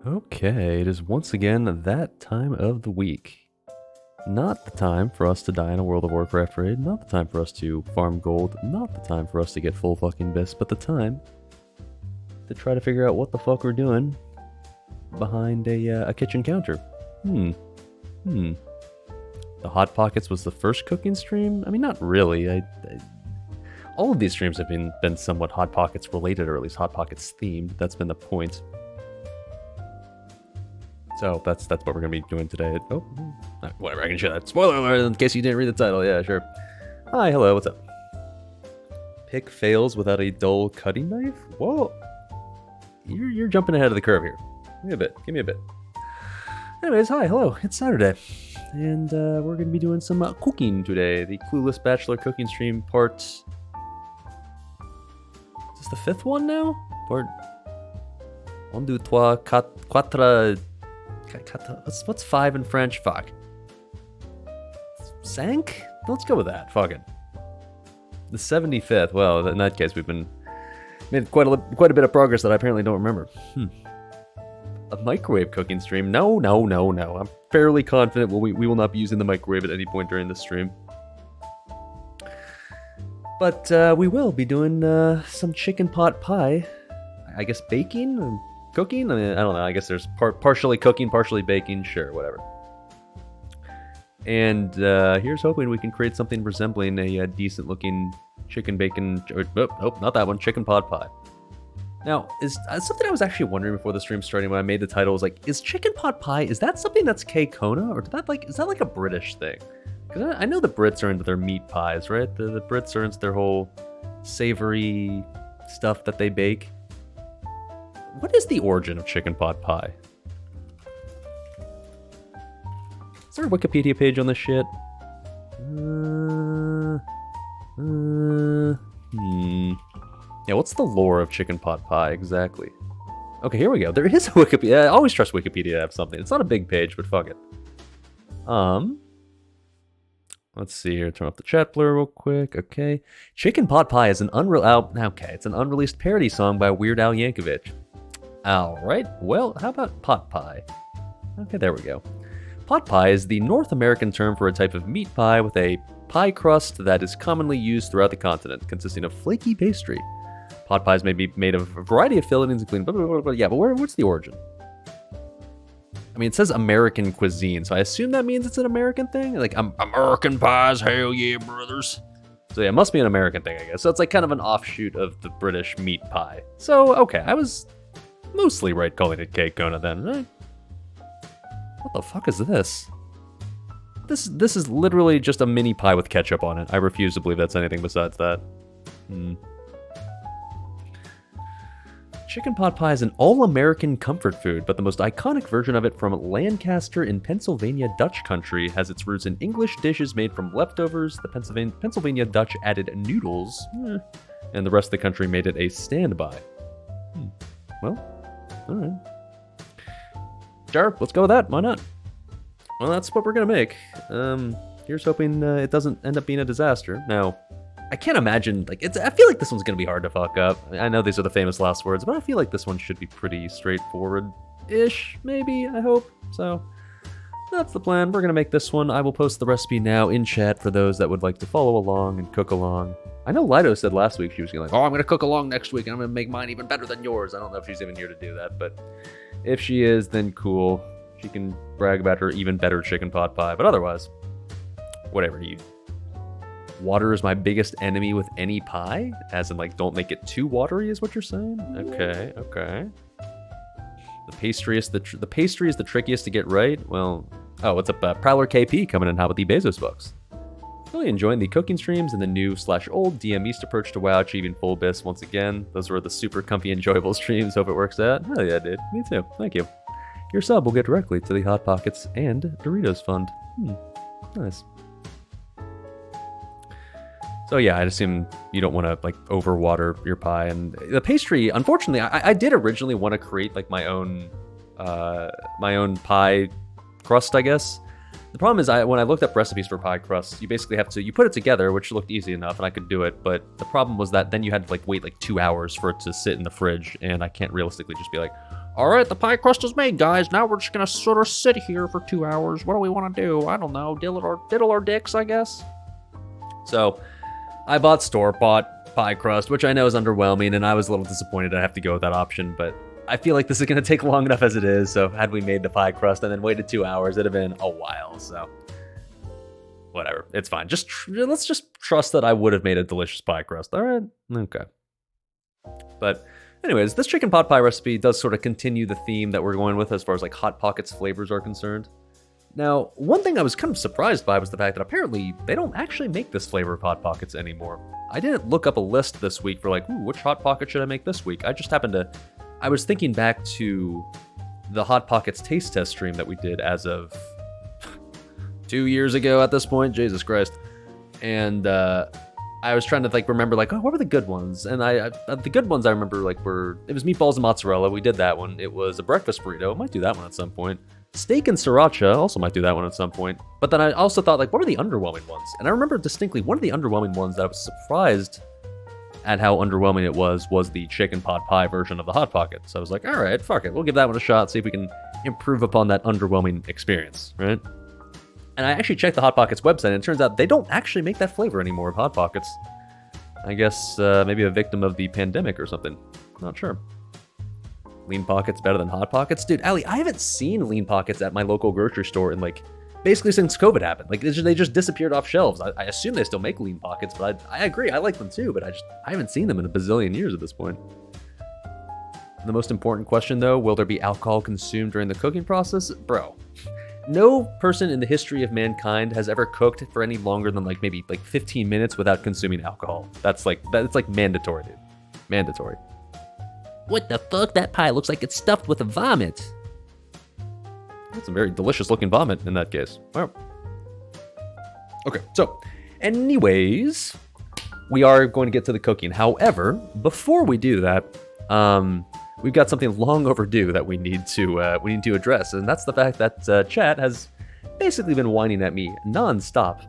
Okay, it is once again that time of the week. Not the time for us to die in a World of Warcraft raid, not the time for us to farm gold, not the time for us to get full fucking bis, but the time to try to figure out what the fuck we're doing behind a kitchen counter. The Hot Pockets was the first cooking stream? I mean, not really. All of these streams have been somewhat Hot Pockets related, or at least Hot Pockets themed. That's been the point. So that's what we're gonna be doing today. Oh, whatever. I can share that. Spoiler alert! In case you didn't read the title. Yeah, sure. Hi, hello. What's up? Pick fails without a dull cutting knife. Whoa! You're jumping ahead of the curve here. Give me a bit. Give me a bit. Anyways, hi, hello. It's Saturday, and we're gonna be doing some cooking today. The Clueless Bachelor cooking stream part. Is this the fifth one now? Part. 1, 2, 3, 4. What's 5 in French? Fuck. Cinq? Let's go with that. Fuck it. The 75th. Well, in that case, we've made quite a bit of progress that I apparently don't remember. A microwave cooking stream? No. I'm fairly confident we will not be using the microwave at any point during this stream. But we will be doing some chicken pot pie. I guess baking? Cooking? I mean, I don't know. I guess there's partially cooking, partially baking. Sure, whatever. And here's hoping we can create something resembling a decent-looking chicken bacon... Nope, not that one. Chicken pot pie. Now, is something I was actually wondering before the stream starting when I made the title was like, is chicken pot pie, is that something that's K-Kona? Or is that like a British thing? Because I know the Brits are into their meat pies, right? The Brits are into their whole savory stuff that they bake. What is the origin of chicken pot pie? Is there a Wikipedia page on this shit? Yeah, what's the lore of chicken pot pie exactly? Okay, here we go. There is a Wikipedia. I always trust Wikipedia to have something. It's not a big page, but fuck it. Let's see here. Turn off the chat blur real quick. Okay. Chicken pot pie is an it's an unreleased parody song by Weird Al Yankovic. Alright, well, how about pot pie? Okay, there we go. Pot pie is the North American term for a type of meat pie with a pie crust that is commonly used throughout the continent, consisting of flaky pastry. Pot pies may be made of a variety of fillings, including blah, blah, blah, blah. Yeah, but what's the origin? I mean, it says American cuisine, so I assume that means it's an American thing? Like, American pies, hell yeah, brothers. So yeah, it must be an American thing, I guess. So it's like kind of an offshoot of the British meat pie. So, okay, I was mostly right calling it K-Kona then, right? What the fuck is this? This is literally just a mini pie with ketchup on it. I refuse to believe that's anything besides that. Chicken pot pie is an all-American comfort food, but the most iconic version of it from Lancaster in Pennsylvania Dutch country has its roots in English dishes made from leftovers. The Pennsylvania Dutch added noodles, and the rest of the country made it a standby. Well, alright. Sure, let's go with that. Why not? Well, that's what we're gonna make. Here's hoping it doesn't end up being a disaster. Now, I can't imagine, I feel like this one's gonna be hard to fuck up. I know these are the famous last words, but I feel like this one should be pretty straightforward-ish, maybe, I hope. So, that's the plan. We're gonna make this one. I will post the recipe now in chat for those that would like to follow along and cook along. I know Lido said last week she was gonna I'm gonna cook along next week and I'm gonna make mine even better than yours. I don't know if she's even here to do that, but if she is, then cool. She can brag about her even better chicken pot pie, but otherwise, whatever. Water is my biggest enemy with any pie? As in, don't make it too watery is what you're saying? Okay. The pastry is the trickiest to get right? Well, what's up, Prowler KP coming in? How about the Bezos bucks? Really enjoying the cooking streams and the new/old DM East approach to WoW achieving full bis once again. Those were the super comfy, enjoyable streams. Hope it works out. Hell yeah, dude. Me too. Thank you. Your sub will get directly to the Hot Pockets and Doritos Fund. Nice. So yeah, I'd assume you don't want to overwater your pie. And the pastry, unfortunately, I did originally want to create my own pie crust, I guess. The problem is when I looked up recipes for pie crust, you basically have to, you put it together, which looked easy enough and I could do it. But the problem was that then you had to wait 2 hours for it to sit in the fridge. And I can't realistically just be All right, the pie crust is made, guys. Now we're just gonna sort of sit here for 2 hours. What do we want to do? I don't know. Diddle our dicks, I guess. So, I bought store-bought pie crust, which I know is underwhelming, and I was a little disappointed I have to go with that option, but I feel like this is going to take long enough as it is, so had we made the pie crust and then waited 2 hours, it'd have been a while, so whatever, it's fine. Let's just trust that I would have made a delicious pie crust, all right? Okay. But anyways, this chicken pot pie recipe does sort of continue the theme that we're going with as far as like Hot Pockets flavors are concerned. Now, one thing I was kind of surprised by was the fact that apparently they don't actually make this flavor of Hot Pockets anymore. I didn't look up a list this week for like, which Hot Pocket should I make this week? I was thinking back to the Hot Pockets taste test stream that we did as of 2 years ago at this point, Jesus Christ. And I was trying to like remember like, what were the good ones? And the good ones I remember like it was meatballs and mozzarella. We did that one. It was a breakfast burrito. I might do that one at some point. Steak and sriracha, also might do that one at some point. But then I also thought, like, what were the underwhelming ones? And I remember distinctly one of the underwhelming ones that I was surprised at how underwhelming it was the chicken pot pie version of the Hot Pocket. So I was like, all right, fuck it. We'll give that one a shot, see if we can improve upon that underwhelming experience, right? And I actually checked the Hot Pockets website, and it turns out they don't actually make that flavor anymore of Hot Pockets. I guess maybe a victim of the pandemic or something. Not sure. Lean Pockets better than Hot Pockets? Dude, Allie, I haven't seen Lean Pockets at my local grocery store in like, basically since COVID happened. Like, they just disappeared off shelves. I assume they still make Lean Pockets, but I agree, I like them too, but I haven't seen them in a bazillion years at this point. The most important question though, will there be alcohol consumed during the cooking process? Bro, no person in the history of mankind has ever cooked for any longer than like maybe like 15 minutes without consuming alcohol. That's like mandatory, dude. Mandatory. What the fuck? That pie looks like it's stuffed with a vomit. That's a very delicious looking vomit in that case. Wow. Okay, so anyways, we are going to get to the cooking. However, before we do that, we've got something long overdue that we need to address, and that's the fact that chat has basically been whining at me nonstop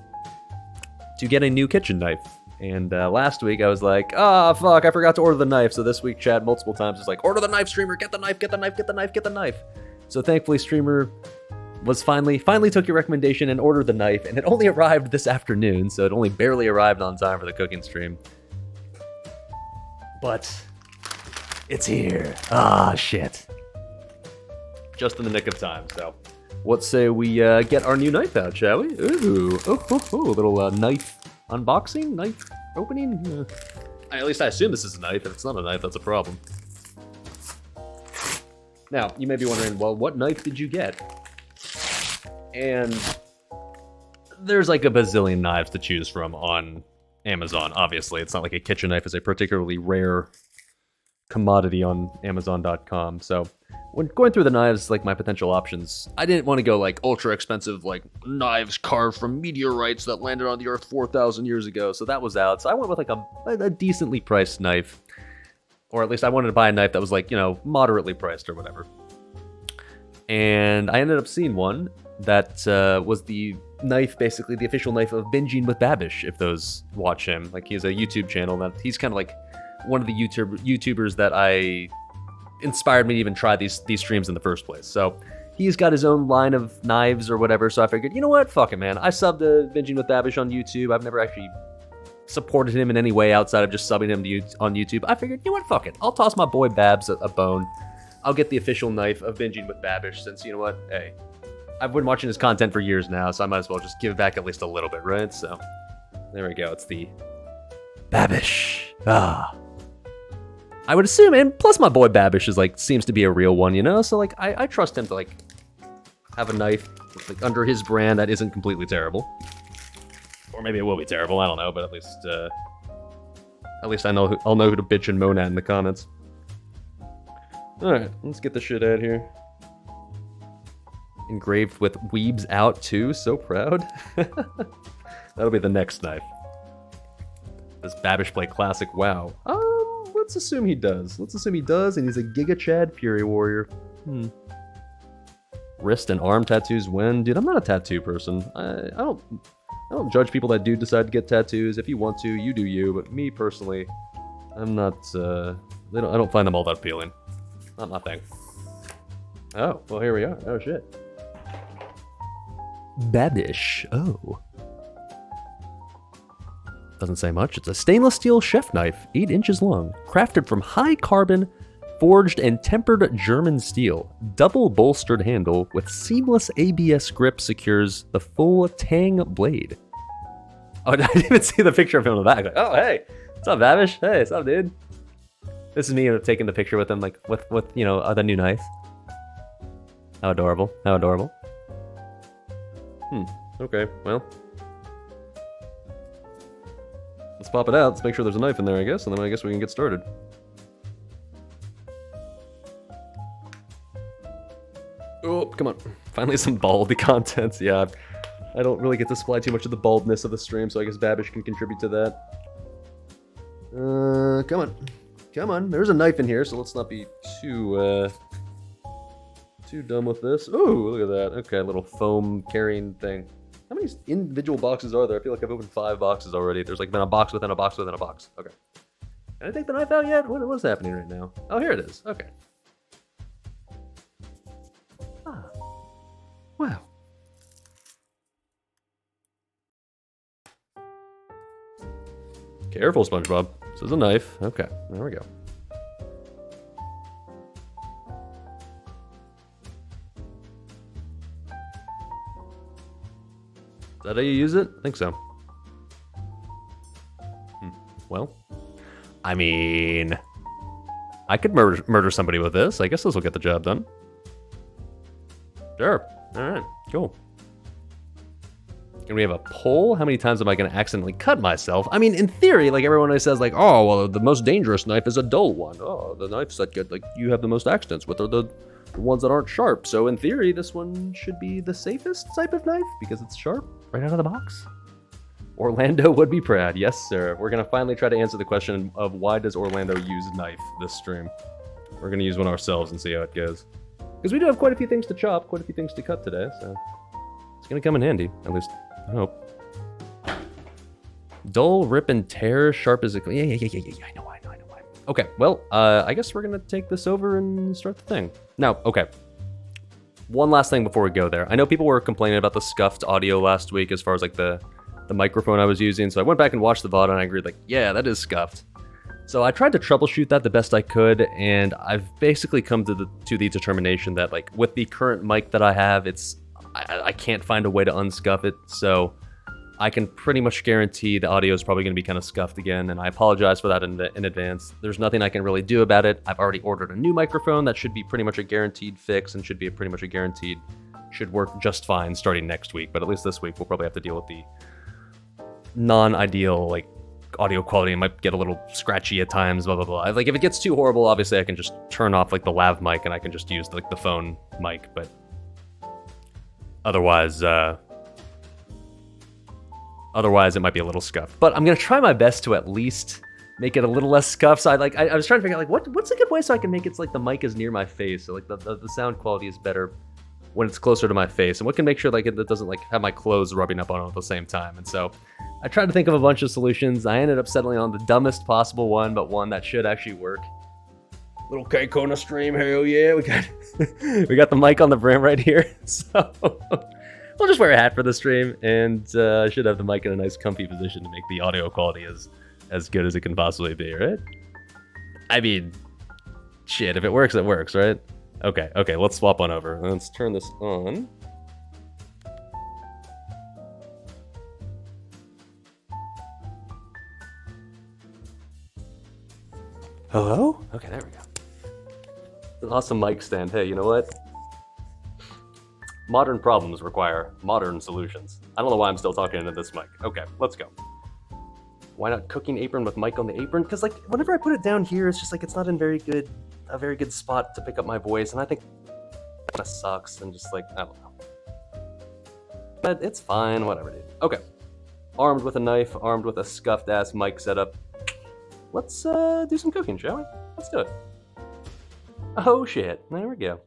to get a new kitchen knife. And last week I was like, fuck, I forgot to order the knife. So this week chat multiple times was like, order the knife, streamer, get the knife, get the knife, get the knife, get the knife. So thankfully streamer was finally took your recommendation and ordered the knife, and it only arrived this afternoon, so it only barely arrived on time for the cooking stream. But it's here. Shit. Just in the nick of time, so what say we get our new knife out, shall we? Ooh, a little knife unboxing, knife opening. At least I assume this is a knife. If it's not a knife, that's a problem. Now, you may be wondering, well, what knife did you get? And there's like a bazillion knives to choose from on Amazon, obviously. It's not like a kitchen knife is a particularly rare commodity on Amazon.com. So when going through the knives, like my potential options, I didn't want to go like ultra expensive, like knives carved from meteorites that landed on the earth 4,000 years ago. So that was out. So I went with like a decently priced knife, or at least I wanted to buy a knife that was like, moderately priced or whatever. And I ended up seeing one that was the knife, basically the official knife of Binging with Babish, if those watch him. Like, he has a YouTube channel that he's kind of like one of the YouTubers that I inspired me to even try these streams in the first place. So he's got his own line of knives or whatever, so I figured, you know what, fuck it, man. I subbed to Binging with Babish on YouTube. I've never actually supported him in any way outside of just subbing him on YouTube. I figured, you know what, fuck it. I'll toss my boy Babs a bone. I'll get the official knife of Binging with Babish, since, you know what, hey, I've been watching his content for years now, so I might as well just give back at least a little bit, right? So there we go. It's the Babish. I would assume, and plus my boy Babish is like, seems to be a real one, so like I trust him to like have a knife like under his brand that isn't completely terrible. Or maybe it will be terrible, I don't know, but at least I'll know who to bitch and moan at in the comments. Alright, let's get the shit out here. Engraved with Weebs Out too, so proud. That'll be the next knife. Does Babish play classic WoW? Let's assume he does. And he's a Giga Chad Fury Warrior. Wrist and arm tattoos when? Dude, I'm not a tattoo person. I don't judge people that do decide to get tattoos. If you want to, you do you. But me personally, I'm not. I don't find them all that appealing. Not my thing. Oh, well, here we are. Oh, shit. Babish. Oh. Doesn't say much. It's a stainless steel chef knife, 8 inches long, crafted from high carbon, forged and tempered German steel. Double bolstered handle with seamless ABS grip secures the full tang blade. Oh, I didn't even see the picture of him on the back. Like, oh, hey, what's up, Babish? Hey, what's up, dude? This is me taking the picture with him, like with the new knife. How adorable! How adorable! Okay, well, let's pop it out. Let's make sure there's a knife in there, I guess, and then I guess we can get started. Oh, come on! Finally, some baldy content. Yeah, I don't really get to supply too much of the baldness of the stream, so I guess Babish can contribute to that. Come on. Come on. There's a knife in here, so let's not be too dumb with this. Ooh, look at that. Okay, little foam carrying thing. How many individual boxes are there? I feel like I've opened 5 boxes already. There's like been a box within a box within a box. Okay. Can I take the knife out yet? What's happening right now? Oh, here it is. Okay. Ah. Wow. Careful, SpongeBob. This is a knife. Okay, there we go. Is that how you use it? I think so. Well, I mean, I could murder somebody with this. I guess this will get the job done. Sure. All right, cool. Can we have a poll? How many times am I going to accidentally cut myself? I mean, in theory, like everyone always says, like, oh, well, the most dangerous knife is a dull one. Oh, the knives that get, like, you have the most accidents with are the ones that aren't sharp. So in theory, this one should be the safest type of knife because it's sharp right out of the box. Orlando would be proud. Yes, sir. We're going to finally try to answer the question of why does Orlando use knife this stream? We're going to use one ourselves and see how it goes. Because we do have quite a few things to chop, quite a few things to cut today, so it's going to come in handy, at least I hope. Dull, rip, and tear, sharp as a... Yeah, I know. Okay, well, I guess we're going to take this over and start the thing. Now, okay. One last thing before we go there. I know people were complaining about the scuffed audio last week as far as, like, the microphone I was using, so I went back and watched the VOD and I agreed, like, yeah, that is scuffed. So I tried to troubleshoot that the best I could, and I've basically come to the determination that, like, with the current mic that I have, I can't find a way to unscuff it, so I can pretty much guarantee the audio is probably going to be kind of scuffed again, and I apologize for that in advance. There's nothing I can really do about it. I've already ordered a new microphone that should be pretty much a guaranteed fix and should work just fine starting next week, but at least this week we'll probably have to deal with the non-ideal, like, audio quality. It might get a little scratchy at times, blah, blah, blah. Like, if it gets too horrible, obviously I can just turn off, like, the lav mic and I can just use, like, the phone mic, but otherwise it might be a little scuffed. But I'm gonna try my best to at least make it a little less scuffed. So I was trying to figure out, like, what's a good way so I can make it so, like, the mic is near my face, so, like, the sound quality is better when it's closer to my face, and what can make sure, like, it doesn't, like, have my clothes rubbing up on it at the same time. And so I tried to think of a bunch of solutions. I ended up settling on the dumbest possible one, but one that should actually work. Little K-Kona stream, hell yeah, we got the mic on the brim right here, so we'll just wear a hat for the stream, and I should have the mic in a nice comfy position to make the audio quality as good as it can possibly be, right? I mean, shit, if it works, it works, right? Okay, let's swap on over. Let's turn this on. Hello? Okay, there we go. An awesome mic stand. Hey, you know what? Modern problems require modern solutions. I don't know why I'm still talking into this mic. Okay, let's go. Why not cooking apron with mic on the apron? Because, like, whenever I put it down here, it's just like it's not in a very good spot to pick up my voice, and I think that kind of sucks, and just, like, I don't know. But it's fine, whatever, dude. Okay. Armed with a knife, armed with a scuffed-ass mic setup. Let's do some cooking, shall we? Let's do it. Oh, shit. There we go.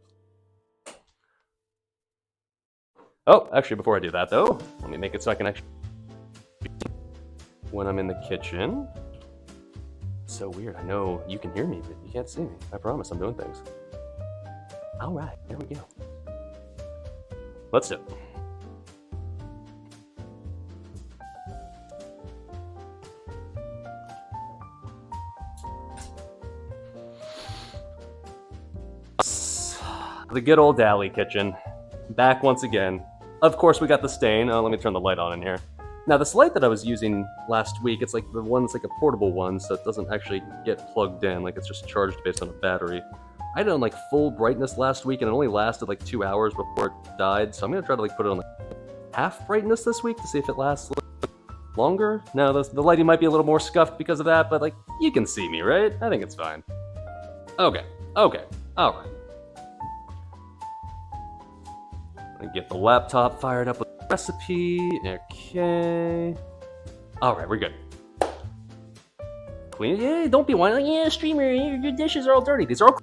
Oh, actually, before I do that, though, let me make it so I can actually... When I'm in the kitchen... It's so weird. I know you can hear me, but you can't see me. I promise I'm doing things. All right, there we go. Let's do it. The good old Dali kitchen. Back once again. Of course, we got the stain. Oh, let me turn the light on in here. Now, this light that I was using last week, it's like the one that's like a portable one, so it doesn't actually get plugged in. Like, it's just charged based on a battery. I had it on like full brightness last week, and it only lasted like 2 hours before it died. So I'm gonna try to like put it on like half brightness this week to see if it lasts longer. Now, the lighting might be a little more scuffed because of that, but like, you can see me, right? I think it's fine. Okay, all right. Get the laptop fired up with the recipe. Okay. All right, we're good. Clean. Yeah, don't be whining. Like, yeah, streamer, your dishes are all dirty. These are all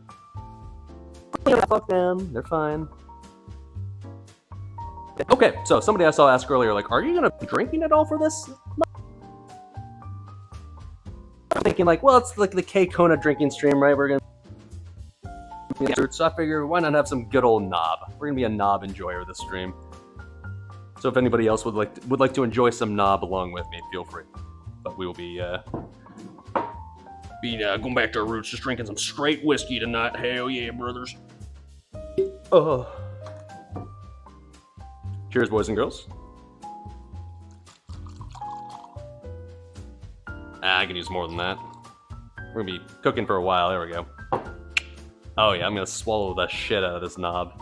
clean. Fuck them. They're fine. Okay, so somebody I saw ask earlier, like, are you gonna be drinking at all for this? I'm thinking like, well, it's like the K-Kona drinking stream, right? We're gonna. So I figure, why not have some good old knob? We're gonna be a knob enjoyer of this stream. So if anybody else would like to enjoy some knob along with me, feel free. But we will be going back to our roots, just drinking some straight whiskey tonight. Hell yeah, brothers. Oh. Cheers, boys and girls. I can use more than that. We're gonna be cooking for a while. There we go. Oh yeah, I'm gonna swallow the shit out of this knob.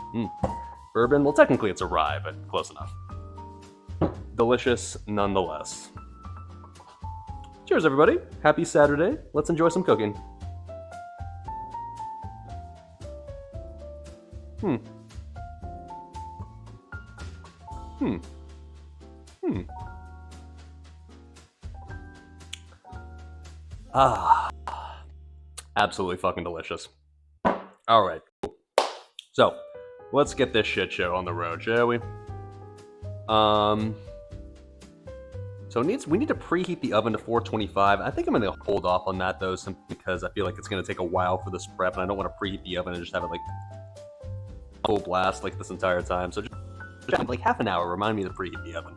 Bourbon? Well, technically it's a rye, but close enough. Delicious nonetheless. Cheers, everybody. Happy Saturday. Let's enjoy some cooking. Ah. Absolutely fucking delicious. All right, cool. So, let's get this shit show on the road, shall we? So we need to preheat the oven to 425. I think I'm gonna hold off on that though, simply because I feel like it's gonna take a while for this prep, and I don't want to preheat the oven and just have it like full blast like this entire time. So just like half an hour. Remind me to preheat the oven.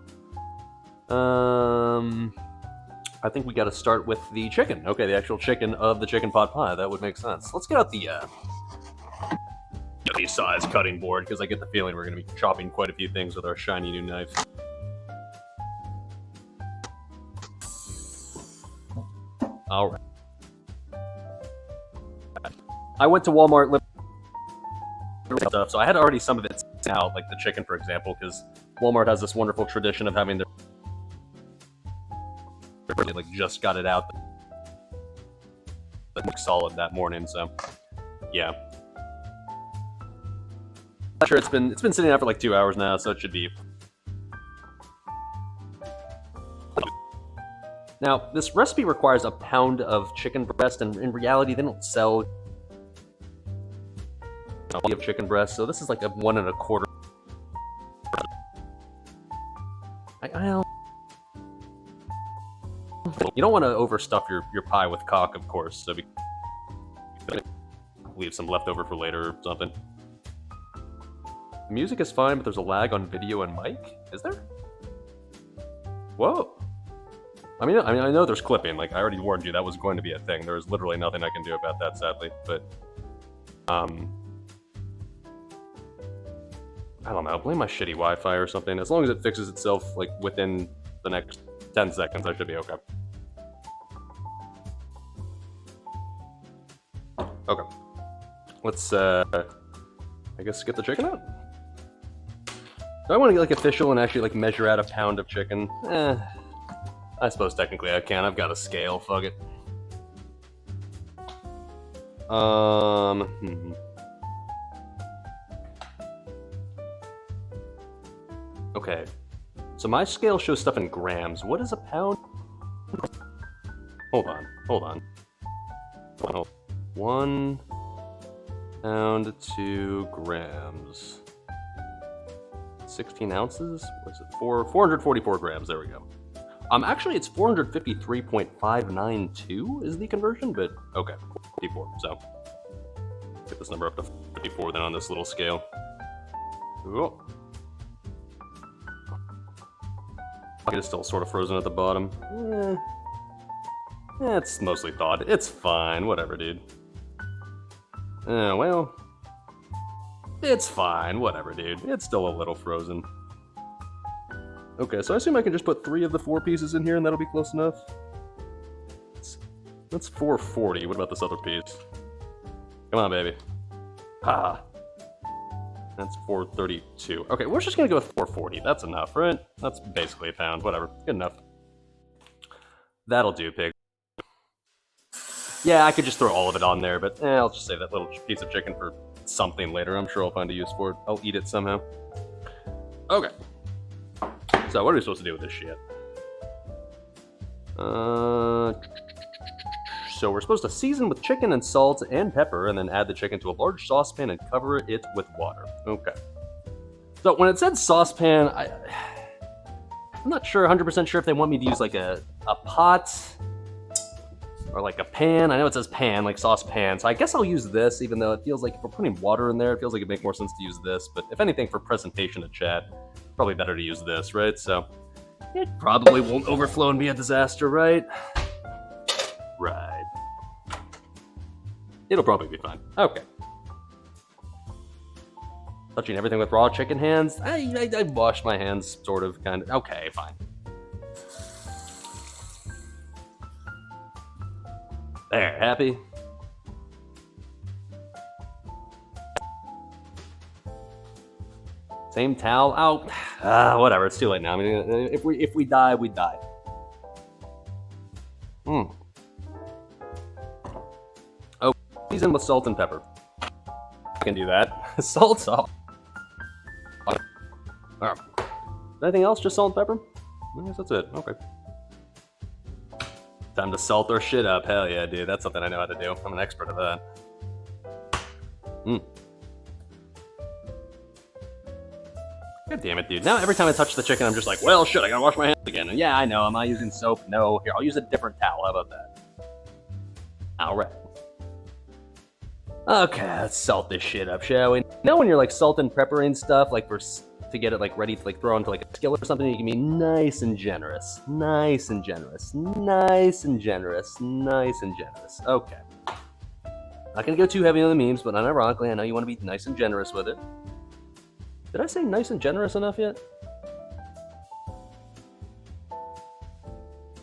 I think we got to start with the chicken. Okay, the actual chicken of the chicken pot pie. That would make sense. Let's get out the size cutting board, because I get the feeling we're going to be chopping quite a few things with our shiny new knife. All right. I went to Walmart stuff, so I had already some of it out, like the chicken, for example, because Walmart has this wonderful tradition of having their like just got it out solid that morning. So yeah, I'm sure it's been sitting out for like 2 hours now, so it should be. Now, this recipe requires a pound of chicken breast, and in reality, they don't sell of chicken breast, so this is like a 1 1/4. You don't want to overstuff your pie with cock, of course, so leave some leftover for later or something. The music is fine, but there's a lag on video and mic. Is there? Whoa. I mean, I know there's clipping. Like, I already warned you that was going to be a thing. There is literally nothing I can do about that, sadly. But, I don't know. Blame my shitty Wi-Fi or something. As long as it fixes itself, like, within the next 10 seconds, I should be okay. Okay. Let's, I guess get the chicken out. Do I want to get, like, official and actually, like, measure out a pound of chicken? I suppose technically I can. I've got a scale. Fuck it. Okay. So my scale shows stuff in grams. What is a pound? Hold on. 1 pound, 2 grams. 16 ounces? What is it? 444 grams. There we go. Actually, it's 453.592 is the conversion, but okay, 54. So Get this number up to 54 then on this little scale. Ooh. It is still sort of frozen at the bottom. It's mostly thawed. It's fine. Whatever, dude. Well. It's fine. Whatever, dude. It's still a little frozen. Okay, so I assume I can just put 3 of the 4 pieces in here and that'll be close enough. That's 440. What about this other piece? Come on, baby. Ah. That's 432. Okay, we're just gonna go with 440. That's enough, right? That's basically a pound. Whatever. Good enough. That'll do, pig. Yeah, I could just throw all of it on there, but I'll just save that little piece of chicken for something later. I'm sure I'll find a use for it. I'll eat it somehow. Okay. So, what are we supposed to do with this shit? So we're supposed to season with chicken and salt and pepper, and then add the chicken to a large saucepan and cover it with water. Okay. So when it said saucepan, I'm not sure, 100% sure if they want me to use like a pot or like a pan. I know it says pan, like saucepan, so I guess I'll use this, even though it feels like if we're putting water in there, it feels like it'd make more sense to use this. But if anything, for presentation to chat, probably better to use this, right? So it probably won't overflow and be a disaster, right? Right. It'll probably be fine. Okay. Touching everything with raw chicken hands? I wash my hands, sort of, kind of. Okay, fine. There, happy? Same towel? Oh, whatever, it's too late now. I mean, if we die, we die. Season with salt and pepper. I can do that. Salt. Alright. Anything else? Just salt and pepper? I guess that's it. Okay. Time to salt our shit up. Hell yeah, dude. That's something I know how to do. I'm an expert at that. God damn it, dude. Now every time I touch the chicken, I'm just like, well, shit, I gotta wash my hands again. And yeah, I know. Am I using soap? No. Here, I'll use a different towel. How about that? Alright. Okay, let's salt this shit up, shall we? Now when you're like salt and peppering stuff, like to get it like ready to like throw into like a skillet or something, you can be nice and generous. Nice and generous. Nice and generous. Nice and generous. Okay. Not gonna go too heavy on the memes, but unironically, I know you want to be nice and generous with it. Did I say nice and generous enough yet?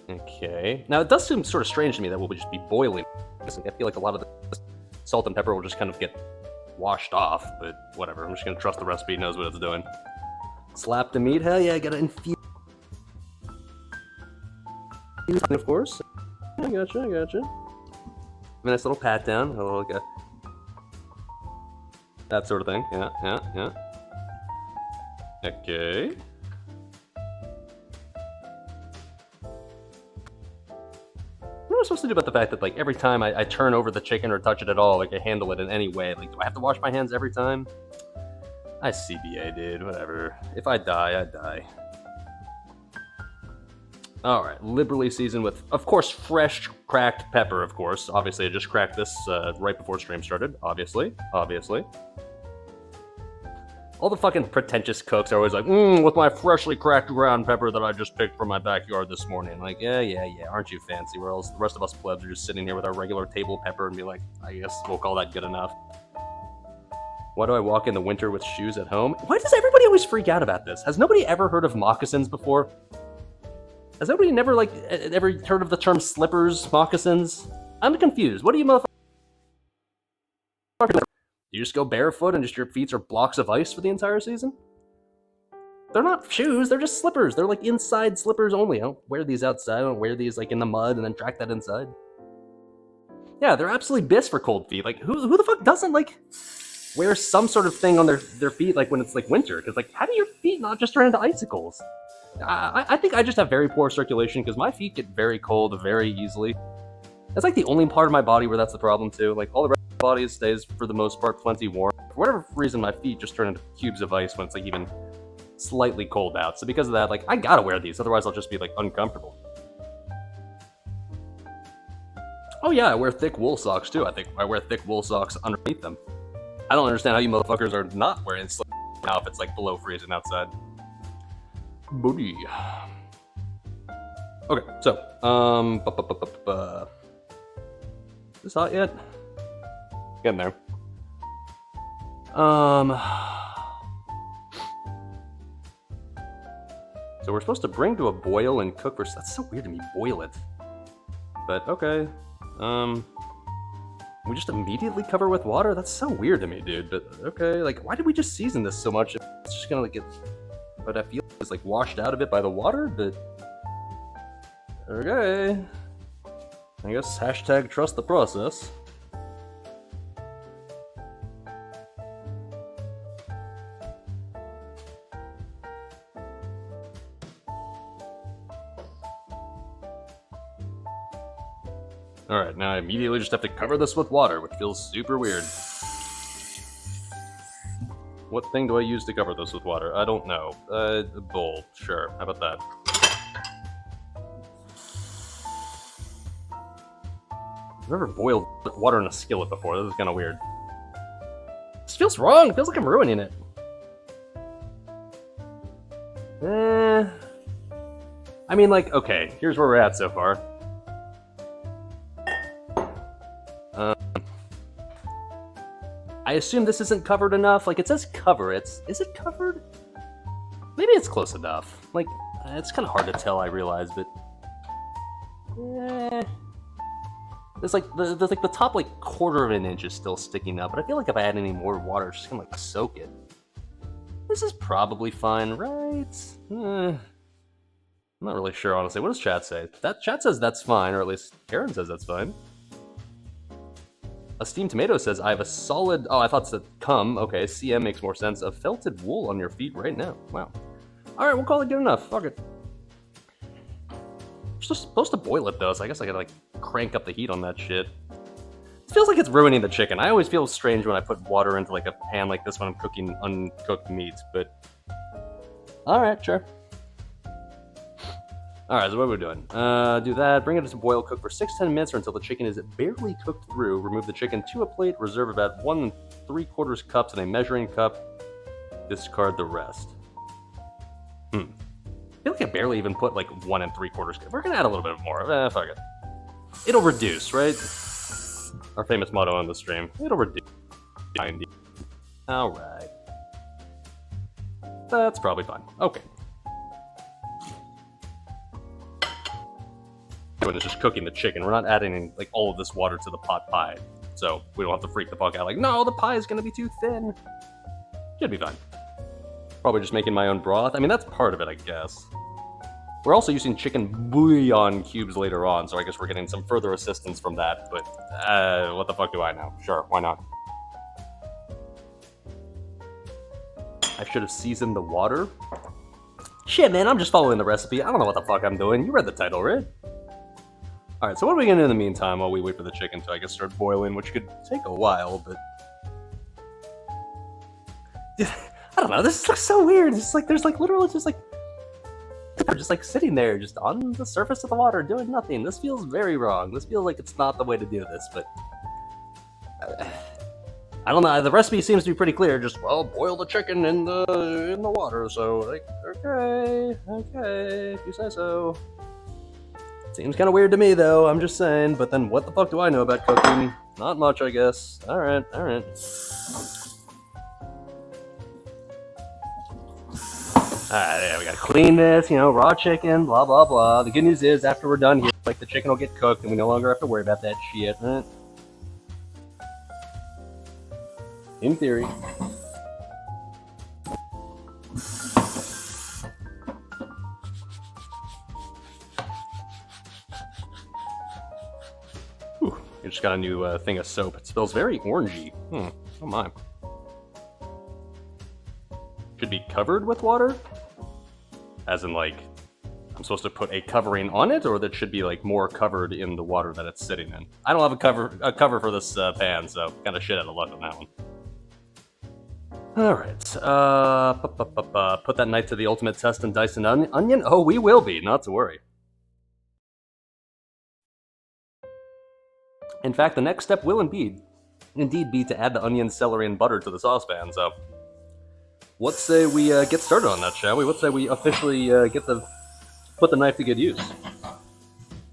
Okay. Now it does seem sort of strange to me that we'll just be boiling. I feel like a lot of the salt and pepper will just kind of get washed off, but whatever. I'm just gonna trust the recipe knows what it's doing. Slap the meat, hell yeah, I gotta infuse. Of course. I gotcha. A nice little pat down, a little like that sort of thing. Yeah. Okay. What am I supposed to do about the fact that, like, every time I turn over the chicken or touch it at all, like, I handle it in any way? Like, do I have to wash my hands every time? I CBA, dude. Whatever. If I die, I die. Alright, liberally seasoned with, of course, fresh cracked pepper, of course. Obviously, I just cracked this right before stream started. Obviously. All the fucking pretentious cooks are always like, with my freshly cracked ground pepper that I just picked from my backyard this morning. Like, yeah, aren't you fancy? Whereas the rest of us plebs are just sitting here with our regular table pepper and be like, I guess we'll call that good enough. Why do I walk in the winter with shoes at home? Why does everybody always freak out about this? Has nobody ever heard of moccasins before? Has nobody never, like, ever heard of the term slippers, moccasins? I'm confused. What do you motherfuckers? You just go barefoot and just your feet are blocks of ice for the entire season? They're not shoes, they're just slippers. They're like inside slippers only. I don't wear these outside. I don't wear these like in the mud and then track that inside. Yeah, they're absolutely bis for cold feet. Like, who the fuck doesn't, like, wear some sort of thing on their feet, like, when it's, like, winter? Because, like, how do your feet not just turn into icicles? I think I just have very poor circulation because my feet get very cold very easily. That's, like, the only part of my body where that's the problem, too. Like, all the rest of my body stays, for the most part, plenty warm. For whatever reason, my feet just turn into cubes of ice when it's, like, even slightly cold out. So because of that, like, I gotta wear these, otherwise I'll just be, like, uncomfortable. Oh yeah, I wear thick wool socks too. I think I wear thick wool socks underneath them. I don't understand how you motherfuckers are not wearing slippers now if it's like below freezing outside. Booty. Okay, so, is this hot yet? Getting there. So we're supposed to bring to a boil and cook for... That's so weird to me, boil it. But, okay. We just immediately cover with water? That's so weird to me, dude. But, okay, like, why did we just season this so much? It's just gonna, like, get... But I feel it's, like, washed out a bit by the water, but... Okay. I guess hashtag trust the process. Alright, now I immediately just have to cover this with water, which feels super weird. What thing do I use to cover this with water? I don't know. A bowl, sure. How about that? I've never boiled water in a skillet before. This is kind of weird. This feels wrong. It feels like I'm ruining it. I mean, like, okay, here's where we're at so far. I assume this isn't covered enough. Like, it says cover. Is it covered? Maybe it's close enough. Like, it's kind of hard to tell, I realize, but... There's like the top like quarter of an inch is still sticking up, but I feel like if I add any more water, it's just gonna like soak it. This is probably fine, right? I'm not really sure, honestly. What does chat say? That chat says that's fine, or at least Karen says that's fine. A Steamed Tomato says, I have a solid... Oh, I thought it said cum. Okay, CM makes more sense. A felted wool on your feet right now. Wow. Alright, we'll call it good enough. Fuck it. You're just supposed to boil it, though, so I guess I gotta, like, crank up the heat on that shit. It feels like it's ruining the chicken. I always feel strange when I put water into, like, a pan like this when I'm cooking uncooked meat, but... Alright, sure. Alright, so what are we doing? Do that, bring it to boil, cook for 6-10 minutes or until the chicken is barely cooked through. Remove the chicken to a plate, reserve about 1 3/4 cups in a measuring cup. Discard the rest. I feel like I barely even put like 1 3/4 cups. We're gonna add a little bit more. Fuck it. It'll reduce, right? Our famous motto on the stream. It'll reduce. Alright. That's probably fine. Okay. It's just cooking the chicken. We're not adding like all of this water to the pot pie, so we don't have to freak the fuck out. Like, no, the pie is gonna be too thin. Should be fine. Probably just making my own broth. I mean, that's part of it, I guess. We're also using chicken bouillon cubes later on, so I guess we're getting some further assistance from that. But what the fuck do I know? Sure, why not? I should have seasoned the water. Shit, man, I'm just following the recipe. I don't know what the fuck I'm doing. You read the title, right? Alright, so what are we gonna do in the meantime while we wait for the chicken to, I guess, start boiling, which could take a while, but... I don't know, this looks so weird. It's like, there's like literally just like... I'm just like sitting there, just on the surface of the water, doing nothing. This feels very wrong. This feels like it's not the way to do this, but... I don't know, the recipe seems to be pretty clear. Just, well, boil the chicken in the water, so, like, okay, if you say so. Seems kind of weird to me, though, I'm just saying, but then what the fuck do I know about cooking? Not much, I guess. Alright. Alright, yeah, we gotta clean this, you know, raw chicken, blah, blah, blah. The good news is, after we're done here, like, the chicken will get cooked, and we no longer have to worry about that shit, right? In theory. I just got a new thing of soap. It smells very orangey. Oh my. Should be covered with water? As in, like, I'm supposed to put a covering on it, or that should be, like, more covered in the water that it's sitting in? I don't have a cover for this pan, so kind of shit out of luck on that one. Alright, put that knife to the ultimate test and dice an onion? Oh, we will be, not to worry. In fact, the next step will indeed be to add the onion, celery, and butter to the saucepan. So, let's say we get started on that, shall we? Let's say we officially put the knife to good use,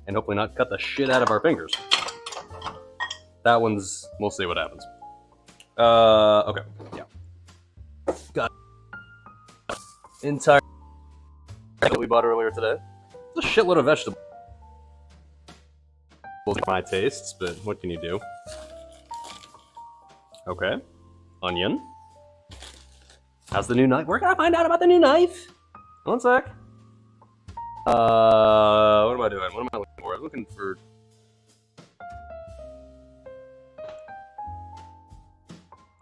and hopefully not cut the shit out of our fingers. That one's, we'll see what happens. Okay, yeah. Got entire that we bought earlier today. It's a shitload of vegetables. My tastes, but what can you do? Okay, onion. How's the new knife? We're gonna find out about the new knife. One sec. What am I doing? What am I looking for? I'm looking for.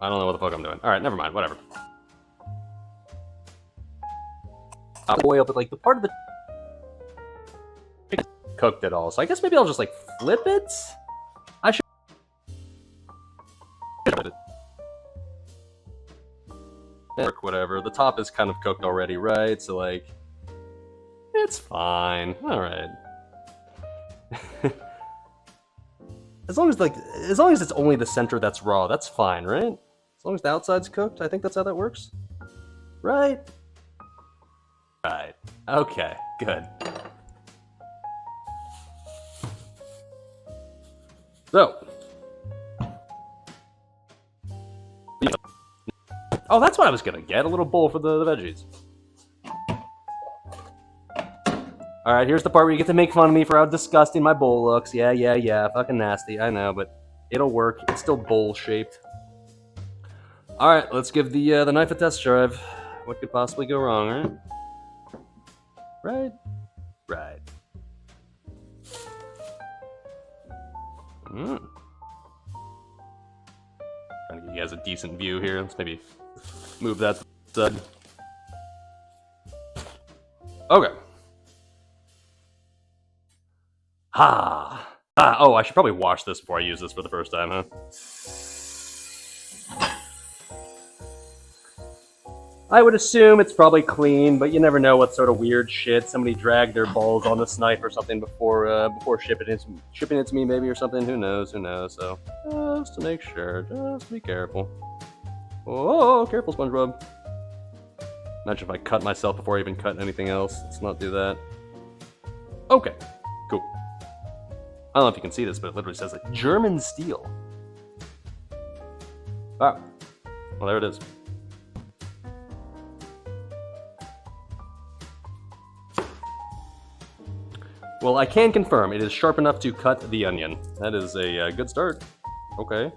I don't know what the fuck I'm doing. All right, never mind. Whatever. I'll boil up with like the part of the cooked at all. So I guess maybe I'll just like flip it. I should. Whatever. The top is kind of cooked already, right? So like, it's fine. All right. as long as it's only the center that's raw, that's fine, right? As long as the outside's cooked, I think that's how that works. Right? Right. Okay, good. So. Oh, that's what I was gonna get. A little bowl for the veggies. Alright, here's the part where you get to make fun of me for how disgusting my bowl looks. Yeah. Fucking nasty, I know, but it'll work. It's still bowl-shaped. Alright, let's give the knife a test drive. What could possibly go wrong, right? Right. Trying to give you guys a decent view here. Let's maybe move that to the side. Okay. Oh, I should probably wash this before I use this for the first time, huh? I would assume it's probably clean, but you never know what sort of weird shit somebody dragged their balls on this knife or something before shipping it to me, maybe, or something. Who knows? So just to make sure, just be careful. Oh, careful, SpongeBob. Imagine if I cut myself before I even cut anything else. Let's not do that. Okay, cool. I don't know if you can see this, but it literally says like German steel. Ah, well, there it is. Well, I can confirm it is sharp enough to cut the onion. That is a good start. Okay.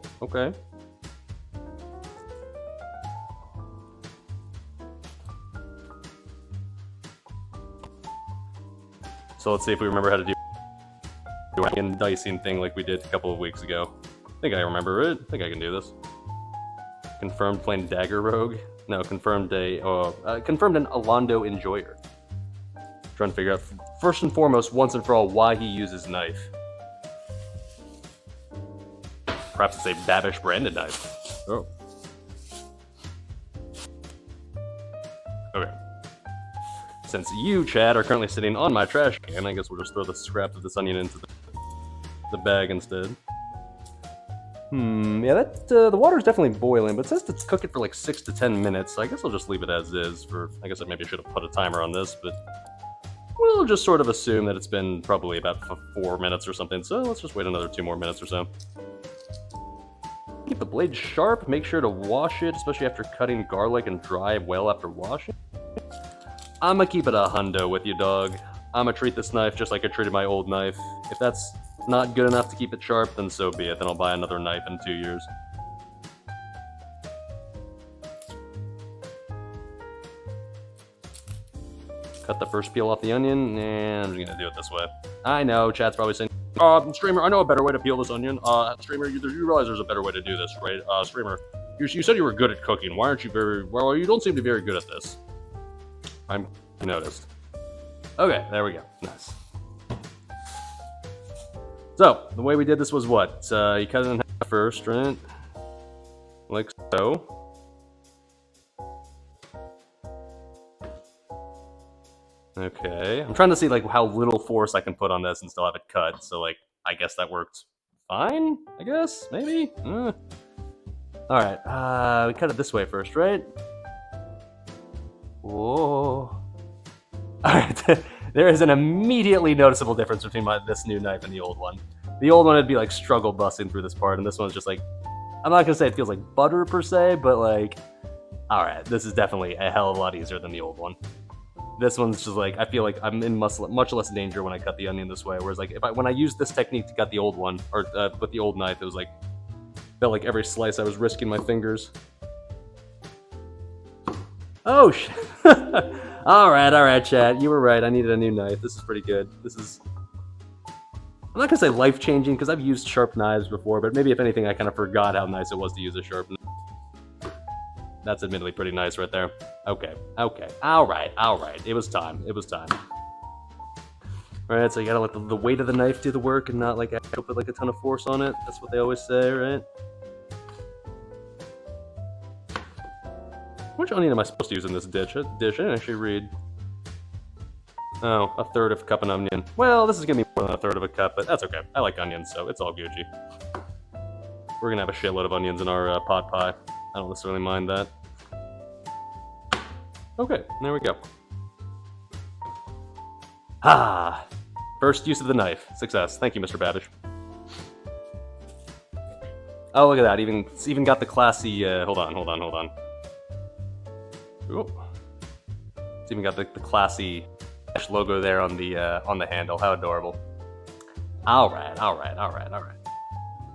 So let's see if we remember how to do the onion dicing thing like we did a couple of weeks ago. I think I remember it. I think I can do this. Confirmed playing Dagger Rogue. No, confirmed an Alando enjoyer. Trying to figure out, first and foremost, once and for all, why he uses knife. Perhaps it's a Babish branded knife. Oh. Okay. Since you, Chad, are currently sitting on my trash can, I guess we'll just throw the scraps of this onion into the bag instead. Yeah, the water's definitely boiling, but it says to cook it for like 6 to 10 minutes, so I guess I'll just leave it as is for, I guess I maybe should have put a timer on this, but we'll just sort of assume that it's been probably about 4 minutes or something, so let's just wait another 2 more minutes or so. Keep the blade sharp, make sure to wash it, especially after cutting garlic, and dry well after washing. I'ma keep it a hundo with you, dog. I'ma treat this knife just like I treated my old knife. If that's not good enough to keep it sharp, then so be it. Then I'll buy another knife in 2 years. Cut the first peel off the onion, and I'm just gonna do it this way. I know, chat's probably saying, Streamer, I know a better way to peel this onion. Streamer, you realize there's a better way to do this, right? Streamer, you said you were good at cooking. Why aren't you well, you don't seem to be very good at this. I noticed. Okay, there we go. Nice. So, the way we did this was what? You cut it in half first, right? Like so. Okay. I'm trying to see like how little force I can put on this and still have it cut. So like, I guess that worked fine, I guess? Maybe? Alright, we cut it this way first, right? Whoa. Alright, there is an immediately noticeable difference between this new knife and the old one. The old one would be like struggle busting through this part, and this one's just like, I'm not gonna say it feels like butter per se, but like, alright, this is definitely a hell of a lot easier than the old one. This one's just like, I feel like I'm in much less danger when I cut the onion this way, whereas like when I used this technique to cut the old one, or with the old knife, it was like, felt like every slice I was risking my fingers. Oh shit. Alright, chat, you were right, I needed a new knife. This is pretty good. This is, I'm not gonna say life-changing, because I've used sharp knives before, but maybe if anything I kind of forgot how nice it was to use a sharp knife. That's admittedly pretty nice right there. Okay. Alright. It was time. Alright, so you gotta let the weight of the knife do the work and not like put like a ton of force on it. That's what they always say, right? How much onion am I supposed to use in this dish? I didn't actually read. Oh, a third of a cup of onion. Well, this is gonna be more than a third of a cup, but that's okay. I like onions, so it's all Gucci. We're gonna have a shitload of onions in our pot pie. I don't necessarily mind that. Okay, there we go. Ah! First use of the knife. Success. Thank you, Mr. Babish. Oh, look at that. It's even got the classy, hold on. Ooh. It's even got the classy logo there on the handle. How adorable. Alright.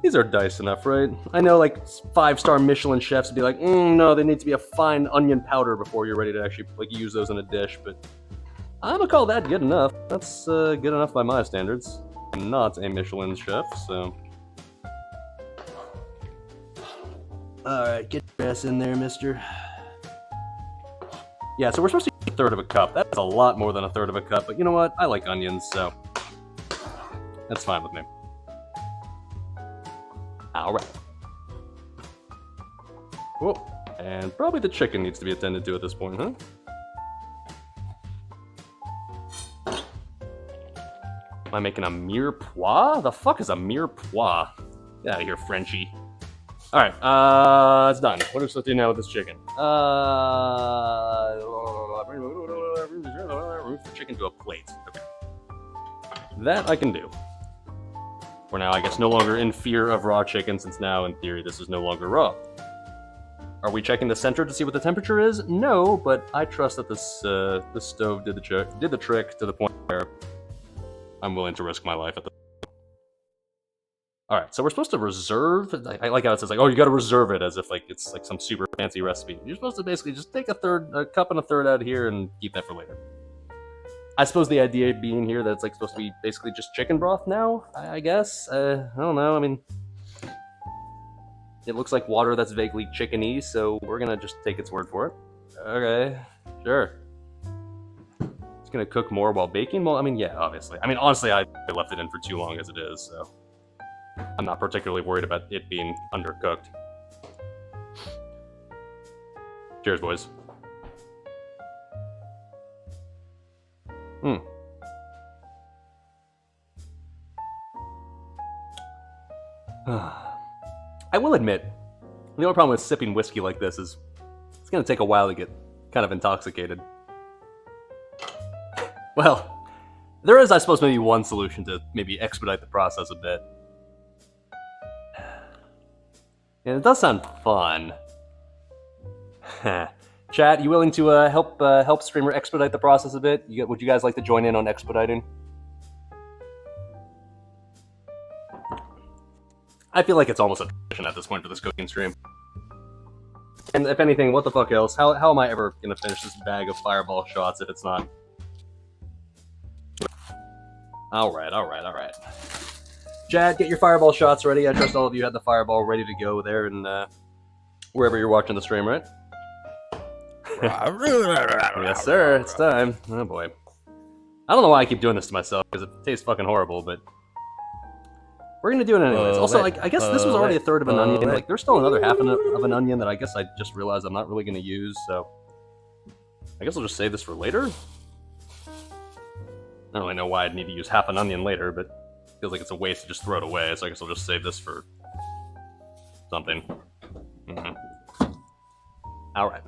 These are dice enough, right? I know, like, 5-star Michelin chefs would be like, no, they need to be a fine onion powder before you're ready to actually, like, use those in a dish, but I'm gonna call that good enough. That's good enough by my standards. I'm not a Michelin chef, so... Alright, get your ass in there, mister. Yeah, so we're supposed to use a third of a cup. That's a lot more than a third of a cup, but you know what? I like onions, so... that's fine with me. Alright. Whoa. And probably the chicken needs to be attended to at this point, huh? Am I making a mirepoix? The fuck is a mirepoix? Get out of here, Frenchie. Alright, it's done. What are we supposed to do now with this chicken? Move the chicken to a plate. Okay. That I can do. We're now, I guess, no longer in fear of raw chicken, since now, in theory, this is no longer raw. Are we checking the center to see what the temperature is? No, but I trust that this stove did the trick to the point where I'm willing to risk my life at the... Alright, so we're supposed to reserve... I like how it says, like, oh, you gotta reserve it, as if, like, it's, like, some super fancy recipe. You're supposed to basically just take a cup and a third out here and keep that for later. I suppose the idea being here that it's like supposed to be basically just chicken broth now, I guess. I don't know, I mean... it looks like water that's vaguely chicken-y, so we're gonna just take its word for it. Okay, sure. It's gonna cook more while baking? Well, I mean, yeah, obviously. I mean, honestly, I left it in for too long as it is, so... I'm not particularly worried about it being undercooked. Cheers, boys. I will admit, the only problem with sipping whiskey like this is it's gonna take a while to get kind of intoxicated. Well, there is, I suppose, maybe one solution to maybe expedite the process a bit. And it does sound fun. Chat, you willing to help streamer expedite the process a bit? Would you guys like to join in on expediting? I feel like it's almost a tradition at this point for this cooking stream. And if anything, what the fuck else? How am I ever gonna finish this bag of fireball shots if it's not? Alright. Chad, get your fireball shots ready. I trust all of you had the fireball ready to go there and wherever you're watching the stream, right? Yes, sir. It's time. Oh boy. I don't know why I keep doing this to myself because it tastes fucking horrible, but we're gonna do it anyways. Also, like, I guess this was already a third of an onion. Like, there's still another half of an onion that I guess I just realized I'm not really gonna use. So I guess I'll just save this for later. I don't really know why I'd need to use half an onion later, but Feels like it's a waste to just throw it away, so I guess I'll just save this for something. Alright.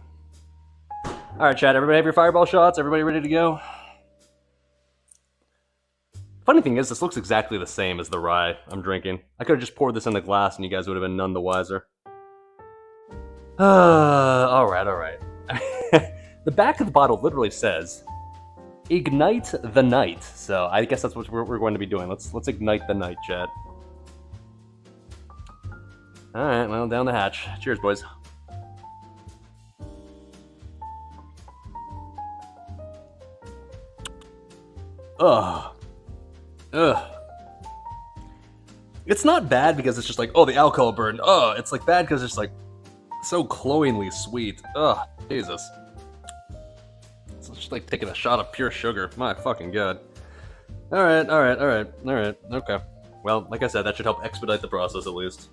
Alright, chat, everybody have your fireball shots? Everybody ready to go? Funny thing is, this looks exactly the same as the rye I'm drinking. I could have just poured this in the glass and you guys would have been none the wiser. Alright. The back of the bottle literally says, ignite the night. So I guess that's what we're going to be doing. Let's ignite the night, chat. Alright, well, down the hatch. Cheers, boys. Ugh. It's not bad because it's just like, oh, the alcohol burned. It's like bad because it's like so cloyingly sweet. Jesus. It's just like taking a shot of pure sugar. My fucking god. Alright. Okay. Well, like I said, that should help expedite the process at least.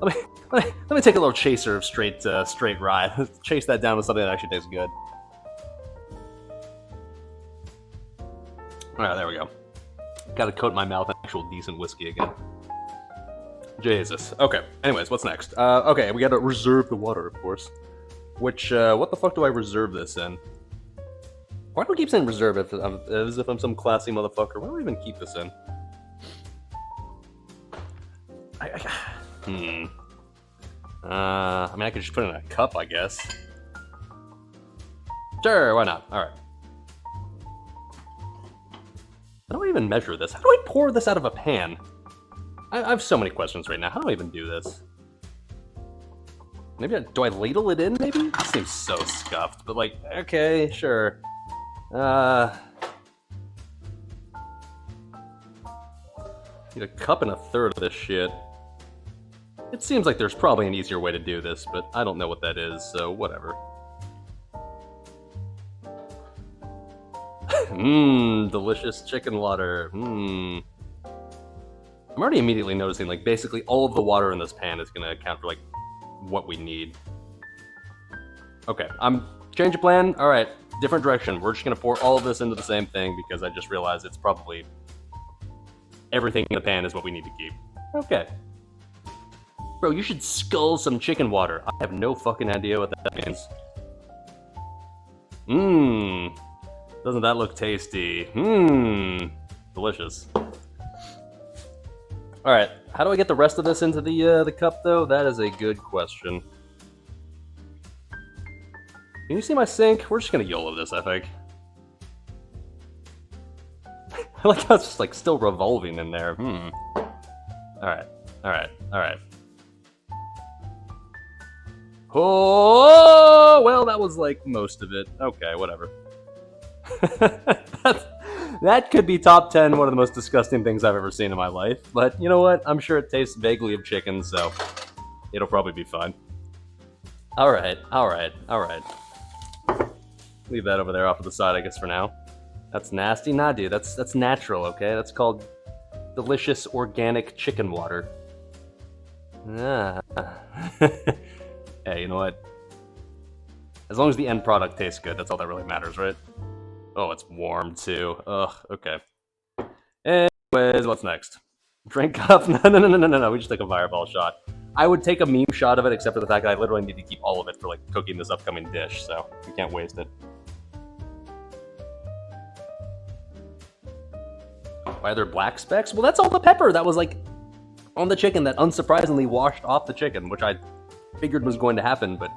Let me take a little chaser of straight rye. Chase that down with something that actually tastes good. Alright, there we go. Gotta coat my mouth in actual decent whiskey again. Jesus. Okay, anyways, what's next? Okay, we gotta reserve the water, of course. Which, what the fuck do I reserve this in? Why do I keep saying reserve as if I'm some classy motherfucker? Why do I even keep this in? I mean, I could just put it in a cup, I guess. Sure, why not? Alright. How do I even measure this? How do I pour this out of a pan? I have so many questions right now. How do I even do this? Maybe do I ladle it in, maybe? It seems so scuffed, but like, okay, sure. Need a cup and a third of this shit. It seems like there's probably an easier way to do this, but I don't know what that is, so whatever. Delicious chicken water. I'm already immediately noticing, like, basically all of the water in this pan is gonna account for, like, what we need. Okay, change of plan. Alright, different direction. We're just gonna pour all of this into the same thing because I just realized it's probably everything in the pan is what we need to keep. Okay. Bro, you should scull some chicken water. I have no fucking idea what that means. Doesn't that look tasty? Delicious. Alright, how do I get the rest of this into the cup, though? That is a good question. Can you see my sink? We're just gonna YOLO this, I think. I like how it's just, like, still revolving in there. Alright. Oh, well, that was, like, most of it. Okay, whatever. That could be top 10 one of the most disgusting things I've ever seen in my life. But you know what? I'm sure it tastes vaguely of chicken, so it'll probably be fine. Alright. Leave that over there off to the side, I guess, for now. That's nasty. Nah, dude, that's natural, okay? That's called delicious organic chicken water. Ah. Hey, you know what? As long as the end product tastes good, that's all that really matters, right? Oh, it's warm, too. Ugh, okay. Anyways, what's next? Drink up? No. We just take a fireball shot. I would take a meme shot of it, except for the fact that I literally need to keep all of it for, like, cooking this upcoming dish, so we can't waste it. Why are there black specks? Well, that's all the pepper that was, like, on the chicken that unsurprisingly washed off the chicken, which I figured was going to happen, but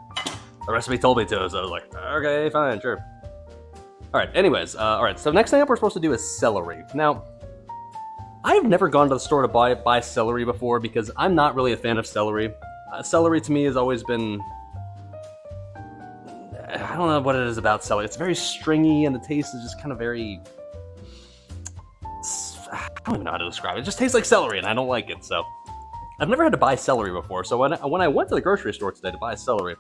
the recipe told me to, so I was like, okay, fine, sure. Alright, anyways, alright, so next thing up we're supposed to do is celery. Now, I've never gone to the store to buy celery before because I'm not really a fan of celery. Celery to me has always been... I don't know what it is about celery. It's very stringy and the taste is just kind of very... I don't even know how to describe it. It just tastes like celery and I don't like it, so... I've never had to buy celery before, so when I went to the grocery store today to buy celery,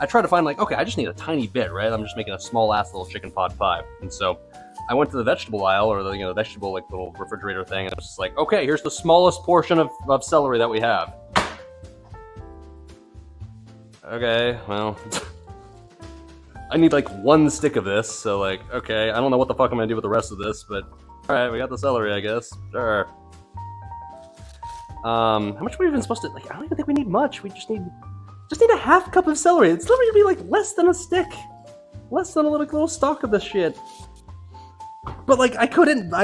I tried to find, like, okay, I just need a tiny bit, right? I'm just making a small-ass little chicken pot pie. And so I went to the vegetable aisle, or the, vegetable, like, little refrigerator thing, and I was just like, okay, here's the smallest portion of celery that we have. Okay, well... I need, like, one stick of this, so, like, okay, I don't know what the fuck I'm gonna do with the rest of this, but Alright, we got the celery, I guess. Sure. How much were we even supposed to, like, I don't even think we need much. We just need a half cup of celery. It's literally gonna be like less than a stick. Less than a little stalk of this shit. But like, I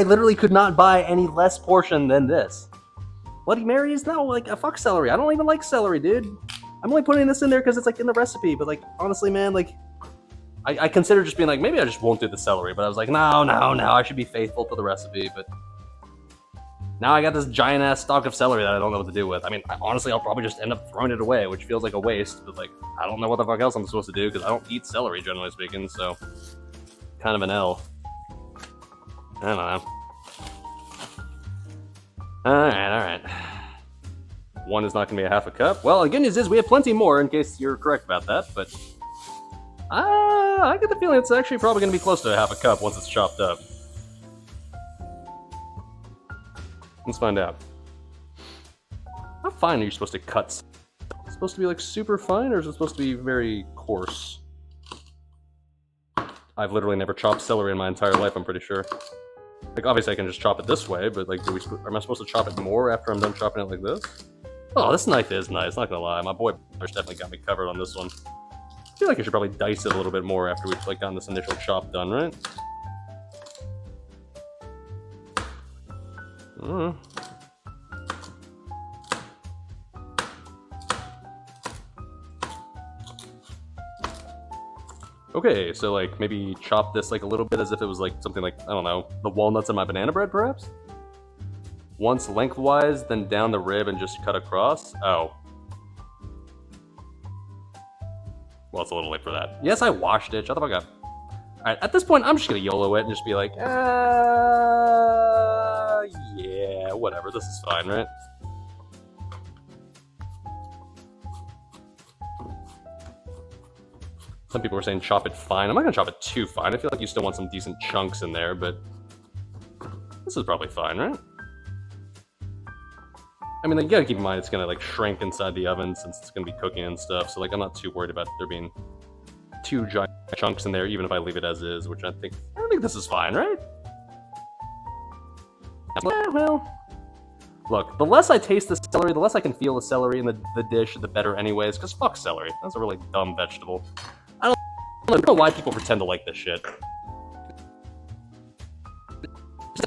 literally could not buy any less portion than this. Bloody Mary is now like a fuck celery. I don't even like celery, dude. I'm only putting this in there because it's like in the recipe, but like, honestly, man, like, I considered just being like, maybe I just won't do the celery, but I was like, no, I should be faithful to the recipe, but now I got this giant ass stalk of celery that I don't know what to do with. I mean, honestly, I'll probably just end up throwing it away, which feels like a waste, but like, I don't know what the fuck else I'm supposed to do because I don't eat celery, generally speaking, so kind of an L. I don't know. Alright. One is not going to be a half a cup. Well, the good news is we have plenty more in case you're correct about that, but I get the feeling it's actually probably going to be close to a half a cup once it's chopped up. Let's find out. How fine are you supposed to cut? Is it supposed to be like super fine, or is it supposed to be very coarse? I've literally never chopped celery in my entire life, I'm pretty sure. Like, obviously I can just chop it this way, but like, am I supposed to chop it more after I'm done chopping it like this? Oh, this knife is nice, not gonna lie. My boy definitely got me covered on this one. I feel like I should probably dice it a little bit more after we've like gotten this initial chop done, right? Okay, so like maybe chop this like a little bit as if it was like something like, I don't know, the walnuts in my banana bread perhaps? Once lengthwise, then down the rib and just cut across? Oh. Well, it's a little late for that. Yes, I washed it. Shut the fuck up. Alright, at this point, I'm just gonna YOLO it and just be like, yeah, whatever, this is fine, right? Some people were saying chop it fine. I'm not gonna chop it too fine. I feel like you still want some decent chunks in there, but this is probably fine, right? I mean, like, you gotta keep in mind it's gonna like shrink inside the oven since it's gonna be cooking and stuff, so like I'm not too worried about there being two giant chunks in there, even if I leave it as is, which I think this is fine, right? Yeah, well, look, the less I taste the celery, the less I can feel the celery in the dish, the better anyways, because fuck celery. That's a really dumb vegetable. I don't know why people pretend to like this shit.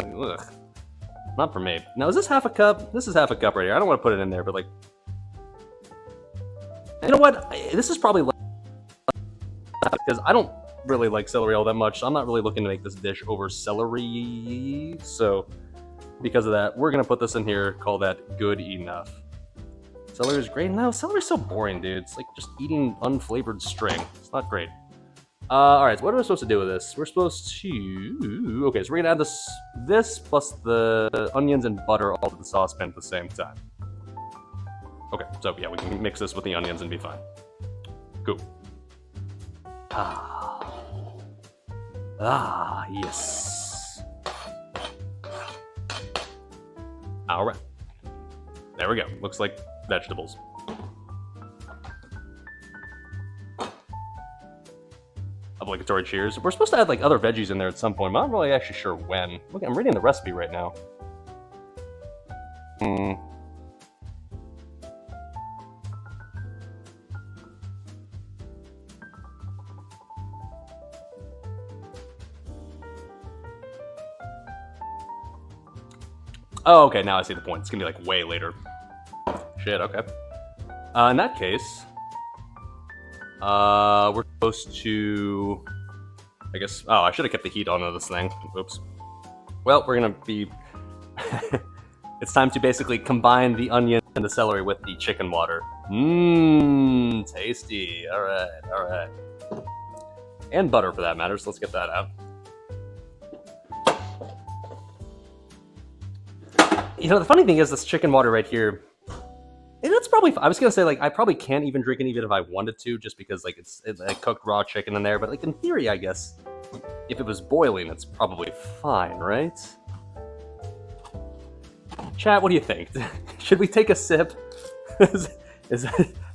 Ugh. Not for me. Now, is this half a cup? This is half a cup right here. I don't want to put it in there, but like, you know what? This is probably less because I don't really like celery all that much. So I'm not really looking to make this dish over celery. So because of that, we're gonna put this in here. Call that good enough. Celery is great. No, celery's so boring, dude. It's like just eating unflavored string. It's not great. All right, so what are we supposed to do with this? We're supposed to... Okay, so we're gonna add this plus the onions and butter all to the saucepan at the same time. Okay, so yeah, we can mix this with the onions and be fine. Cool. Yes. All right. There we go. Looks like vegetables. Obligatory cheers. We're supposed to add like other veggies in there at some point, but I'm not really actually sure when. Look, I'm reading the recipe right now. Oh, okay, now I see the point. It's gonna be like way later. Shit, okay. In that case, we're supposed to, I guess, oh, I should have kept the heat on this thing. Oops. Well, we're gonna be, it's time to basically combine the onion and the celery with the chicken water. Mmm, tasty. All right. And butter for that matter, so let's get that out. You know, the funny thing is this chicken water right here, and it's probably, I was gonna say, like, I probably can't even drink it even if I wanted to, just because, like, it's cooked raw chicken in there, but, like, in theory, I guess, if it was boiling, it's probably fine, right? Chat, what do you think? Should we take a sip?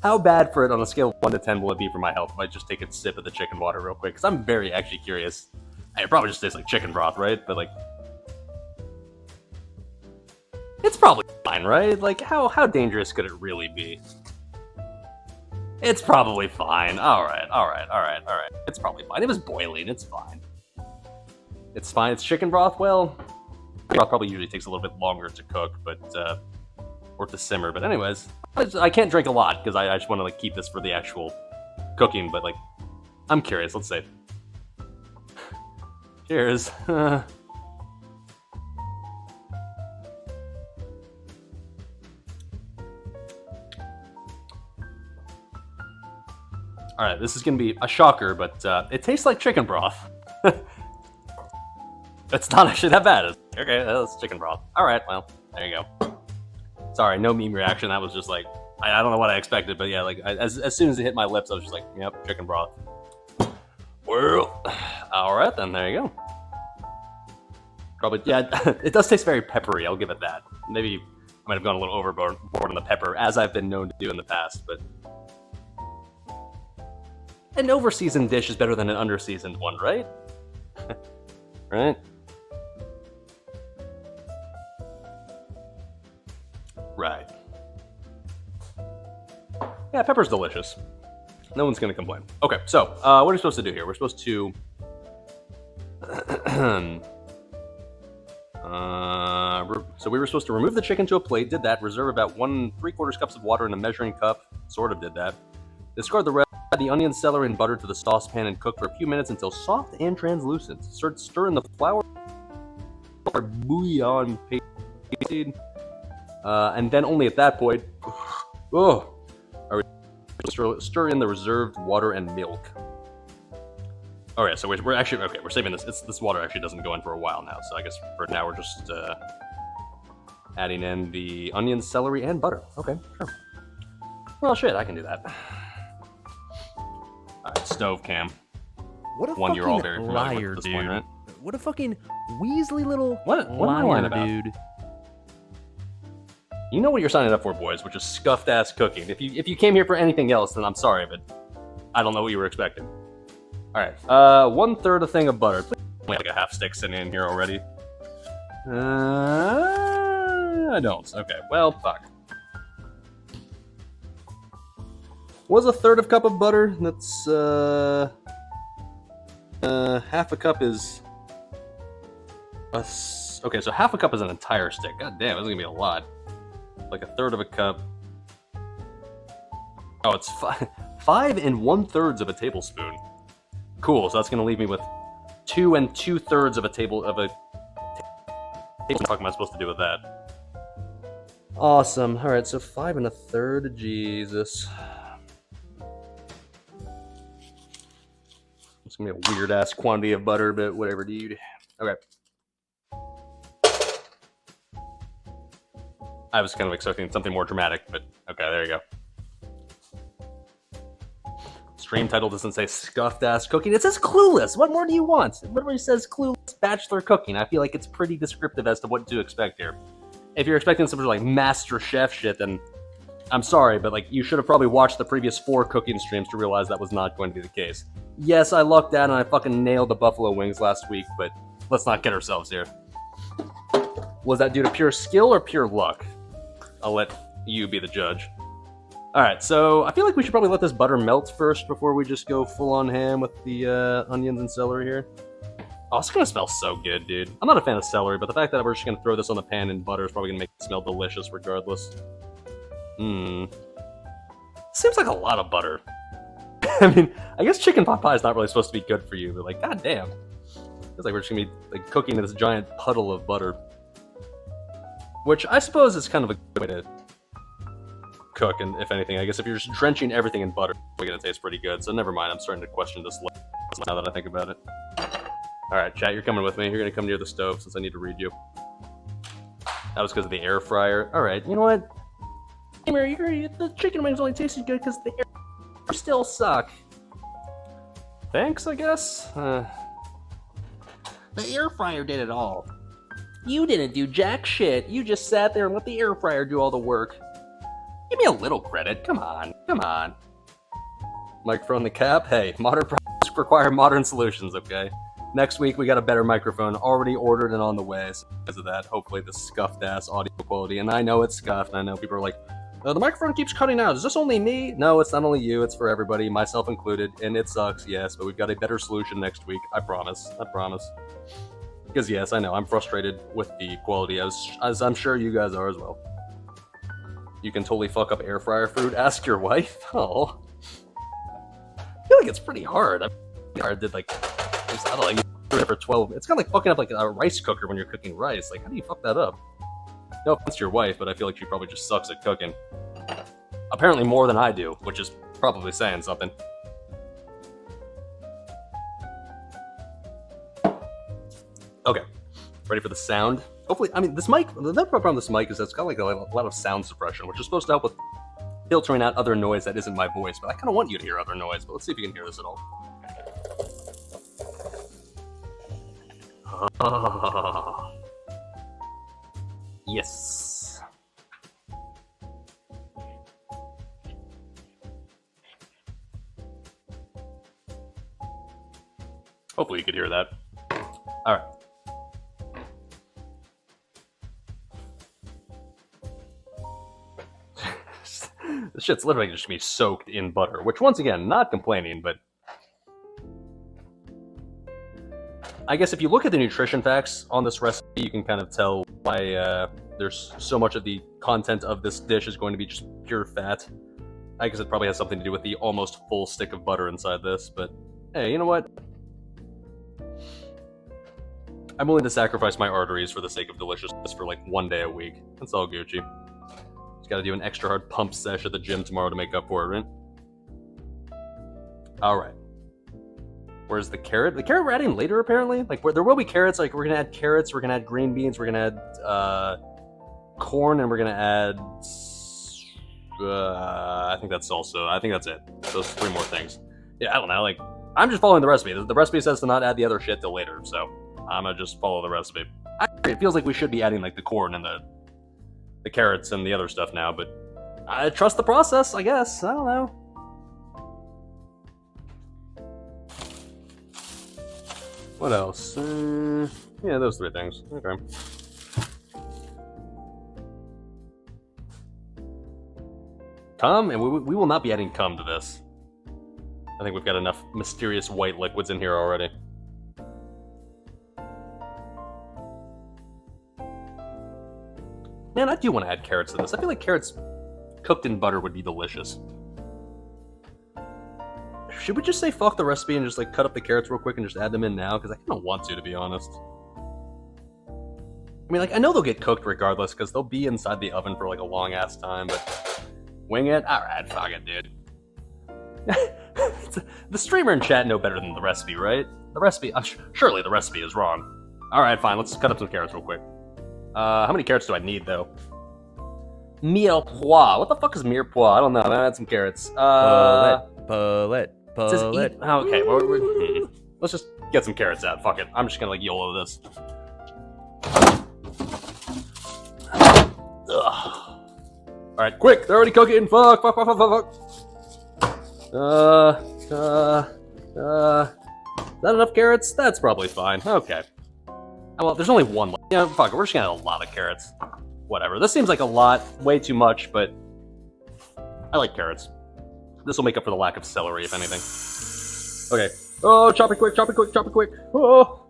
How bad for it on a scale of 1 to 10 will it be for my health if I just take a sip of the chicken water real quick? Because I'm very actually curious. It probably just tastes like chicken broth, right? But, like, It's probably fine, right? Like, how dangerous could it really be? It's probably fine. Alright. It's probably fine. It was boiling, it's fine. It's fine. It's chicken broth. Well, broth probably usually takes a little bit longer to cook, but or to simmer. But anyways, I can't drink a lot because I just want to like keep this for the actual cooking. But like, I'm curious. Let's see. Cheers. All right, this is gonna be a shocker, but it tastes like chicken broth. It's not actually that bad. Okay, that's chicken broth. All right, well, there you go. Sorry, no meme reaction. That was just like, I don't know what I expected, but yeah, like as soon as it hit my lips, I was just like, yep, chicken broth. Well, all right then, there you go. Probably, yeah, it does taste very peppery. I'll give it that. Maybe I might have gone a little overboard on the pepper, as I've been known to do in the past, but an overseasoned dish is better than an underseasoned one, right? Right? Right. Yeah, pepper's delicious. No one's gonna complain. Okay, so what are we supposed to do here? We're supposed to so we were supposed to remove the chicken to a plate, did that, reserve about 1 3/4 cups of water in a measuring cup, sort of did that. Discard the rest, add the onion, celery, and butter to the saucepan and cook for a few minutes until soft and translucent. Stir in the flour or bouillon paste, and then only at that point, stir in the reserved water and milk. All right, so we're actually okay. We're saving this. This water actually doesn't go in for a while now, so I guess for now we're just adding in the onion, celery, and butter. Okay, sure. Well, shit, I can do that. All right, stove cam. What a One you're all fucking very familiar liar, with at this dude. point, right? What a fucking Weasley little What am I lying liar, about? dude. You know what you're signing up for, boys, which is scuffed ass cooking. If you came here for anything else, then I'm sorry, but I don't know what you were expecting. All right, 1/3 a thing of butter. Please, like a half stick sitting in here already. I don't. Okay, well, fuck. Was 1/3 of cup of butter? That's half a cup is okay. So half a cup is an entire stick. God damn, this is gonna be a lot. Like 1/3 of a cup. Oh, it's 5 1/3 of a tablespoon. Cool. So that's gonna leave me with 2 2/3 of a table of a. What the fuck am I supposed to do with that? Awesome. All right, so 5 1/3. Jesus. It's gonna be a weird ass quantity of butter, but whatever, dude. Okay. I was kind of expecting something more dramatic, but okay, there you go. Stream title doesn't say scuffed ass cooking. It says Clueless. What more do you want? It literally says Clueless Bachelor cooking. I feel like it's pretty descriptive as to what to expect here. If you're expecting some sort of like Master Chef shit, then I'm sorry, but like you should have probably watched the previous 4 cooking streams to realize that was not going to be the case. Yes, I lucked out and I fucking nailed the buffalo wings last week, but let's not get ourselves here. Was that due to pure skill or pure luck? I'll let you be the judge. Alright, so I feel like we should probably let this butter melt first before we just go full on ham with the onions and celery here. Oh, it's gonna smell so good, dude. I'm not a fan of celery, but the fact that we're just gonna throw this on the pan and butter is probably gonna make it smell delicious regardless. Seems like a lot of butter. I mean, I guess chicken pot pie is not really supposed to be good for you, but like, goddamn. Feels like we're just gonna be like cooking in this giant puddle of butter. Which I suppose is kind of a good way to cook, and if anything, I guess if you're just drenching everything in butter, it's probably gonna taste pretty good, so never mind, I'm starting to question this now that I think about it. Alright, chat, you're coming with me. You're gonna come near the stove since I need to read you. That was because of the air fryer. Alright, you know what? The chicken wings only tasted good because the air fryer still suck. Thanks, I guess? The air fryer did it all. You didn't do jack shit. You just sat there and let the air fryer do all the work. Give me a little credit. Come on. Come on. Microphone the cap? Hey, modern problems require modern solutions, okay? Next week, we got a better microphone already ordered and on the way. So because of that, hopefully the scuffed-ass audio quality. And I know it's scuffed, and I know people are like, the microphone keeps cutting out. Is this only me? No, it's not only you. It's for everybody, myself included. And it sucks, yes, but we've got a better solution next week. I promise. I promise. Because, yes, I know, I'm frustrated with the quality, as I'm sure you guys are as well. You can totally fuck up air fryer food. Ask your wife. Oh. I feel like it's pretty hard. I did like, I don't know, you do it for 12. It's kind of like fucking up like a rice cooker when you're cooking rice. Like, how do you fuck that up? No offense to your wife, but I feel like she probably just sucks at cooking. Apparently more than I do, which is probably saying something. Okay, ready for the sound? Hopefully, I mean, this mic, the problem with this mic is that it's got like a lot of sound suppression, which is supposed to help with filtering out other noise that isn't my voice, but I kind of want you to hear other noise, but let's see if you can hear this at all. Yes. Hopefully you could hear that. All right. This shit's literally just gonna be soaked in butter, which once again, not complaining, but I guess if you look at the nutrition facts on this recipe, you can kind of tell why there's so much of the content of this dish is going to be just pure fat. I guess it probably has something to do with the almost full stick of butter inside this, but hey, you know what? I'm willing to sacrifice my arteries for the sake of deliciousness for like 1 day a week. That's all Gucci. Just gotta do an extra hard pump sesh at the gym tomorrow to make up for it, right? Alright. Where's the carrot? The carrot we're adding later, apparently? Like, there will be carrots. Like, we're gonna add carrots, we're gonna add green beans, we're gonna add corn, and we're gonna add... I think that's it. Those 3 more things. Yeah, I don't know, like, I'm just following the recipe. The recipe says to not add the other shit till later, so I'm gonna just follow the recipe. It feels like we should be adding, like, the corn and the carrots and the other stuff now, but I trust the process, I guess. I don't know. What else? Yeah, those 3 things. Okay. Cum, and we will not be adding cum to this. I think we've got enough mysterious white liquids in here already. Man, I do want to add carrots to this. I feel like carrots cooked in butter would be delicious. Should we just say fuck the recipe and just like cut up the carrots real quick and just add them in now? Because I kind of want to be honest. I mean, like, I know they'll get cooked regardless because they'll be inside the oven for like a long ass time, but wing it? Alright, fuck it, dude. The streamer and chat know better than the recipe, right? The recipe, surely the recipe is wrong. Alright, fine, let's cut up some carrots real quick. How many carrots do I need, though? Mirepoix. What the fuck is mirepoix? I don't know. I'm gonna add some carrots. Paulette. Oh, okay, let's just get some carrots out. Fuck it. I'm just gonna, like, YOLO this. Alright, quick! They're already cooking! Fuck! Is that enough carrots? That's probably fine. Okay. Well, there's only 1 left. Yeah, fuck it. We're just gonna add a lot of carrots. Whatever. This seems like a lot. Way too much, but I like carrots. This will make up for the lack of celery, if anything. Okay. Oh, chop it quick, chop it quick, chop it quick. Oh!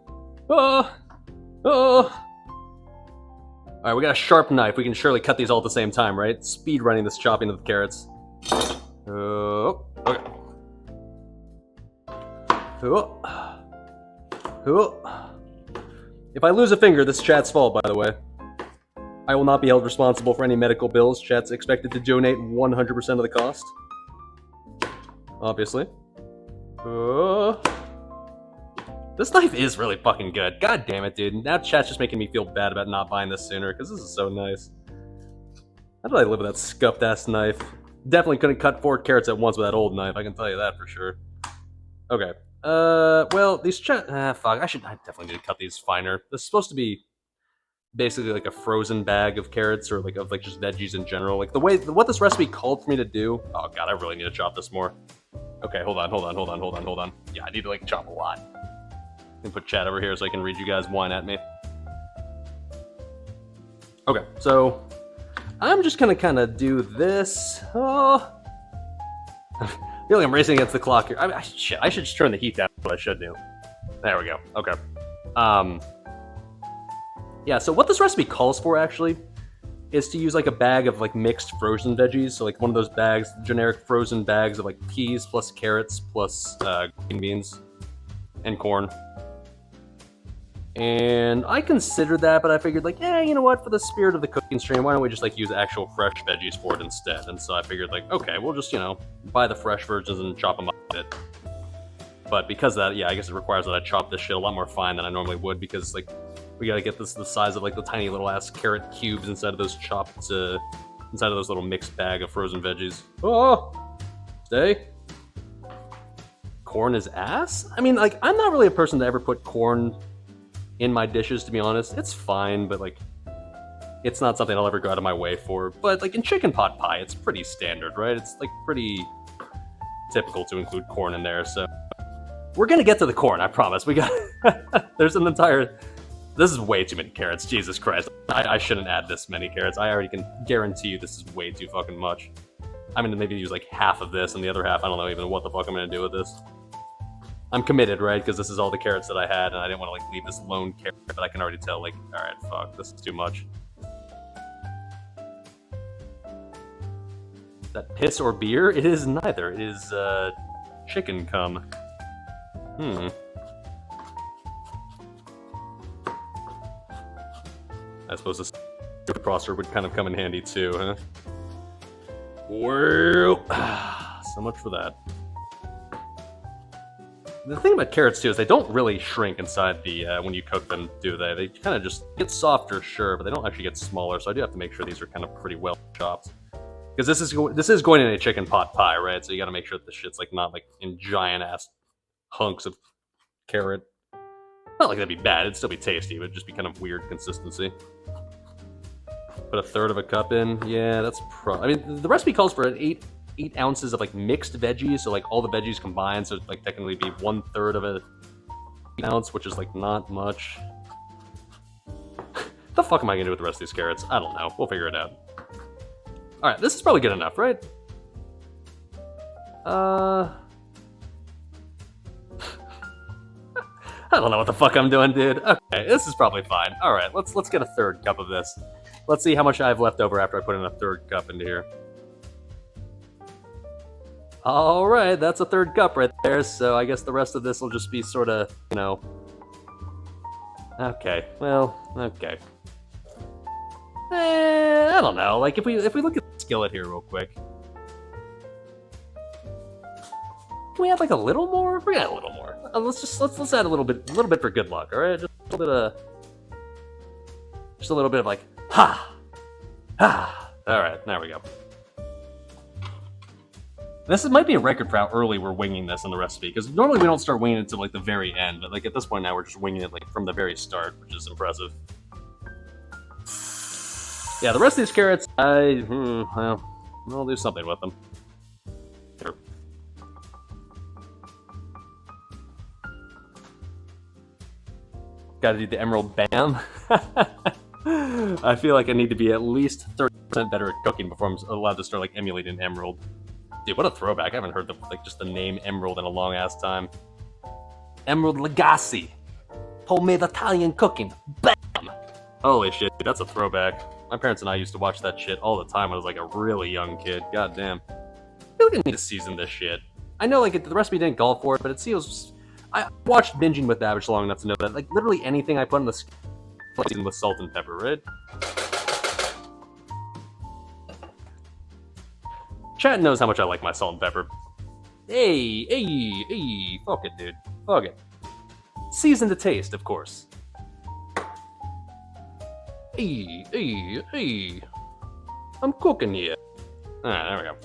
Alright, we got a sharp knife. We can surely cut these all at the same time, right? Speed running this chopping of the carrots. Oh, okay. If I lose a finger, this chat's fault, by the way. I will not be held responsible for any medical bills. Chat's expected to donate 100% of the cost. Obviously. This knife is really fucking good. God damn it, dude. Now chat's just making me feel bad about not buying this sooner, because this is so nice. How did I live with that scuffed-ass knife? Definitely couldn't cut 4 carrots at once with that old knife, I can tell you that for sure. Okay. Well, these fuck, I definitely need to cut these finer. This is supposed to be basically like a frozen bag of carrots or like of like just veggies in general. Like what this recipe called for me to do. Oh god, I really need to chop this more. Okay, hold on. Yeah, I need to like chop a lot. Let me put chat over here so I can read you guys whine at me. Okay, so I'm just gonna kind of do this. Oh, I feel like I'm racing against the clock here. Shit, I should just turn the heat down. What I should do. There we go. Okay. Yeah. So what this recipe calls for actually is to use like a bag of like mixed frozen veggies. So like one of those bags, generic frozen bags of like peas plus carrots plus green beans and corn. And I considered that, but I figured like, you know what? For the spirit of the cooking stream, why don't we just like use actual fresh veggies for it instead? And so I figured like, okay, we'll just buy the fresh versions and chop them up a bit. But because of that, yeah, I guess it requires that I chop this shit a lot more fine than I normally would because like we gotta get this the size of like the tiny little ass carrot cubes inside of those chopped, inside of those little mixed bag of frozen veggies. Oh, stay. Corn is ass? I mean, like, I'm not really a person to ever put corn in my dishes, to be honest. It's fine, but like, it's not something I'll ever go out of my way for. But like in chicken pot pie, it's pretty standard, right? It's like pretty typical to include corn in there. So we're gonna get to the corn, I promise. We got there's an entire. This is way too many carrots. Jesus Christ, I shouldn't add this many carrots. I already can guarantee you this is way too fucking much. I'm gonna maybe use like half of this, and the other half I don't know even what the fuck I'm gonna do with this. I'm committed, right? Because this is all the carrots that I had, and I didn't want to like leave this lone carrot, but I can already tell, like, all right, fuck, this is too much. Is that piss or beer? It is neither. It is chicken cum. I suppose this crosser would kind of come in handy too, huh? Well, so much for that. The thing about carrots too is they don't really shrink inside the when you cook them, do they? They kind of just get softer, sure, but they don't actually get smaller. So I do have to make sure these are kind of pretty well chopped, because this is going in a chicken pot pie, right? So you got to make sure that the shit's like not like in giant ass hunks of carrot. Not like that'd be bad; it'd still be tasty, but it'd just be kind of weird consistency. Put a third of a cup in. Yeah, that's I mean, the recipe calls for an 8 ounces of like mixed veggies, so like all the veggies combined, so like technically be 1/3 of an ounce, which is like not much. The fuck am I gonna do with the rest of these carrots? I don't know. We'll figure it out. All right, this is probably good enough, right? I don't know what the fuck I'm doing, dude. Okay, this is probably fine. All right, let's get a third cup of this. Let's see how much I have left over after I put in a third cup into here. All right, that's a third cup right there. So I guess the rest of this will just be sort of, Okay, well, okay. I don't know. Like if we look at the skillet here real quick, can we add like a little more? We're gonna add a little more. Let's add a little bit for good luck. All right, just a little bit of like ha. All right, there we go. This might be a record for how early we're winging this in the recipe, because normally we don't start winging it until like the very end, but like at this point now we're just winging it like from the very start, which is impressive. Yeah, the rest of these carrots, well, I'll do something with them. Here. Gotta do the emerald bam. I feel like I need to be at least 30% better at cooking before I'm allowed to start like emulating emerald. Dude, what a throwback. I haven't heard just the name emerald in a long ass time. Emerald Lagasse. Homemade Italian cooking. Bam! Holy shit, dude, that's a throwback. My parents and I used to watch that shit all the time when I was like a really young kid. God damn. I feel like I need to season this shit. I know like the recipe didn't call for it, but it feels... I watched Binging with Babbage long enough to know that like literally anything I put in the season with salt and pepper, right? Chat knows how much I like my salt and pepper. Hey, fuck it, dude. Fuck it. Season to taste, of course. Hey. I'm cooking here. Alright, there we go.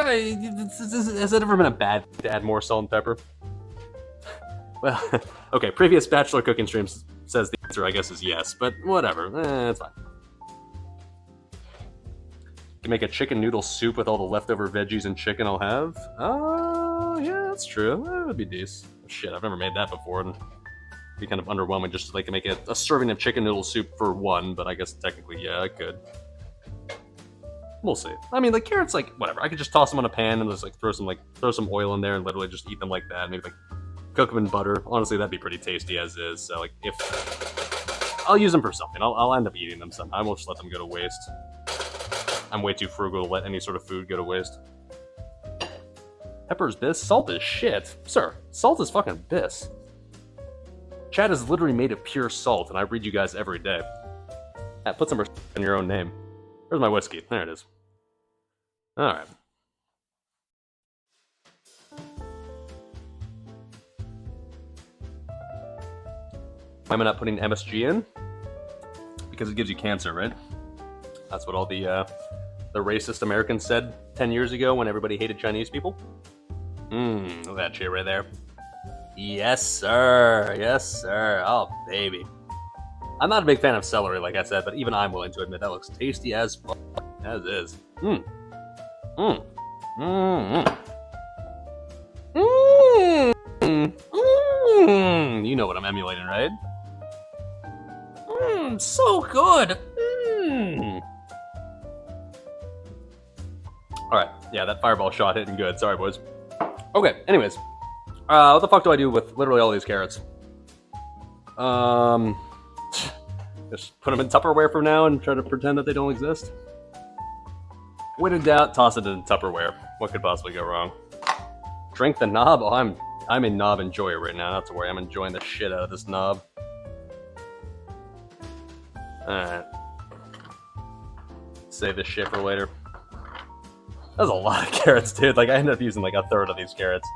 Has it ever been a bad thing to add more salt and pepper? Well, okay, previous Bachelor cooking streams says the answer, I guess, is yes, but whatever. It's fine. Can make a chicken noodle soup with all the leftover veggies and chicken I'll have. Oh, yeah, that's true. That would be decent. Shit, I've never made that before. And it'd be kind of underwhelming just to like make a serving of chicken noodle soup for one, but I guess technically, yeah, I could. We'll see. I mean, like carrots, like whatever. I could just toss them on a pan and just like throw some oil in there and literally just eat them like that. Maybe like cook them in butter. Honestly, that'd be pretty tasty as is. So like, if I'll use them for something, I'll end up eating them sometime. I won't just let them go to waste. I'm way too frugal to let any sort of food go to waste. Pepper's bis? Salt is shit. Sir, salt is fucking bis. Chad is literally made of pure salt, and I read you guys every day. Put some respect in your own name. Where's my whiskey? There it is. Alright. Why am I not putting MSG in? Because it gives you cancer, right? That's what all the racist Americans said 10 years ago when everybody hated Chinese people. Look at that shit right there. Yes, sir. Yes, sir. Oh, baby. I'm not a big fan of celery, like I said, but even I'm willing to admit that looks tasty as fuck. As is. You know what I'm emulating, right? So good. Alright, yeah, that fireball shot hitting good. Sorry, boys. Okay, anyways. What the fuck do I do with literally all these carrots? Just put them in Tupperware for now and try to pretend that they don't exist? When in doubt, toss it in Tupperware. What could possibly go wrong? Drink the knob? Oh, I'm a knob enjoyer right now, not to worry. I'm enjoying the shit out of this knob. Alright. Save this shit for later. That was a lot of carrots, dude. Like, I ended up using like a third of these carrots.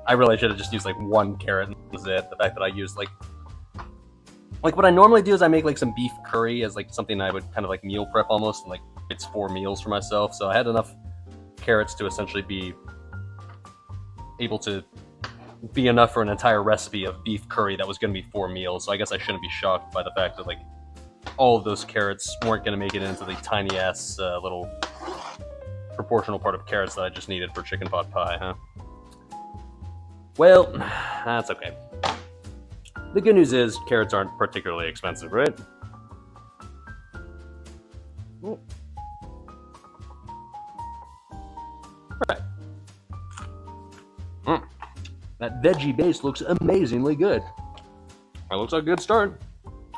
I really should have just used like one carrot and that was it. The fact that I used like what I normally do is I make like some beef curry as like something I would kind of like meal prep almost, and like it's 4 meals for myself. So I had enough carrots to essentially be able to be enough for an entire recipe of beef curry that was going to be 4 meals. So I guess I shouldn't be shocked by the fact that like all of those carrots weren't going to make it into the tiny ass little proportional part of carrots that I just needed for chicken pot pie, huh? Well, that's okay. The good news is carrots aren't particularly expensive, right? Ooh. Right. That veggie base looks amazingly good. That looks like a good start.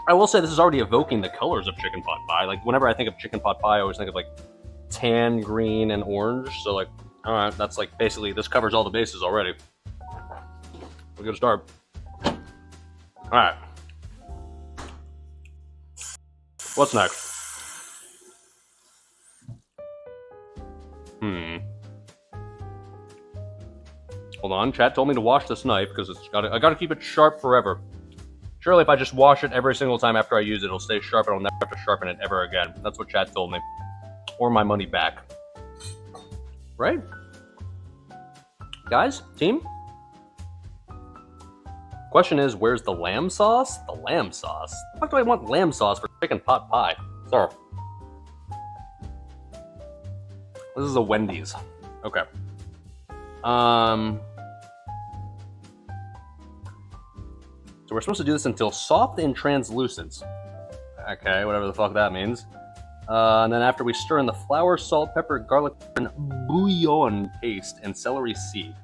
I will say this is already evoking the colors of chicken pot pie. Like, whenever I think of chicken pot pie, I always think of, like, tan, green, and orange. So, like, alright, that's, like, basically, this covers all the bases already. We're gonna start. Alright. What's next? Hold on, chat told me to wash this knife because I gotta keep it sharp forever. Surely if I just wash it every single time after I use it, it'll stay sharp and I'll never have to sharpen it ever again. That's what chat told me. Or my money back. Right? Guys? Team? Question is, where's the lamb sauce? The lamb sauce? The fuck do I want lamb sauce for chicken pot pie? Sir. This is a Wendy's. Okay. So we're supposed to do this until soft and translucent. Okay, whatever the fuck that means. And then after we stir in the flour, salt, pepper, garlic, and bouillon paste, and celery seed.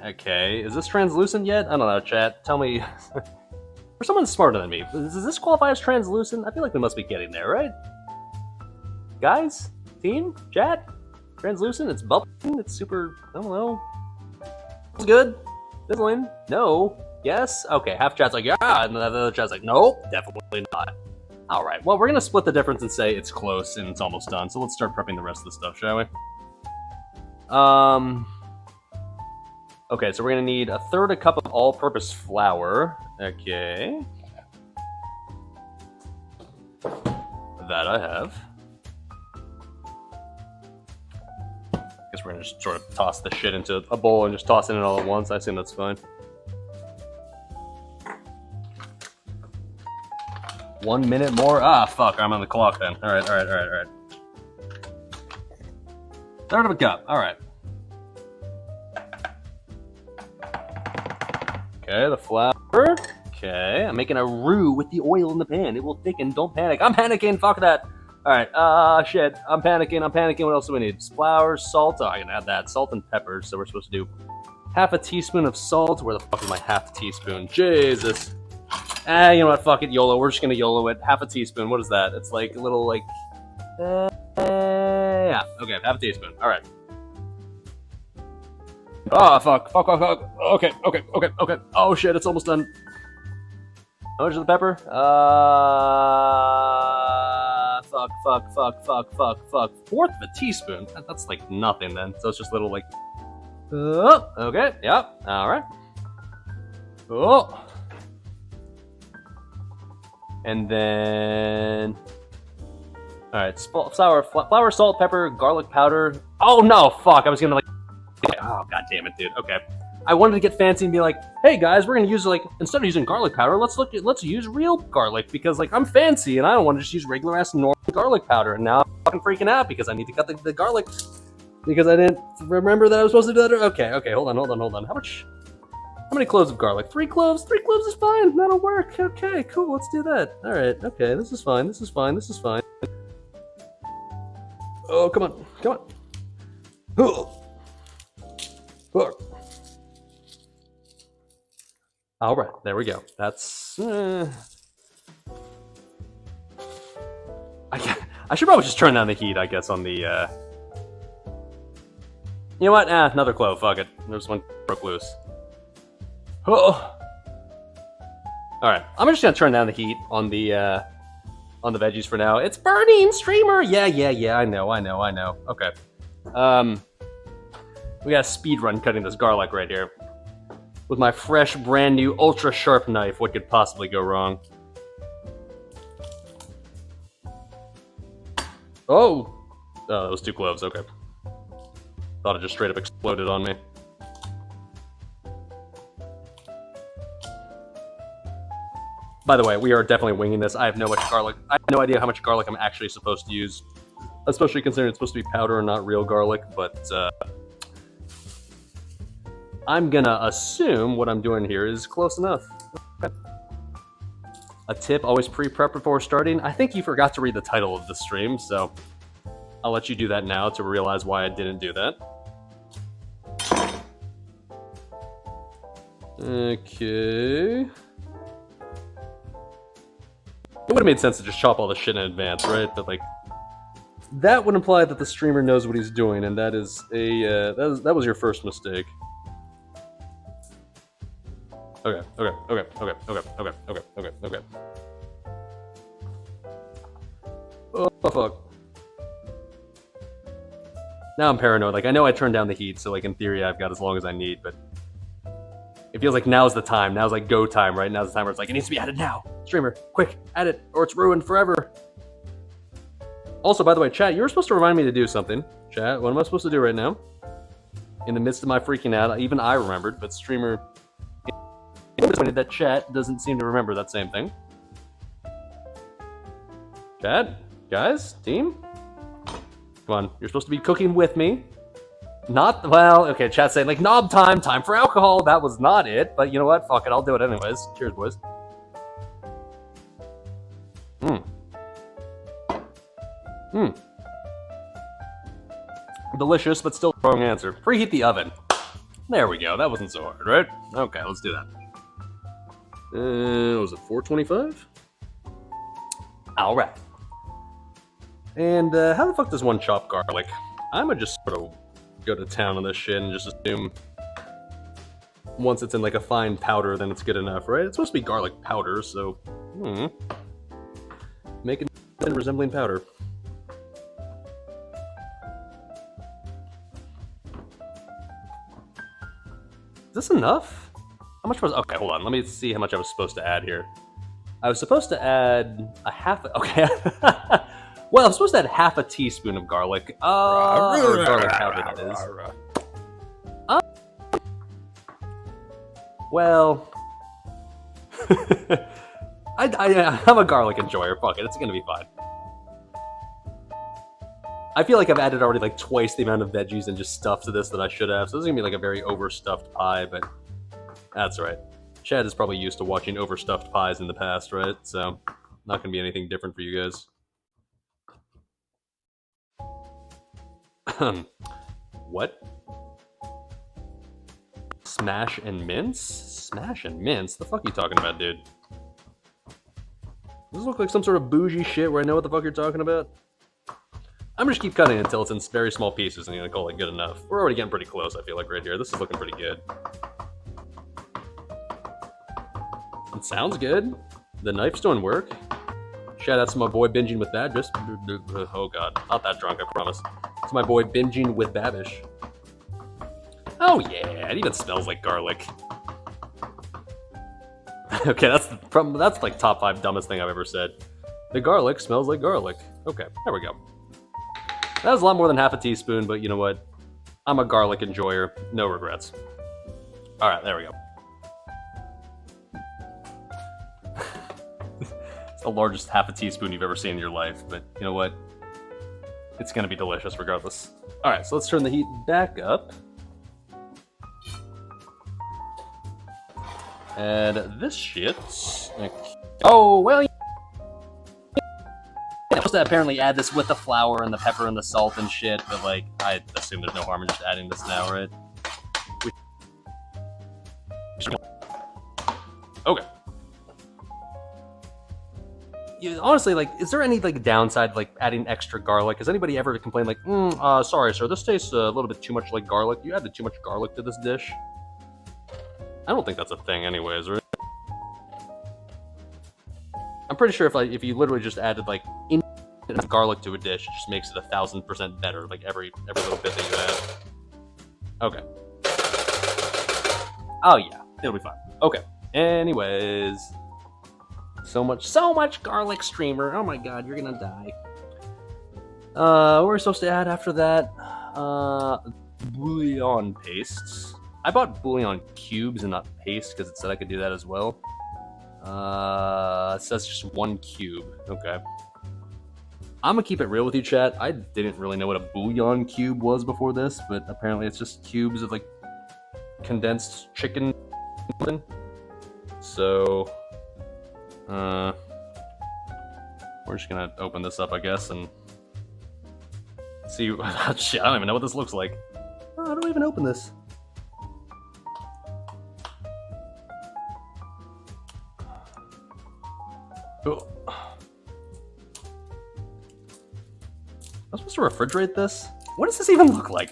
Okay, is this translucent yet? I don't know, chat. Tell me. For someone smarter than me, does this qualify as translucent? I feel like we must be getting there, right? Guys? Team? Chat? Translucent? It's bubbling? It's super... I don't know. It's good? Fizzling? No? Yes? Okay, half chat's like, yeah, and the other chat's like, nope, definitely not. Alright, well, we're gonna split the difference and say it's close and it's almost done, so let's start prepping the rest of the stuff, shall we? Okay, so we're gonna need 1/3 cup of all-purpose flour. Okay. That I have. Guess we're gonna just sort of toss the shit into a bowl and just toss it in all at once. I assume that's fine. 1 minute more? Ah, fuck, I'm on the clock then. Alright. 1/3 of a cup, alright. Okay, the flour. Okay, I'm making a roux with the oil in the pan. It will thicken. Don't panic. I'm panicking. Fuck that. All right. Shit. I'm panicking. What else do we need? Flour, salt. Oh, I can add that. Salt and pepper. So we're supposed to do half a teaspoon of salt. Where the fuck is my half teaspoon? Jesus. You know what? Fuck it. YOLO. We're just gonna YOLO it. Half a teaspoon. What is that? It's like a little like. Yeah. Okay. Half a teaspoon. All right. Oh, fuck. Okay. Oh, shit, it's almost done. How much is the pepper? Fuck. Fourth of a teaspoon? That's like nothing then. So it's just a little like... okay, yep, alright. Oh. And then... Alright, flour, salt, pepper, garlic powder. Oh, no, fuck, I was gonna like... Oh, god damn it, dude. Okay. I wanted to get fancy and be like, hey guys, we're gonna use like, instead of using garlic powder, let's use real garlic because like I'm fancy and I don't want to just use regular ass normal garlic powder. And now I'm fucking freaking out because I need to cut the garlic because I didn't remember that I was supposed to do that. Okay, hold on. How many cloves of garlic? 3 cloves? 3 cloves is fine. That'll work. Okay, cool. Let's do that. All right. Okay, this is fine. Oh, come on. All right, there we go. That's. I should probably just turn down the heat, I guess, on the. You know what? Another clove. Fuck it. There's one broke loose. Oh. All right, I'm just gonna turn down the heat on the veggies for now. It's burning, streamer. Yeah. I know. Okay. We got a speed run cutting this garlic right here. With my fresh, brand new, ultra sharp knife, what could possibly go wrong? Oh, that was 2 cloves, okay. Thought it just straight up exploded on me. By the way, we are definitely winging this. I have no idea how much garlic I'm actually supposed to use. Especially considering it's supposed to be powder and not real garlic, but I'm gonna assume what I'm doing here is close enough. Okay. A tip, always pre-prep before starting. I think you forgot to read the title of the stream, so I'll let you do that now to realize why I didn't do that. Okay. It would have made sense to just chop all the shit in advance, right? But like, that would imply that the streamer knows what he's doing, and that is that was your first mistake. Okay. Oh, fuck. Now I'm paranoid. Like, I know I turned down the heat, so, like, in theory, I've got as long as I need, but it feels like now's the time. Now's, like, go time, right? Now's the time where it's like, it needs to be added now. Streamer, quick, add it, or it's ruined forever. Also, by the way, chat, you were supposed to remind me to do something. Chat, what am I supposed to do right now? In the midst of my freaking out, even I remembered, but streamer... that chat doesn't seem to remember that same thing. Chat? Guys? Team? Come on, you're supposed to be cooking with me. Not, well, okay, chat saying, like, knob time for alcohol. That was not it, but you know what? Fuck it, I'll do it anyways. Cheers, boys. Delicious, but still wrong answer. Preheat the oven. There we go, that wasn't so hard, right? Okay, let's do that. Was it 425? Alright. And how the fuck does one chop garlic? I'ma just sort of go to town on this shit and just assume once it's in like a fine powder, then it's good enough, right? It's supposed to be garlic powder, so make it resembling powder. Is this enough? How much was... Okay, hold on. Let me see how much I was supposed to add here. I was supposed to add a half... Okay. Well, I'm supposed to add half a teaspoon of garlic. Or garlic powder, that is. Well... I'm a garlic enjoyer. Fuck it. It's gonna be fine. I feel like I've added already like twice the amount of veggies and just stuff to this that I should have. So this is gonna be like a very overstuffed pie, but... That's right. Chad is probably used to watching overstuffed pies in the past, right? So, not gonna be anything different for you guys. What? Smash and mince? Smash and mince? The fuck are you talking about, dude? Does this look like some sort of bougie shit where I know what the fuck you're talking about? I'm just keep cutting until it's in very small pieces and I'm gonna call it good enough. We're already getting pretty close, I feel like, right here. This is looking pretty good. It sounds good. The knife's doing work. Shout out to my boy binging with Babish. Oh god, not that drunk, I promise. It's my boy binging with Babish. Oh yeah, it even smells like garlic. Okay, that's like top 5 dumbest thing I've ever said. The garlic smells like garlic. Okay, there we go. That was a lot more than half a teaspoon, but you know what? I'm a garlic enjoyer. No regrets. Alright, there we go. It's the largest half a teaspoon you've ever seen in your life, but you know what? It's gonna be delicious regardless. Alright, so let's turn the heat back up. And this shit... Oh, well... I'm supposed to apparently add this with the flour and the pepper and the salt and shit, but like, I assume there's no harm in just adding this now, right? Okay. Honestly, like, is there any like downside like adding extra garlic? Has anybody ever complained like, sorry sir, this tastes a little bit too much like garlic? You added too much garlic to this dish? I don't think that's a thing anyways, right? I'm pretty sure if you literally just added like garlic to a dish, it just makes it 1,000% better, like every little bit that you add. Okay. Oh yeah, it'll be fine. Okay. Anyways. So much garlic streamer. Oh my god, you're gonna die. What are we supposed to add after that? Bouillon pastes. I bought bouillon cubes and not paste because it said I could do that as well. It says just 1 cube. Okay. I'm gonna keep it real with you, chat. I didn't really know what a bouillon cube was before this, but apparently it's just cubes of like condensed chicken. So, we're just gonna open this up, I guess, and see. Shit, I don't even know what this looks like. Oh, how do I even open this? Oh. I'm supposed to refrigerate this? What does this even look like?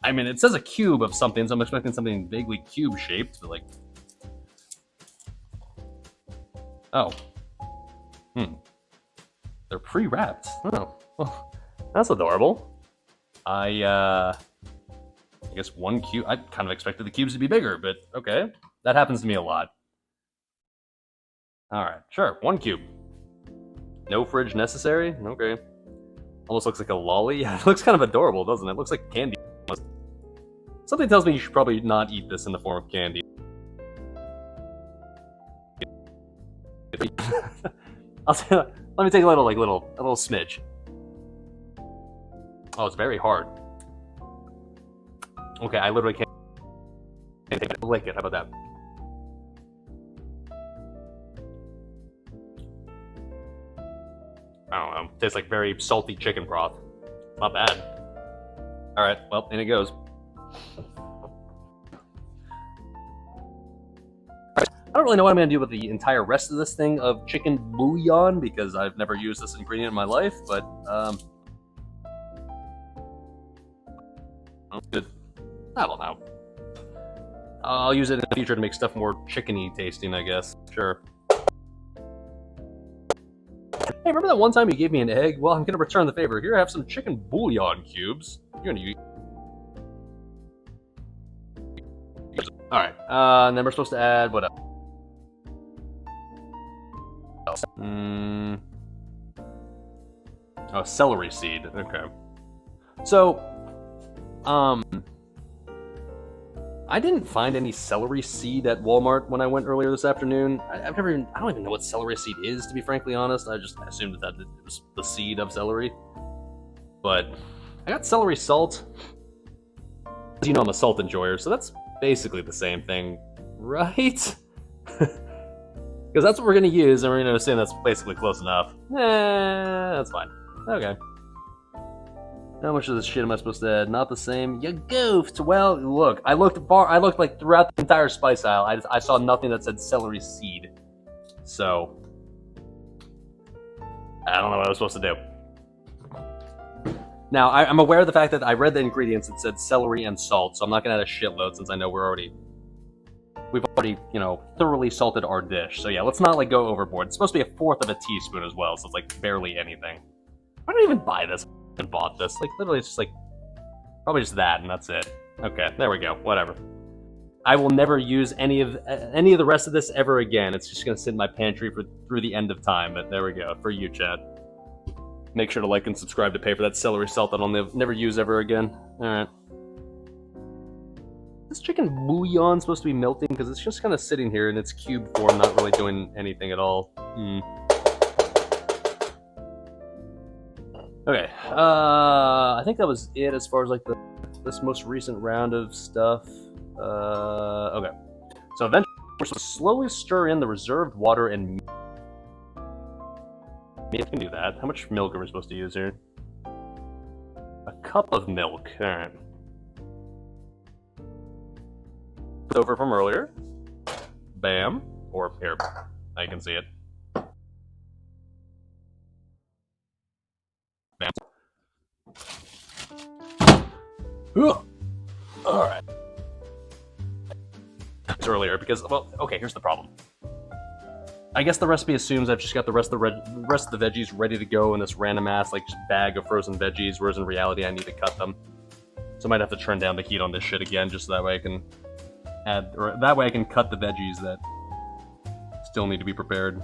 I mean, it says a cube of something, so I'm expecting something vaguely cube-shaped, but like... Oh. They're pre-wrapped. Oh. Well, that's adorable. I guess 1 cube... I kind of expected the cubes to be bigger, but okay. That happens to me a lot. Alright, sure. 1 cube. No fridge necessary? Okay. Almost looks like a lolly. Yeah, it looks kind of adorable, doesn't it? It looks like candy. Something tells me you should probably not eat this in the form of candy. Let me take a little smidge. Oh, it's very hard. Okay, I literally can't lick it. How about that? I don't know. Tastes like very salty chicken broth. Not bad. Alright, well, in it goes. I don't really know what I'm going to do with the entire rest of this thing of chicken bouillon, because I've never used this ingredient in my life, but, good. I don't know. I'll use it in the future to make stuff more chickeny tasting, I guess. Sure. Hey, remember that one time you gave me an egg? Well, I'm gonna return the favor. Here, I have some chicken bouillon cubes. You're gonna use... Alright, and then we're supposed to add what else? Oh, celery seed. Okay. So, I didn't find any celery seed at Walmart when I went earlier this afternoon. I don't even know what celery seed is, to be frankly honest. I just assumed that it was the seed of celery. But I got celery salt. As you know, I'm a salt enjoyer, so that's basically the same thing, right? Because that's what we're going to use, and we're going to assume that's basically close enough. That's fine. Okay. How much of this shit am I supposed to add? Not the same. You goofed. Well, look, I looked like throughout the entire spice aisle. I saw nothing that said celery seed. So I don't know what I was supposed to do. Now I'm aware of the fact that I read the ingredients. It said celery and salt, so I'm not gonna add a shitload since I know we've already, thoroughly salted our dish. So yeah, let's not like go overboard. It's supposed to be a fourth of a teaspoon as well, so it's like barely anything. Why did I even buy this? I bought this. Like literally, it's just like probably just that, and that's it. Okay, there we go. Whatever. I will never use any of the rest of this ever again. It's just gonna sit in my pantry through the end of time. But there we go for you, Chad. Make sure to like and subscribe to pay for that celery salt that I'll never use ever again. All right. This chicken bouillon supposed to be melting because it's just kind of sitting here in its cube form, not really doing anything at all. Okay. I think that was it as far as like this most recent round of stuff. Okay. So eventually we're supposed to slowly stir in the reserved water and I can do that. How much milk are we supposed to use here? A cup of milk. Alright. Over from earlier. Bam. Or here. I can see it. Bam. Alright. It's earlier because, well, okay, here's the problem. I guess the recipe assumes I've just got the rest of the veggies ready to go in this random ass like just bag of frozen veggies, whereas in reality I need to cut them. So I might have to turn down the heat on this shit again, just so that way I can I can cut the veggies that still need to be prepared.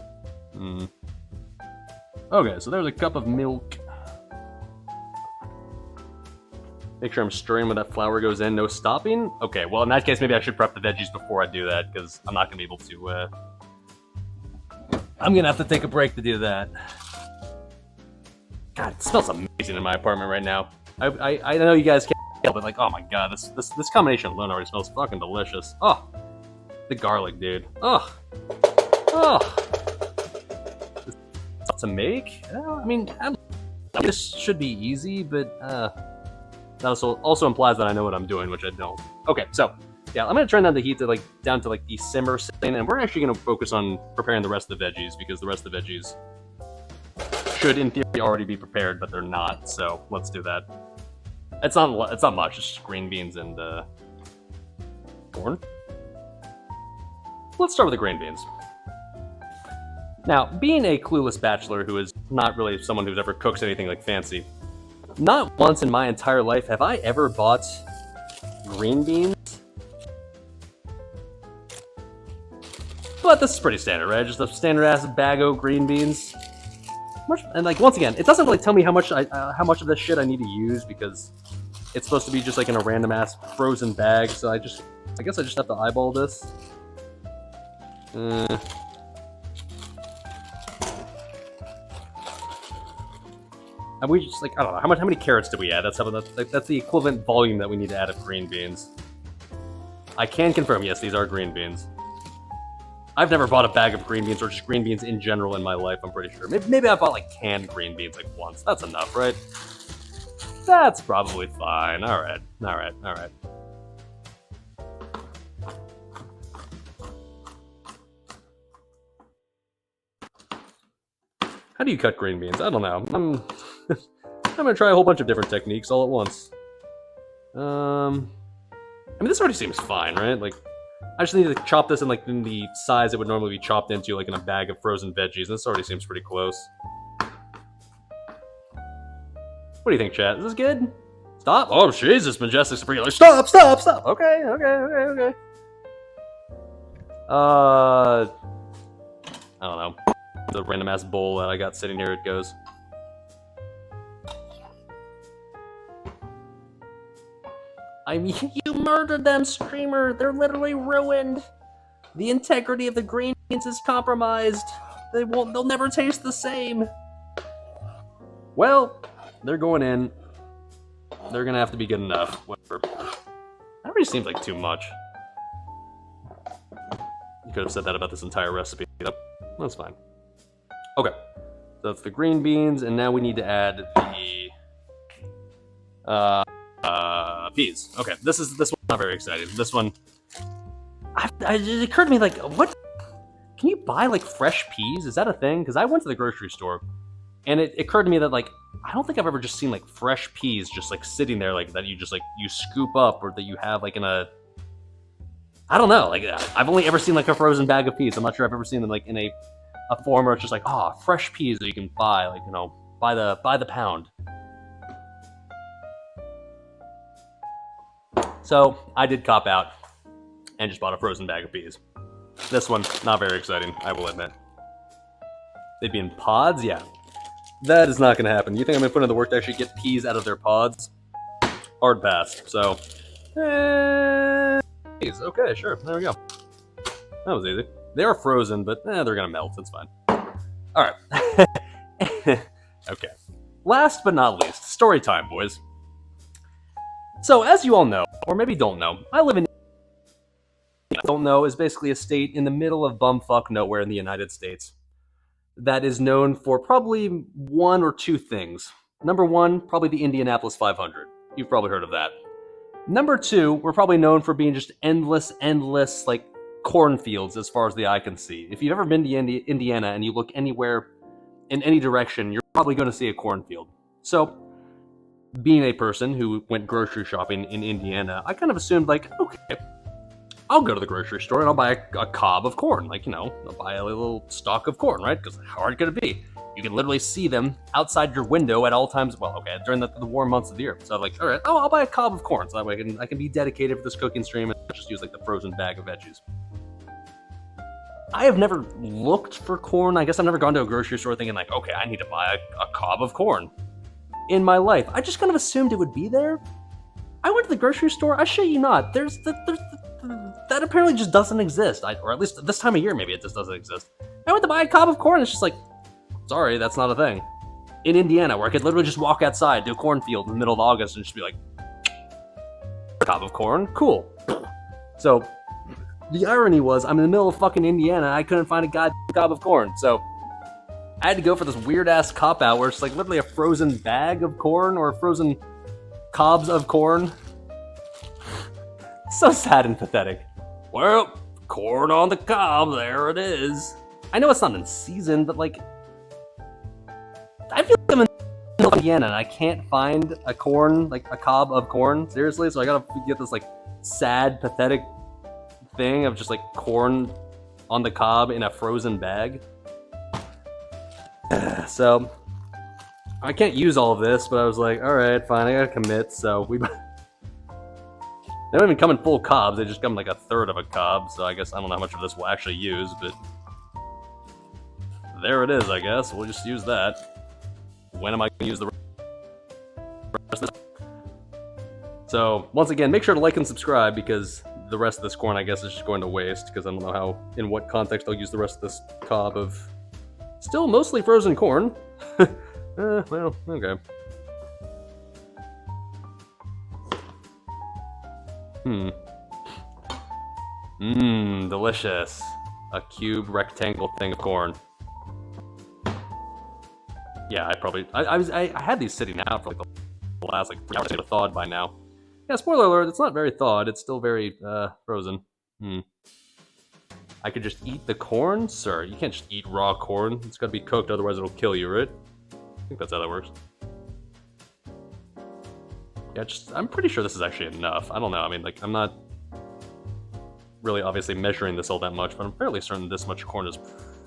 Okay, so there's a cup of milk. Make sure I'm stirring when that flour goes in, no stopping. Okay, well in that case maybe I should prep the veggies before I do that because I'm not gonna be able to. I'm gonna have to take a break to do that. God, it smells amazing in my apartment right now. I know you guys can't tell, but like, oh my god, this combination alone already smells fucking delicious. Oh, the garlic, dude. Oh. To make? I mean, this should be easy, but that also implies that I know what I'm doing, which I don't. Okay, so. Yeah, I'm gonna turn down the heat to down to the simmer setting, and we're actually gonna focus on preparing the rest of the veggies because the rest of the veggies should, in theory, already be prepared, but they're not. So let's do that. It's not much. Just green beans and corn. Let's start with the green beans. Now, being a clueless bachelor who is not really someone who's ever cooks anything like fancy, not once in my entire life have I ever bought green beans. But this is pretty standard, right? Just a standard-ass bag of green beans. And like once again, it doesn't really tell me how much of this shit I need to use because it's supposed to be just like in a random-ass frozen bag. So I guess I just have to eyeball this. And we just I don't know how many carrots do we add? That's the equivalent volume that we need to add of green beans. I can confirm, yes, these are green beans. I've never bought a bag of green beans or just green beans in general in my life, I'm pretty sure. Maybe I bought like canned green beans like once. That's enough, right? That's probably fine. Alright. How do you cut green beans? I don't know. I'm gonna try a whole bunch of different techniques all at once. I mean, this already seems fine, right? Like, I just need to chop this in the size it would normally be chopped into, like in a bag of frozen veggies. This already seems pretty close. What do you think, chat? Is this good? Stop! Oh, Jesus, Majestic Supreme. Stop! Okay. I don't know. The random ass bowl that I got sitting here, it goes. I mean, you murdered them, Screamer! They're literally ruined! The integrity of the green beans is compromised! They'll never taste the same! Well, they're going in. They're gonna have to be good enough. Whatever. That already seems like too much. could have said that about this entire recipe. Yep, that's fine. Okay, so that's the green beans, and now we need to add the peas. Okay, this one's not very exciting. This one, it occurred to me like, what? Can you buy like fresh peas? Is that a thing? Because I went to the grocery store, and it occurred to me that like I don't think I've ever just seen like fresh peas just like sitting there like that you just like you scoop up or that you have like in a, I don't know, like I've only ever seen like a frozen bag of peas. I'm not sure I've ever seen them like in a form where it's just like, oh, fresh peas that you can buy, like, you know, by the pound. So I did cop out and just bought a frozen bag of peas. This one, not very exciting, I will admit. They'd be in pods? Yeah. That is not going to happen. You think I'm going to put in the work to actually get peas out of their pods? Hard pass. So, peas. Okay, sure. There we go. That was easy. They are frozen, but they're going to melt. It's fine. All right. Okay. Last but not least, story time, boys. So, as you all know, or maybe don't know, I live in... Don't know is basically a state in the middle of bumfuck nowhere in the United States that is known for probably one or two things. Number one, probably the Indianapolis 500. You've probably heard of that. Number two, we're probably known for being just endless, like, cornfields as far as the eye can see. If you've ever been to Indiana and you look anywhere in any direction, you're probably going to see a cornfield. So, being a person who went grocery shopping in Indiana, I kind of assumed, like, okay, I'll go to the grocery store and I'll buy a cob of corn. Like, you know, I'll buy a little stalk of corn, right? Because how hard could it be? You can literally see them outside your window at all times. Well, okay, during the warm months of the year. So I'm like, all right, I'll buy a cob of corn. So that way I can be dedicated for this cooking stream and just use like the frozen bag of veggies. I have never looked for corn. I guess I've never gone to a grocery store thinking like, okay, I need to buy a cob of corn in my life. I just kind of assumed it would be there. I went to the grocery store. I shit you not. That apparently just doesn't exist. Or at least this time of year, maybe it just doesn't exist. I went to buy a cob of corn. It's just like, sorry, that's not a thing. In Indiana, where I could literally just walk outside to a cornfield in the middle of August and just be like, cob of corn? Cool. So, the irony was, I'm in the middle of fucking Indiana, I couldn't find a goddamn cob of corn. So, I had to go for this weird-ass cop-out where it's like literally a frozen bag of corn or frozen cobs of corn. So sad and pathetic. Well, corn on the cob, there it is. I know it's not in season, but like, I feel like I'm in Indiana and I can't find a corn, like a cob of corn. Seriously, so I gotta get this like sad, pathetic thing of just like corn on the cob in a frozen bag. So I can't use all of this, but I was like, all right, fine, I gotta commit. So they don't even come in full cobs, they just come in like a third of a cob, so I guess I don't know how much of this we'll actually use, but there it is, I guess. We'll just use that. When am I going to use the rest of this? So, once again, make sure to like and subscribe, because the rest of this corn, I guess, is just going to waste, because I don't know in what context I'll use the rest of this cob of still mostly frozen corn. Well, okay. Delicious. A cube rectangle thing of corn. Yeah, I had these sitting out for like the last like 3 hours. They'd have thawed by now. Yeah, spoiler alert, it's not very thawed, it's still very frozen. I could just eat the corn? Sir, you can't just eat raw corn. It's gotta be cooked, otherwise it'll kill you, right? I think that's how that works. Yeah, I'm pretty sure this is actually enough. I don't know, I mean, like, I'm not really obviously measuring this all that much, but I'm fairly certain this much corn is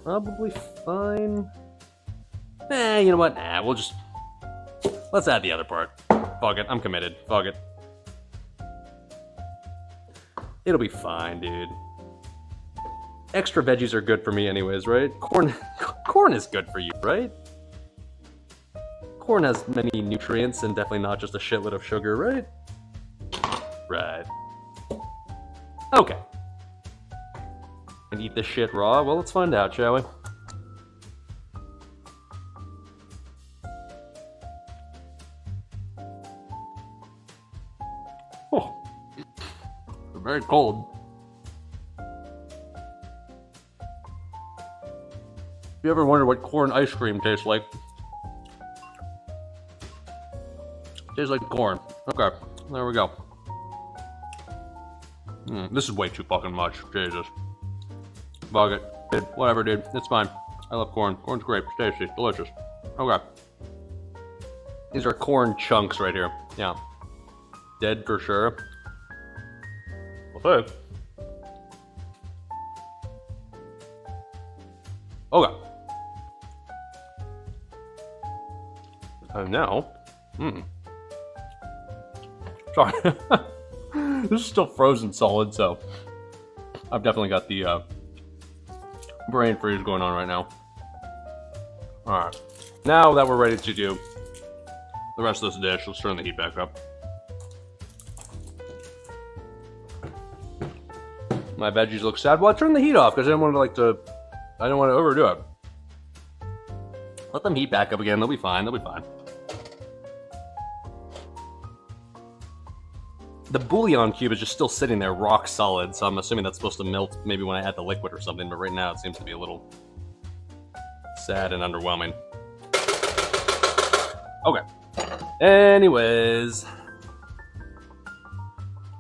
probably fine. You know what? We'll just... Let's add the other part. Fuck it, I'm committed. Fuck it. It'll be fine, dude. Extra veggies are good for me anyways, right? Corn is good for you, right? Corn has many nutrients and definitely not just a shitload of sugar, right? Right. Okay. And eat this shit raw? Well, let's find out, shall we? Oh. They're very cold. If you ever wonder what corn ice cream tastes like, tastes like corn. Okay, there we go. This is way too fucking much. Jesus. Bug it. Dude, whatever, dude. It's fine. I love corn. Corn's great. It's tasty. Delicious. Okay. These are corn chunks right here. Yeah. Dead for sure. Okay. Okay. And now, sorry. This is still frozen solid, so I've definitely got the brain freeze going on right now. Alright. Now that we're ready to do the rest of this dish, let's turn the heat back up. My veggies look sad. Well, I turned the heat off because I didn't want to I didn't want to overdo it. Let them heat back up again. They'll be fine. They'll be fine. The bouillon cube is just still sitting there rock solid, so I'm assuming that's supposed to melt maybe when I add the liquid or something, but right now it seems to be a little sad and underwhelming. Okay. Anyways.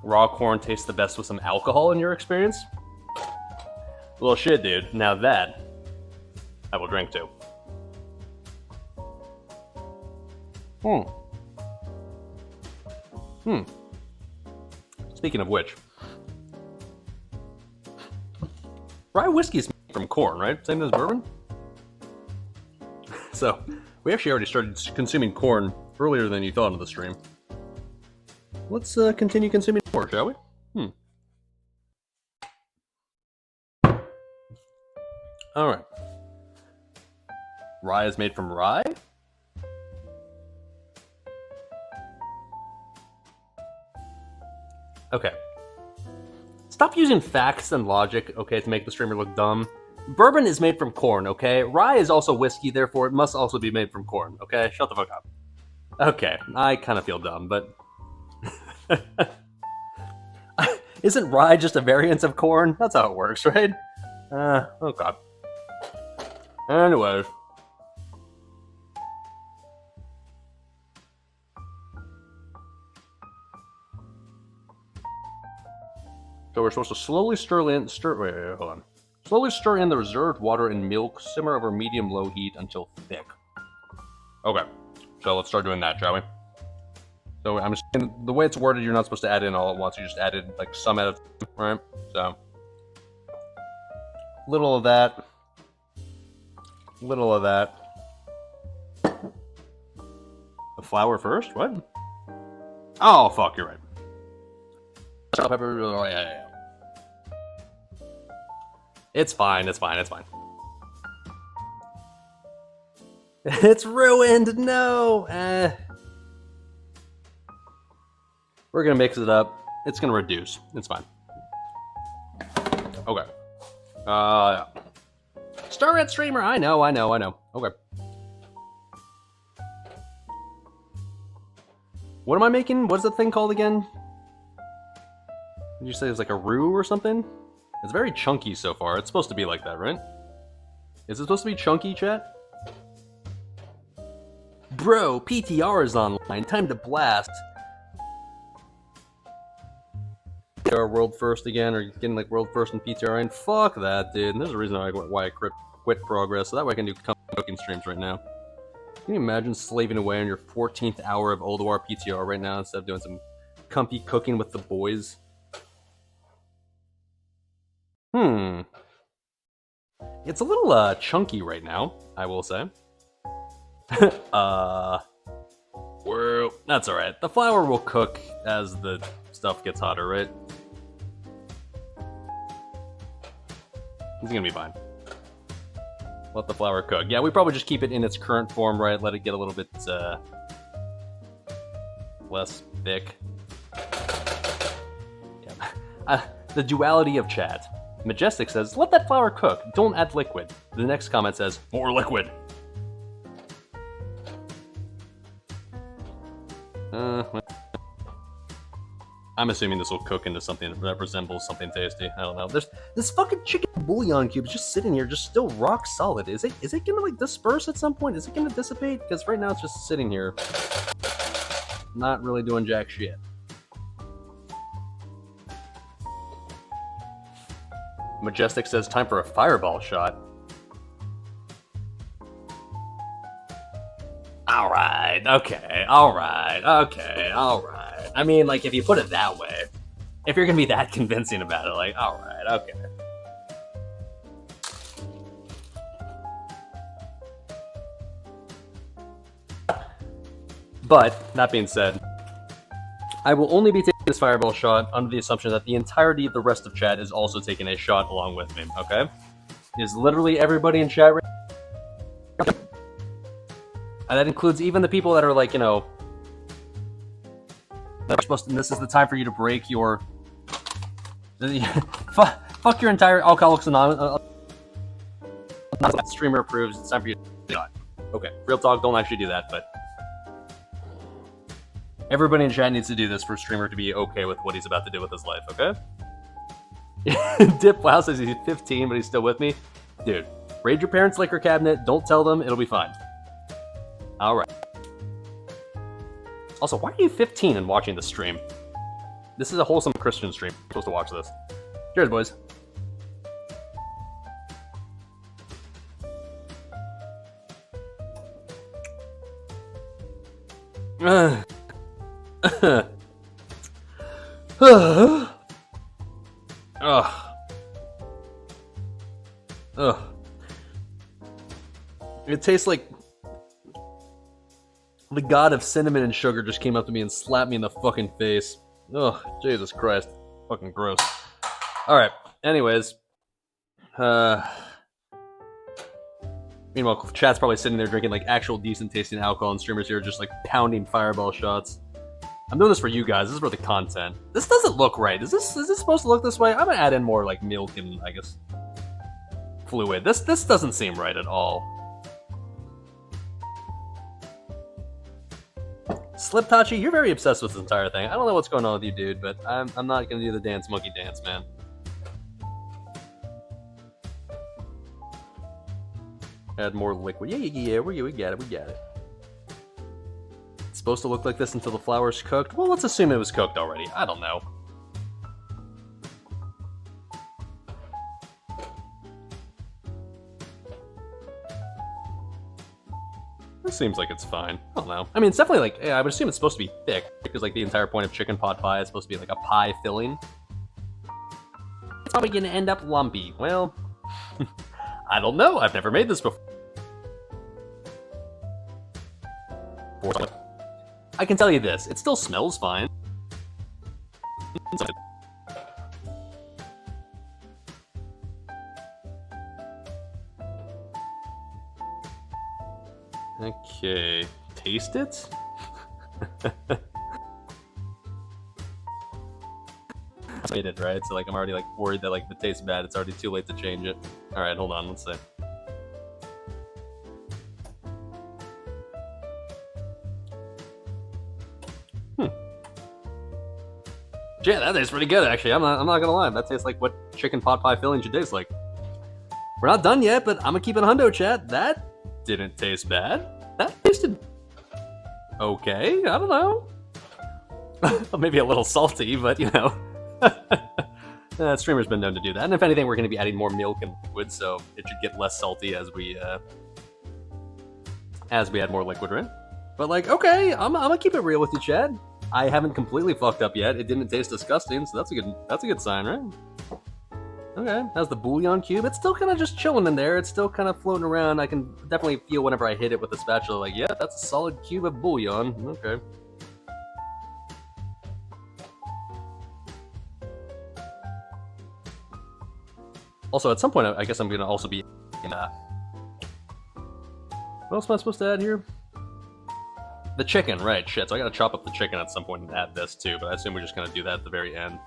Raw corn tastes the best with some alcohol in your experience? Well, shit, dude. Now that I will drink to. Speaking of which, rye whiskey is made from corn, right? Same as bourbon? So, we actually already started consuming corn earlier than you thought on the stream. Let's continue consuming more, shall we? Alright. Rye is made from rye? Okay. Stop using facts and logic, okay, to make the streamer look dumb. Bourbon is made from corn, okay? Rye is also whiskey, therefore it must also be made from corn, okay? Shut the fuck up. Okay, I kind of feel dumb, but... Isn't rye just a variant of corn? That's how it works, right? Oh god. Anyways. So we're supposed to slowly wait, hold on. Slowly stir in the reserved water and milk, simmer over medium-low heat until thick. Okay, so let's start doing that, shall we? So I'm just, the way it's worded, you're not supposed to add in all at once. You just added like some at a time, right? So little of that, little of that. The flour first? What? Oh fuck, you're right. Salt, pepper. Oh, yeah. It's fine. It's fine. It's fine. It's ruined. No. We're gonna mix it up. It's gonna reduce. It's fine. Okay. Yeah. Star Red Streamer. I know. Okay. What am I making? What's the thing called again? Did you say it was like a roux or something? It's very chunky so far. It's supposed to be like that, right? Is it supposed to be chunky, chat? Bro, PTR is online. Time to blast. Our world first again, or getting like world first in PTR. And fuck that, dude. And there's a reason why I quit progress, so that way I can do cooking streams right now. Can you imagine slaving away on your 14th hour of Old War PTR right now instead of doing some comfy cooking with the boys? It's a little chunky right now, I will say. Well, that's alright. The flour will cook as the stuff gets hotter, right? It's gonna be fine. Let the flour cook. Yeah, we probably just keep it in its current form, right? Let it get a little bit less thick. Yeah. The duality of chat. Majestic says, let that flour cook. Don't add liquid. The next comment says, more liquid. I'm assuming this will cook into something that resembles something tasty. I don't know. There's this fucking chicken bouillon cube is just sitting here, just still rock solid. Is it gonna like disperse at some point? Is it gonna dissipate? Because right now it's just sitting here, not really doing jack shit. Majestic says time for a fireball shot. Alright, okay, alright, okay, alright. I mean, like, if you put it that way, if you're gonna be that convincing about it, like, alright, okay. But, that being said, I will only be taking this fireball shot under the assumption that the entirety of the rest of chat is also taking a shot along with me, okay? It is literally everybody in chat right now. And that includes even the people that are like, you know, that are supposed to, and this is the time for you to break your... fuck your entire Alcoholics Anonymous... streamer approves, it's time for you to shot. Okay, real talk, don't actually do that, but... Everybody in chat needs to do this for a streamer to be okay with what he's about to do with his life, okay? Dip Wow says he's 15, but he's still with me. Dude, raid your parents' liquor cabinet, don't tell them, it'll be fine. Alright. Also, why are you 15 and watching the stream? This is a wholesome Christian stream. You're supposed to watch this. Cheers, boys. It tastes like the god of cinnamon and sugar just came up to me and slapped me in the fucking face. Ugh, Jesus Christ. Fucking gross. Alright, anyways. Meanwhile, chat's probably sitting there drinking like actual decent tasting alcohol, and streamers here are just like pounding fireball shots. I'm doing this for you guys. This is for the content. This doesn't look right. Is this supposed to look this way? I'm gonna add in more like milk and I guess fluid. This doesn't seem right at all. Sliptachi, you're very obsessed with this entire thing. I don't know what's going on with you, dude, but I'm not gonna do the dance monkey dance, man. Add more liquid. Yeah, we got it. It's supposed to look like this until the flour's cooked. Well, let's assume it was cooked already. I don't know. This seems like it's fine. I don't know. I mean, it's definitely like, yeah, I would assume it's supposed to be thick, because like the entire point of chicken pot pie is supposed to be like a pie filling. It's probably gonna end up lumpy. Well, I don't know. I've never made this before. I can tell you this, it still smells fine. Okay, taste it? I made it, right? So like I'm already like worried that like if it tastes bad, it's already too late to change it. Alright, hold on, let's see. Yeah, that tastes pretty good actually. I'm not gonna lie. That tastes like what chicken pot pie filling should taste like. We're not done yet, but I'm gonna keep it hundo, chat. That didn't taste bad. That tasted okay. I don't know. Maybe a little salty, but you know. Streamer's been known to do that. And if anything, we're gonna be adding more milk and liquid, so it should get less salty as we add more liquid in. But like, okay, I'm gonna keep it real with you, Chad. I haven't completely fucked up yet. It didn't taste disgusting, so that's a good sign, right? Okay, how's the bouillon cube? It's still kind of just chilling in there. It's still kind of floating around. I can definitely feel whenever I hit it with the spatula, like, yeah, that's a solid cube of bouillon. Okay. Also, at some point, I guess I'm gonna also be in what else am I supposed to add here? The chicken, right, shit. So I gotta chop up the chicken at some point and add this too, but I assume we're just gonna do that at the very end.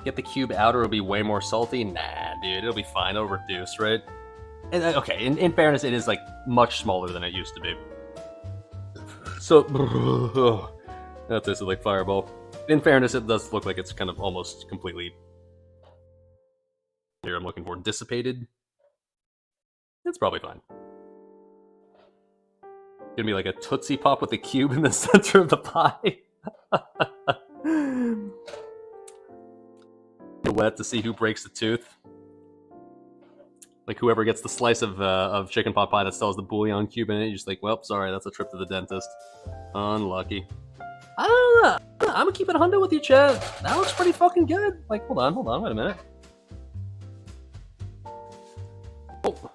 Get the cube out or it'll be way more salty? Nah, dude, it'll be fine. It'll reduce, right? And, okay, in fairness, it is like much smaller than it used to be. So, that tasted like Fireball. In fairness, it does look like it's kind of almost completely. Here, I'm looking for dissipated. It's probably fine. Gonna be like a Tootsie Pop with a cube in the center of the pie. Wet to see who breaks the tooth. Like whoever gets the slice of chicken pot pie that still has the bouillon cube in it, you're just like, well, sorry, that's a trip to the dentist. Unlucky. I don't know. I'm gonna keep it 100 with you, Chad. That looks pretty fucking good. Like, hold on, wait a minute. Oh.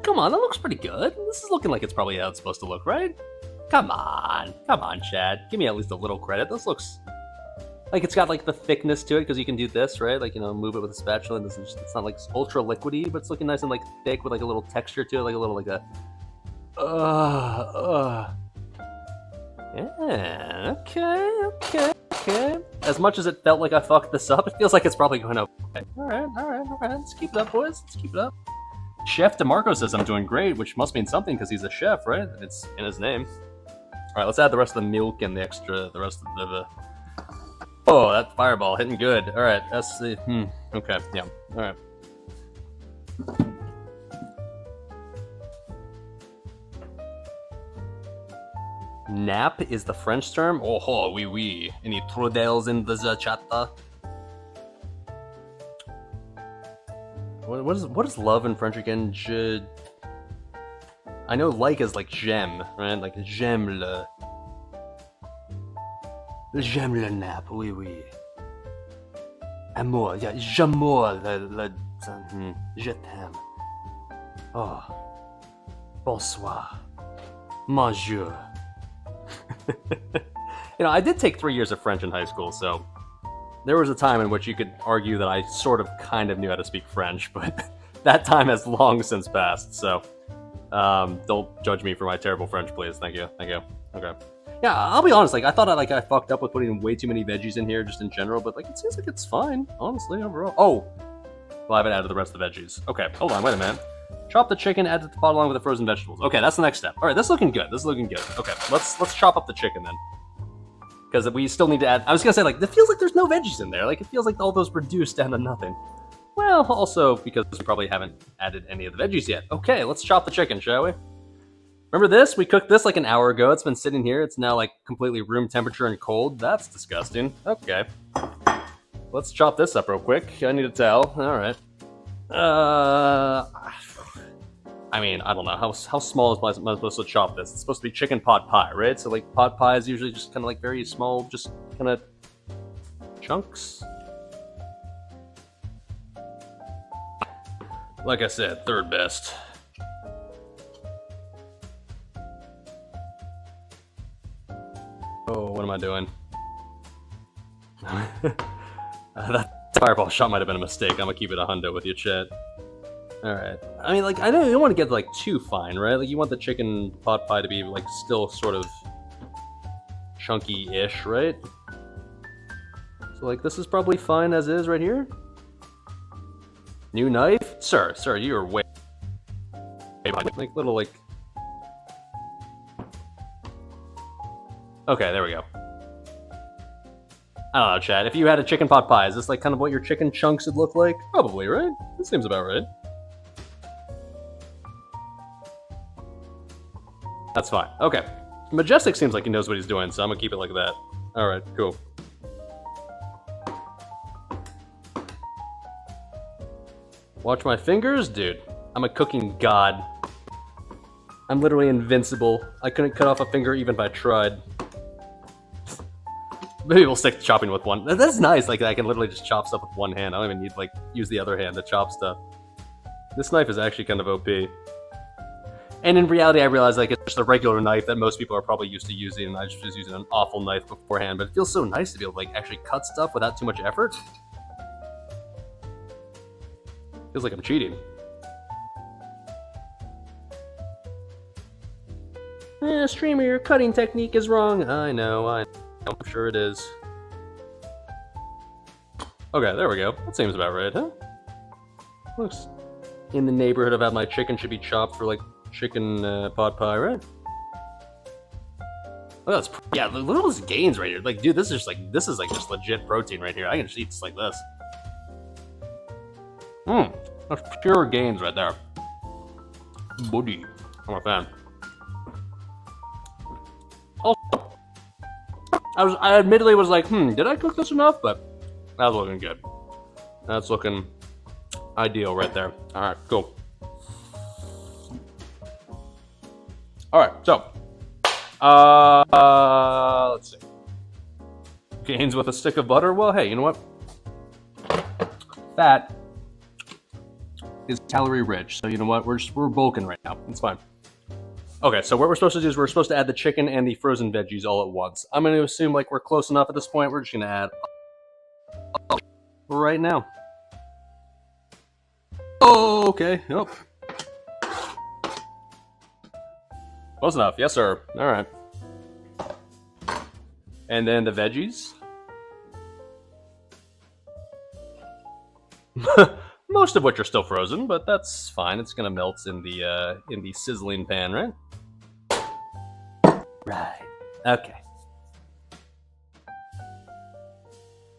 Come on, that looks pretty good. This is looking like it's probably how it's supposed to look, right? Come on, Chad. Give me at least a little credit. This looks like it's got like the thickness to it because you can do this, right? Like, you know, move it with a spatula and it's not like ultra liquidy, but it's looking nice and like thick with like a little texture to it, like a little like a. Yeah. Okay. As much as it felt like I fucked this up, it feels like it's probably going okay. All right. Let's keep it up, boys. Let's keep it up. Chef DeMarco says I'm doing great, which must mean something because he's a chef, right? It's in his name. All right, let's add the rest of the milk and the rest of the. Oh, that fireball hitting good. All right, that's the. Okay, yeah. All right. Nap is the French term. Oh, oui. Any trudels in the chata? What is love in French again? I know like is like j'aime, right? Like j'aime le nap, oui. Amour, yeah, j'amour je t'aime. Oh, bonsoir, bonjour. You know, I did take 3 years of French in high school, so there was a time in which you could argue that I sort of kind of knew how to speak French, but that time has long since passed, so don't judge me for my terrible French, please. Thank you. Okay. Yeah, I'll be honest, like, I thought I fucked up with putting way too many veggies in here just in general, but, like, it seems like it's fine, honestly, overall. Oh! Well, I haven't added the rest of the veggies. Okay, hold on, wait a minute. Chop the chicken, add it to the pot along with the frozen vegetables. Okay, that's the next step. All right, this is looking good. Okay, let's chop up the chicken then. Because we still need to add. I was gonna say, like, it feels like there's no veggies in there. Like, it feels like all those reduced down to nothing. Well, also because we probably haven't added any of the veggies yet. Okay, let's chop the chicken, shall we? Remember this? We cooked this like an hour ago. It's been sitting here. It's now like completely room temperature and cold. That's disgusting. Okay, let's chop this up real quick. I need a towel. All right. I mean, I don't know. How small am I supposed to chop this? It's supposed to be chicken pot pie, right? So, like, pot pie is usually just kind of, like, very small, just kind of chunks. Like I said, third best. Oh, what am I doing? That fireball shot might have been a mistake. I'm gonna keep it a hundo with you, chat. Alright. I mean, like, I know you don't want to get, like, too fine, right? Like, you want the chicken pot pie to be, like, still sort of chunky-ish, right? So, like, this is probably fine as is right here. New knife? Sir, you are way behind. Like, little, like... Okay, there we go. I don't know, Chad. If you had a chicken pot pie, is this, like, kind of what your chicken chunks would look like? Probably, right? That seems about right. That's fine. Okay. Majestic seems like he knows what he's doing, so I'm gonna keep it like that. Alright, cool. Watch my fingers? Dude, I'm a cooking god. I'm literally invincible. I couldn't cut off a finger even if I tried. Maybe we'll stick to chopping with one. That's nice, like I can literally just chop stuff with one hand. I don't even need, like, use the other hand to chop stuff. This knife is actually kind of OP. And in reality, I realize, like, it's just a regular knife that most people are probably used to using, and I just was using an awful knife beforehand, but it feels so nice to be able to, like, actually cut stuff without too much effort. Feels like I'm cheating. Streamer, your cutting technique is wrong. I know, I'm sure it is. Okay, there we go. That seems about right, huh? Looks in the neighborhood of how my chicken should be chopped for, like, chicken pot pie, right? Look at this. Yeah, look at those gains right here. Like, dude, this is just legit protein right here. I can just eat just like this. That's pure gains right there. Buddy, I'm a fan. Also, I admittedly was like, did I cook this enough? But that's looking good. That's looking ideal right there. All right, cool. All right, so let's see. Gains with a stick of butter. Well, hey, you know what? Fat is calorie rich, so you know what? We're bulking right now. It's fine. Okay, so what we're supposed to do is we're supposed to add the chicken and the frozen veggies all at once. I'm going to assume like we're close enough at this point. We're just going to add right now. Oh, okay. Nope. Close enough. Yes, sir. All right. And then the veggies. Most of which are still frozen, but that's fine. It's gonna melt in the sizzling pan, right? Right. Okay.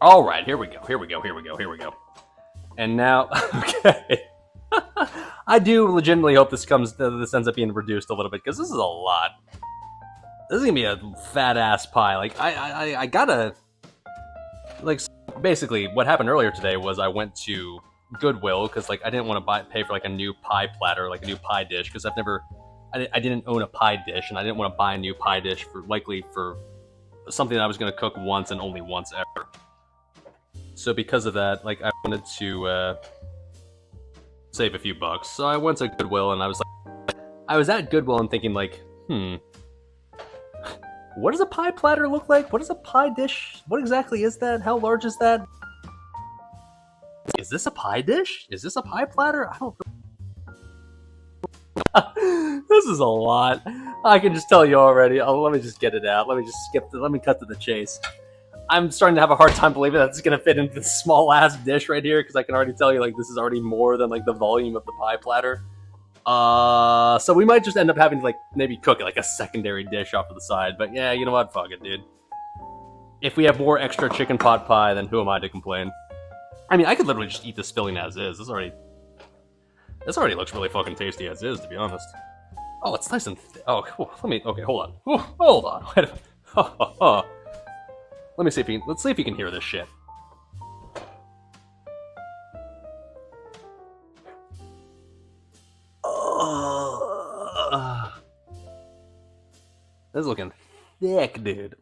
All right. Here we go. And now, okay. I do legitimately hope this ends up being reduced a little bit because this is a lot. This is gonna be a fat ass pie. Like I gotta like basically what happened earlier today was I went to Goodwill because like I didn't want to pay for like a new pie platter, like a new pie dish, because I didn't own a pie dish and I didn't want to buy a new pie dish for something that I was gonna cook once and only once ever. So because of that, like I wanted to save a few bucks. So I went to Goodwill and I was at Goodwill and thinking like, what does a pie platter look like? What is a pie dish? What exactly is that? How large is that? Is this a pie dish? Is this a pie platter? I don't know. This is a lot. I can just tell you already. Let me just get it out. Let me cut to the chase. I'm starting to have a hard time believing that it's going to fit into this small ass dish right here because I can already tell you like this is already more than like the volume of the pie platter. So we might just end up having to like maybe cook it like a secondary dish off to the side. But yeah, you know what? Fuck it, dude. If we have more extra chicken pot pie, then who am I to complain? I mean, I could literally just eat this filling as is. This already looks really fucking tasty as is, to be honest. Oh, it's nice and oh, cool. Okay, hold on. Hold on. Wait a minute. Let's see if you can hear this shit. This is looking thick, dude.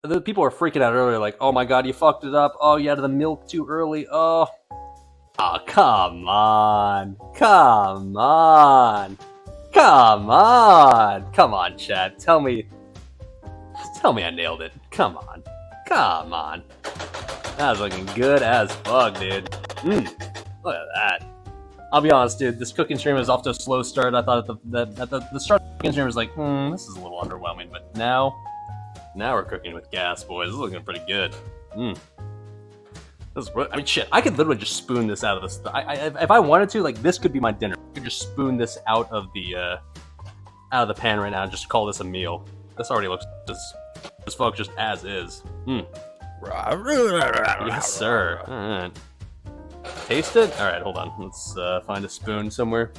The people were freaking out earlier, like, "Oh my god, you fucked it up! Oh, you added the milk too early! Oh, come on, chat. Tell me I nailed it. Come on. That was looking good as fuck, dude. Look at that. I'll be honest, dude. This cooking stream was off to a slow start. I thought at the start of the cooking stream was like, this is a little underwhelming. But now we're cooking with gas, boys. This is looking pretty good. I mean, shit. I could literally just spoon this out of this. If I wanted to, like, this could be my dinner. I could just spoon this out of the pan right now and just call this a meal. This already looks as fuck just as is. Yes, sir. All right. Taste it? All right, hold on. Let's find a spoon somewhere.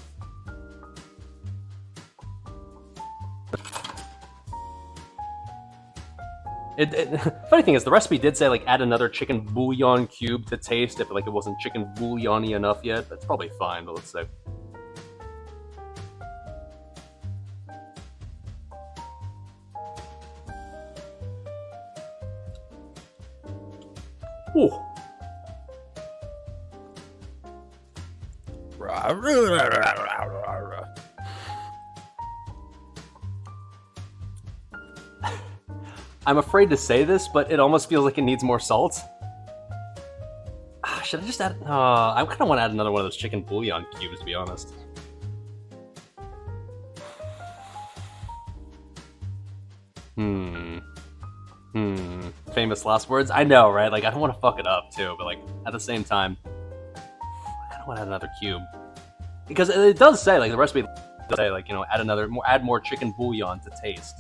Funny thing is, the recipe did say like add another chicken bouillon cube to taste if like it wasn't chicken bouillon-y enough yet. That's probably fine, but let's see. Ooh. I'm afraid to say this, but it almost feels like it needs more salt. Should I just add... I kind of want to add another one of those chicken bouillon cubes, to be honest. Famous last words? I know, right? Like, I don't want to fuck it up, too, but, like, at the same time, I kind of want to add another cube. Because it does say, like, the recipe does say, like, you know, add more chicken bouillon to taste.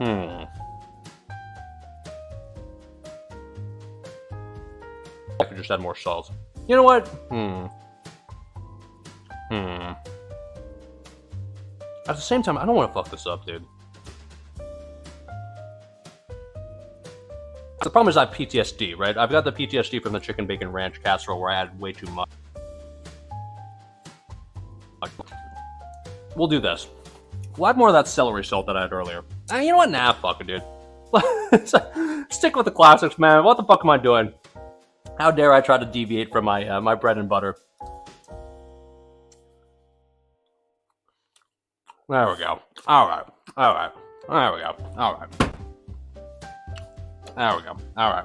I could just add more salt. You know what? At the same time, I don't want to fuck this up, dude. The problem is I have PTSD, right? I've got the PTSD from the chicken bacon ranch casserole where I added way too much. We'll do this. We'll add more of that celery salt that I had earlier. You know what? Nah, fuck it, dude. Stick with the classics, man. What the fuck am I doing? How dare I try to deviate from my my bread and butter? There we go. All right. There we go. All right. There we go. All right.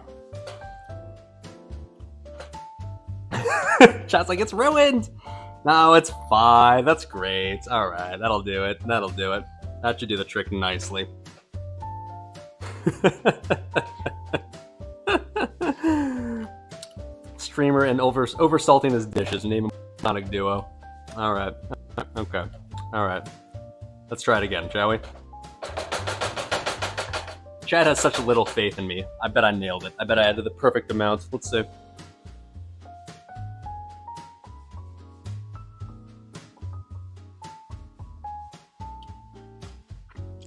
Chat's like, it's ruined. No, it's fine. That's great. All right. That'll do it. That should do the trick nicely. Streamer and oversalting his dishes. Name a tonic duo. All right. Okay. All right. Let's try it again, shall we? Chad has such little faith in me. I bet I nailed it. I bet I added the perfect amount. Let's see.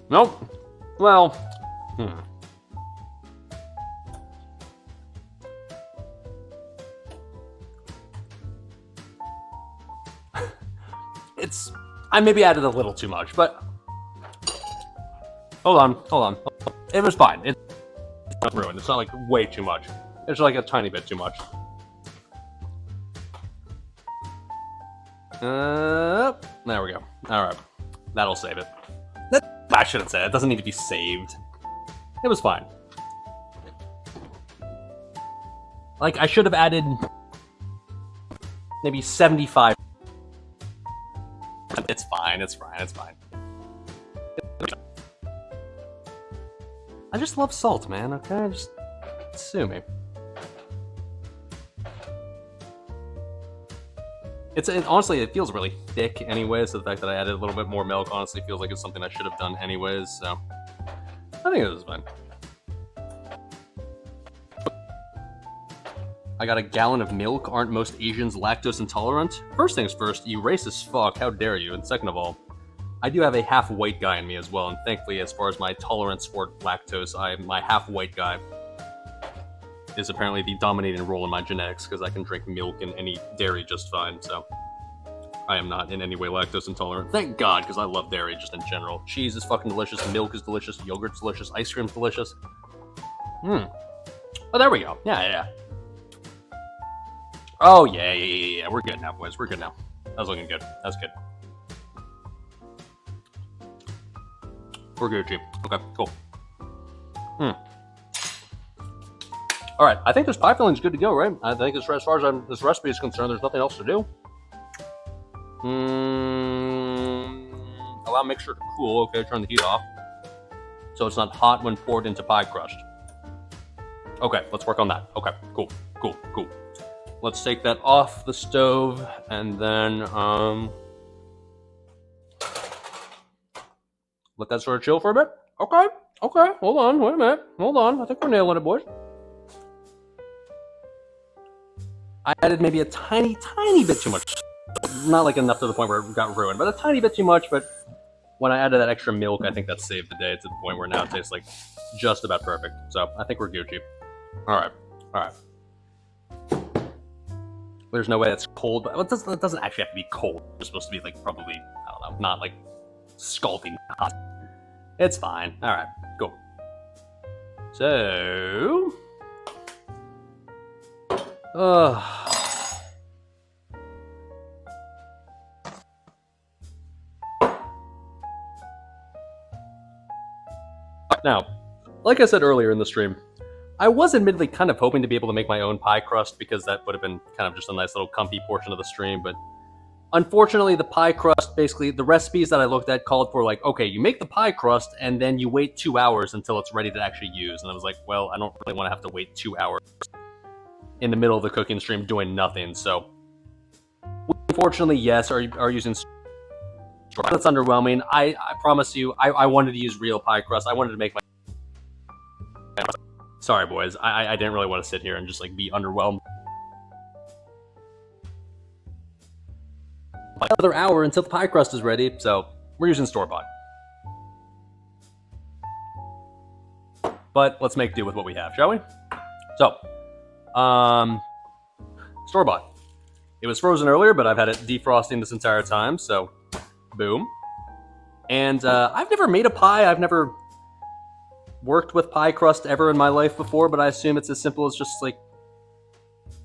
Nope. Well, I maybe added a little too much, but hold on. It was fine. It's not ruined. It's not like way too much. It's like a tiny bit too much. There we go. All right, that'll save it. I shouldn't say it. It doesn't need to be saved. It was fine. Like, I should have added maybe 75. It's fine. I just love salt, man, okay? Just sue me. Honestly, it feels really thick anyway, so the fact that I added a little bit more milk honestly feels like it's something I should have done anyways, so I think it was fine. I got a gallon of milk. Aren't most Asians lactose intolerant? First things first, you racist fuck, how dare you? And second of all, I do have a half-white guy in me as well, and thankfully, as far as my tolerance for lactose, my half-white guy is apparently the dominating role in my genetics, because I can drink milk and any dairy just fine, so I am not in any way lactose intolerant. Thank God, because I love dairy just in general. Cheese is fucking delicious, milk is delicious, yogurt's delicious, ice cream's delicious. Oh, there we go. Yeah. Oh, yeah. We're good now, boys. We're good now. That was looking good. That's good. We're Gucci. Okay, cool. All right, I think this pie filling's good to go, right? I think as far as this recipe is concerned, there's nothing else to do. Allow mixture to cool. Okay, turn the heat off. So it's not hot when poured into pie crust. Okay, let's work on that. Okay, cool. Let's take that off the stove and then let that sort of chill for a bit. Okay, hold on, wait a minute. Hold on, I think we're nailing it, boys. I added maybe a tiny bit too much. Not like enough to the point where it got ruined, but a tiny bit too much. But when I added that extra milk, I think that saved the day to the point where now it tastes like just about perfect. So I think we're Gucci. All right. There's no way that's cold, but it doesn't actually have to be cold. It's supposed to be like probably, I don't know, not like scalding hot. It's fine. All right, cool. So, now, like I said earlier in the stream, I was admittedly kind of hoping to be able to make my own pie crust because that would have been kind of just a nice little comfy portion of the stream, but unfortunately the pie crust, basically the recipes that I looked at called for like, okay, you make the pie crust and then you wait 2 hours until it's ready to actually use, and I was like, well, I don't really want to have to wait 2 hours in the middle of the cooking stream doing nothing, so unfortunately, yes, are using That's underwhelming. I promise you, I wanted to use real pie crust. I wanted to make my... Sorry, boys. I didn't really want to sit here and just, like, be underwhelmed. Another hour until the pie crust is ready, so we're using store-bought. But let's make do with what we have, shall we? So, store-bought. It was frozen earlier, but I've had it defrosting this entire time, so boom. And I've never made a pie. I've never worked with pie crust ever in my life before, but I assume it's as simple as just like,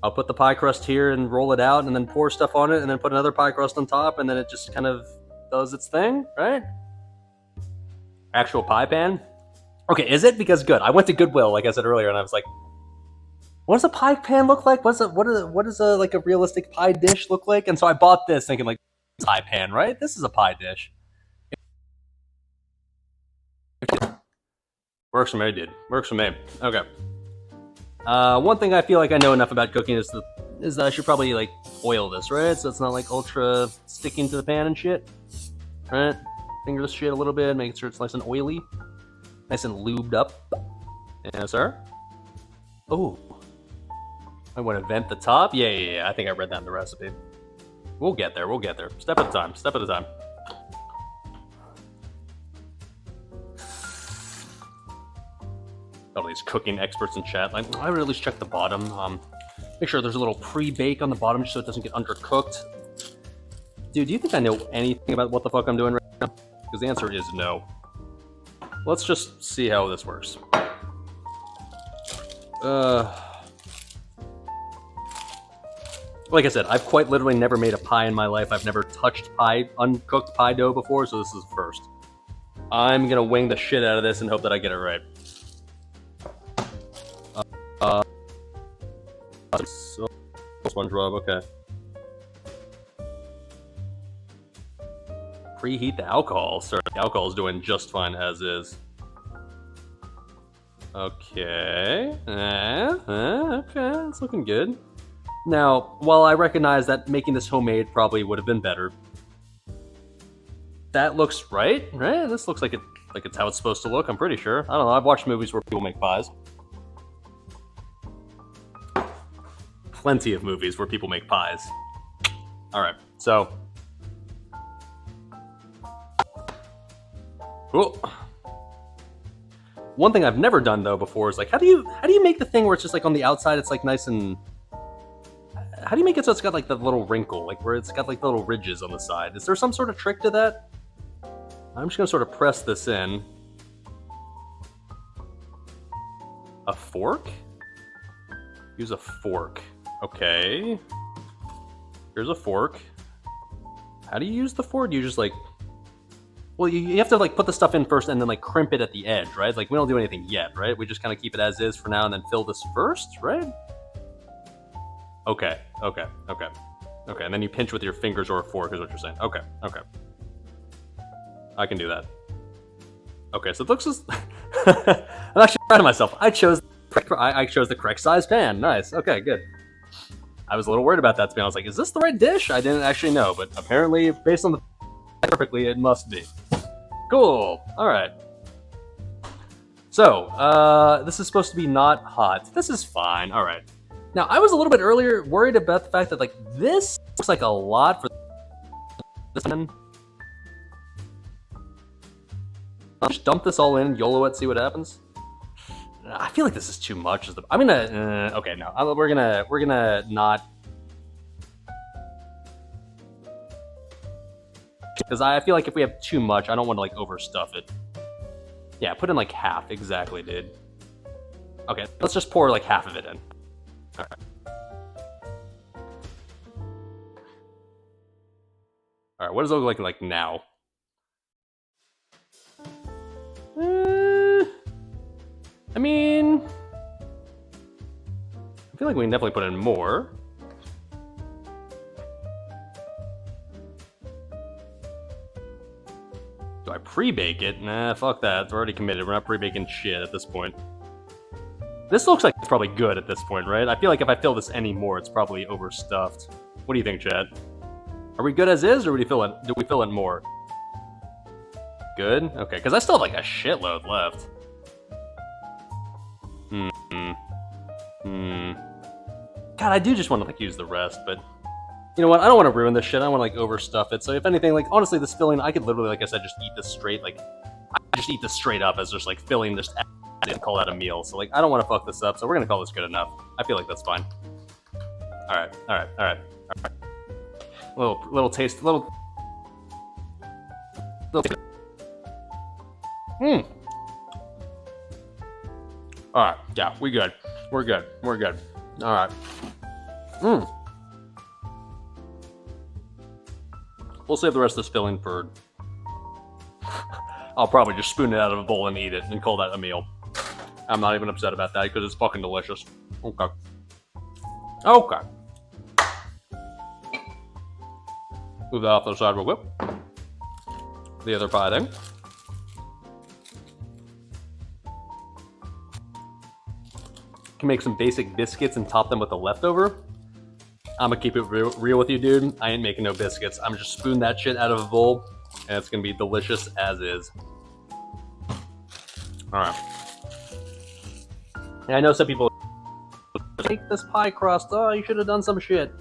I'll put the pie crust here and roll it out and then pour stuff on it and then put another pie crust on top and then it just kind of does its thing, right? Actual pie pan. Okay, is it? Because good. I went to Goodwill, like I said earlier, and I was like, what does a pie pan look like? What does a like a realistic pie dish look like? And so I bought this thinking like, pie pan, right? This is a pie dish. Works for me, dude. Works for me. Okay. One thing I feel like I know enough about cooking is that I should probably like oil this, right? So it's not like ultra sticking to the pan and shit, right? Finger this shit a little bit, making sure it's nice and oily, nice and lubed up. Yes, sir. Oh, I want to vent the top. Yeah. I think I read that in the recipe. We'll get there. We'll get there. Step at a time. Step at a time. All these cooking experts in chat, like, I would at least check the bottom. Make sure there's a little pre-bake on the bottom just so it doesn't get undercooked. Dude, do you think I know anything about what the fuck I'm doing right now? Because the answer is no. Let's just see how this works. Like I said, I've quite literally never made a pie in my life. I've never touched uncooked pie dough before, so this is the first. I'm gonna wing the shit out of this and hope that I get it right. So, SpongeBob, okay. Preheat the alcohol. Sorry, the alcohol is doing just fine as is. Okay. Okay, it's looking good. Now, while I recognize that making this homemade probably would have been better, that looks right? This looks like it's how it's supposed to look, I'm pretty sure. I don't know, I've watched movies where people make pies. Plenty of movies where people make pies. Alright, so... Cool. One thing I've never done though before is like, how do you make the thing where it's just like on the outside it's like nice and... How do you make it so it's got like the little wrinkle, like where it's got like the little ridges on the side? Is there some sort of trick to that? I'm just gonna sort of press this in. A fork? Use a fork. Okay. Here's a fork. How do you use the fork? Do you just like... Well, you have to like put the stuff in first and then like crimp it at the edge, right? Like we don't do anything yet, right? We just kind of keep it as is for now and then fill this first, right? Okay. And then you pinch with your fingers or a fork is what you're saying. Okay. I can do that. Okay, so it looks just... I'm actually proud of myself. I chose the correct size pan. Nice. Okay, good. I was a little worried about that to be honest. Like, is this the right dish? I didn't actually know, but apparently, based on the perfectly, it must be. Cool. All right. So, this is supposed to be not hot. This is fine. All right. Now, I was a little bit earlier worried about the fact that, like, this looks like a lot for this one. I'll just dump this all in, YOLO it, see what happens. I feel like this is too much. I'm gonna, okay, no, we're gonna not. Because I feel like if we have too much, I don't want to, like, overstuff it. Yeah, put in, like, half, exactly, dude. Okay, let's just pour, like, half of it in. Alright. Alright, what does it look like now? I mean... I feel like we can definitely put in more. Do I pre-bake it? Nah, fuck that. It's already committed. We're not pre-baking shit at this point. This looks like it's probably good at this point, right? I feel like if I fill this any more, it's probably overstuffed. What do you think, Chad? Are we good as is, or do we fill it more? Good? Okay, because I still have like a shitload left. God, I do just want to like use the rest, but you know what? I don't want to ruin this shit. I want to like overstuff it. So if anything, like honestly, this filling, I could literally, like I said, just eat this straight. Like I just eat this straight up as just like filling, just and call that a meal. So like I don't want to fuck this up. So we're gonna call this good enough. I feel like that's fine. All right, all right, all right, all right. Little taste, little. All right, yeah, we good. We're good. We're good. All right. We'll save the rest of this filling for. I'll probably just spoon it out of a bowl and eat it and call that a meal. I'm not even upset about that because it's fucking delicious. Okay. Okay. Move that off to the side real quick. The other pie thing. Can make some basic biscuits and top them with the leftover. I'm gonna keep it real with you, dude. I ain't making no biscuits. I'm just spoon that shit out of a bowl, and it's gonna be delicious as is. All right. And I know some people take this pie crust. Oh, you should have done some shit.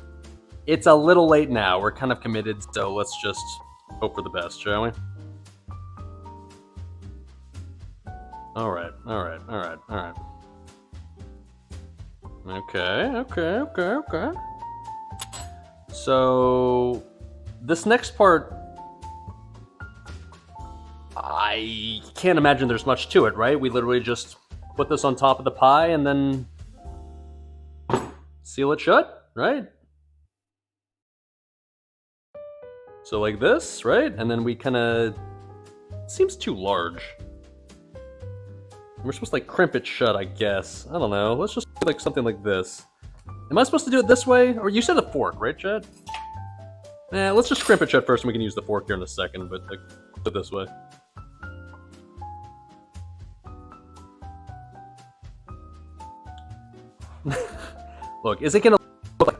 It's a little late now. We're kind of committed, so let's just hope for the best, shall we? All right, all right, all right, all right. Okay. So, this next part, I can't imagine there's much to it, right? We literally just put this on top of the pie and then seal it shut, right? So like this, right? And then we kind of, seems too large. We're supposed to like crimp it shut, I guess. I don't know. Let's just do like something like this. Am I supposed to do it this way? Or you said a fork, right, Chad? Let's just crimp it shut first and we can use the fork here in a second, but like, do it this way. Look, is it gonna look like...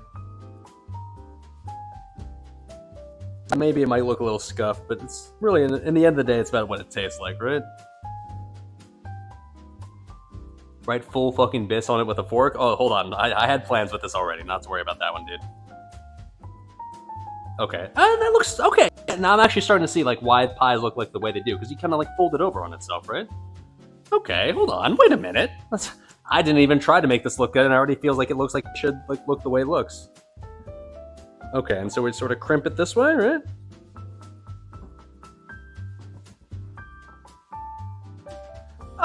Maybe it might look a little scuffed, but it's really, in the end of the day, it's about what it tastes like, right? Right, full fucking bis on it with a fork? Oh, hold on. I had plans with this already. Not to worry about that one, dude. Okay. That looks... Okay. Now I'm actually starting to see, like, why pies look like the way they do. Because you kind of, like, fold it over on itself, right? Okay, hold on. Wait a minute. I didn't even try to make this look good, and it already feels like it looks like it should, like, look the way it looks. Okay, and so we sort of crimp it this way, right?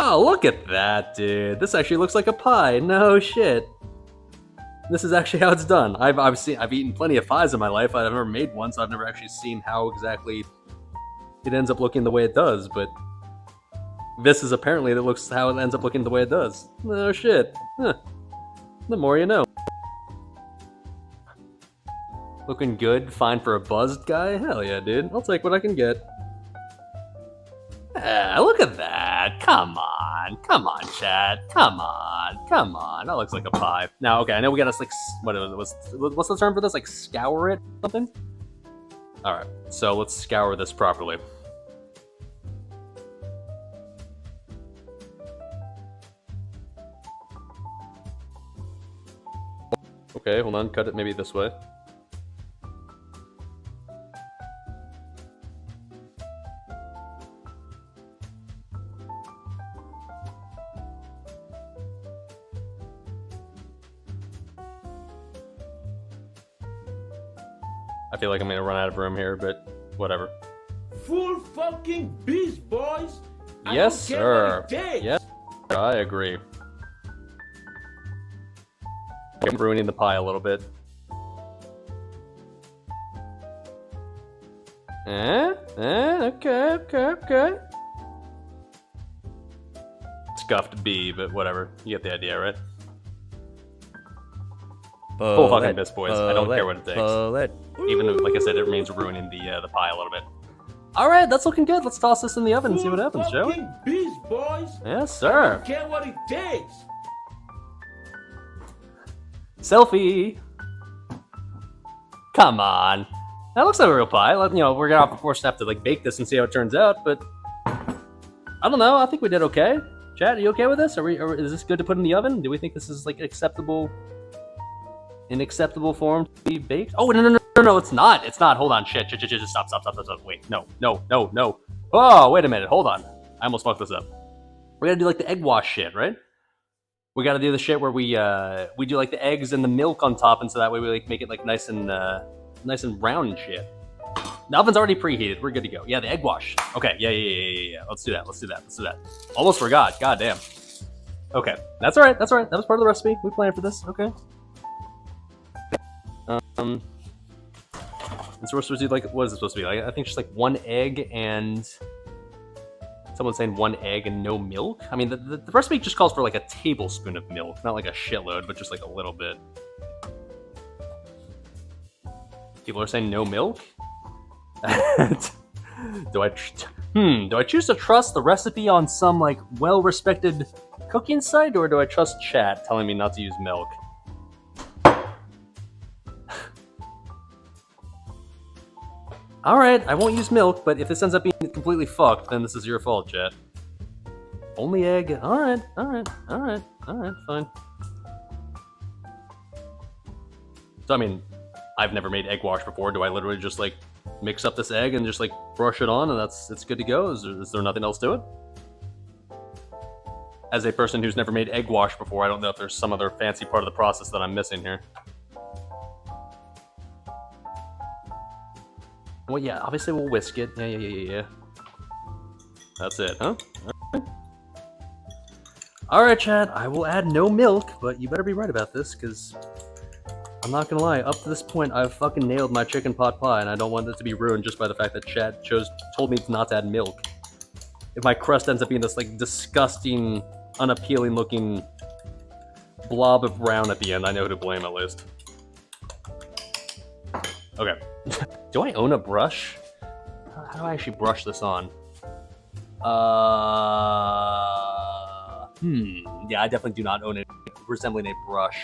Oh, look at that, dude. This actually looks like a pie. No shit. This is actually how it's done. I've eaten plenty of pies in my life. I've never made one, so I've never actually seen how exactly it ends up looking the way it does, but this is apparently that looks how it ends up looking the way it does. No shit. Huh. The more you know. Looking good, fine for a buzzed guy? Hell yeah, dude. I'll take what I can get. Look at that. Come on, Chad. Come on. That looks like a pie. Now, okay, I know we gotta, like, what's the term for this? Like, scour it? Something? Alright, so let's scour this properly. Okay, hold on, cut it maybe this way. I feel like I'm gonna run out of room here, but whatever. Full fucking beast, boys! Yes, sir. Yes, I agree. I'm ruining the pie a little bit. Okay. Scuffed B, but whatever. You get the idea, right? Full fucking bis, boys. I don't care what it takes. Even if, like I said, it means ruining the pie a little bit. All right, that's looking good. Let's toss this in the oven and see what happens, Joe. Fucking beast, boys! Yes, sir. I don't care what it takes. Selfie. Come on. That looks like a real pie. You know, we're gonna of course have to like bake this and see how it turns out, but I don't know. I think we did okay. Chat, are you okay with this? Is this good to put in the oven? Do we think this is like an acceptable form to be baked? Oh, no, it's not. It's not. Hold on. Shit. Stop. Wait, no. Oh, wait a minute. Hold on. I almost fucked this up. We gotta do like the egg wash shit, right? We gotta do the shit where we do like the eggs and the milk on top, and so that way we like make it like nice and round and shit. The oven's already preheated. We're good to go. Yeah, the egg wash. Okay, yeah. Let's do that. Almost forgot. God damn. Okay, that's all right. That was part of the recipe. We planned for this. Okay. And so we're supposed to do like, what is it supposed to be? Like, I think just like one egg and someone's saying one egg and no milk. I mean, the recipe just calls for like a tablespoon of milk, not like a shitload, but just like a little bit. People are saying no milk. Do I choose to trust the recipe on some like well-respected cooking site, or do I trust chat telling me not to use milk? All right, I won't use milk, but if this ends up being completely fucked, then this is your fault, chat. Only egg. All right, fine. So I mean, I've never made egg wash before. Do I literally just like mix up this egg and just like brush it on and it's good to go? Is there nothing else to it? As a person who's never made egg wash before, I don't know if there's some other fancy part of the process that I'm missing here. Well, yeah, obviously we'll whisk it. Yeah. That's it, huh? Alright, chat, I will add no milk, but you better be right about this, because I'm not gonna lie, up to this point, I've fucking nailed my chicken pot pie, and I don't want it to be ruined just by the fact that chat told me not to add milk. If my crust ends up being this, like, disgusting, unappealing looking blob of brown at the end, I know who to blame at least. Okay. Do I own a brush? How do I actually brush this on? Yeah, I definitely do not own it resembling a brush.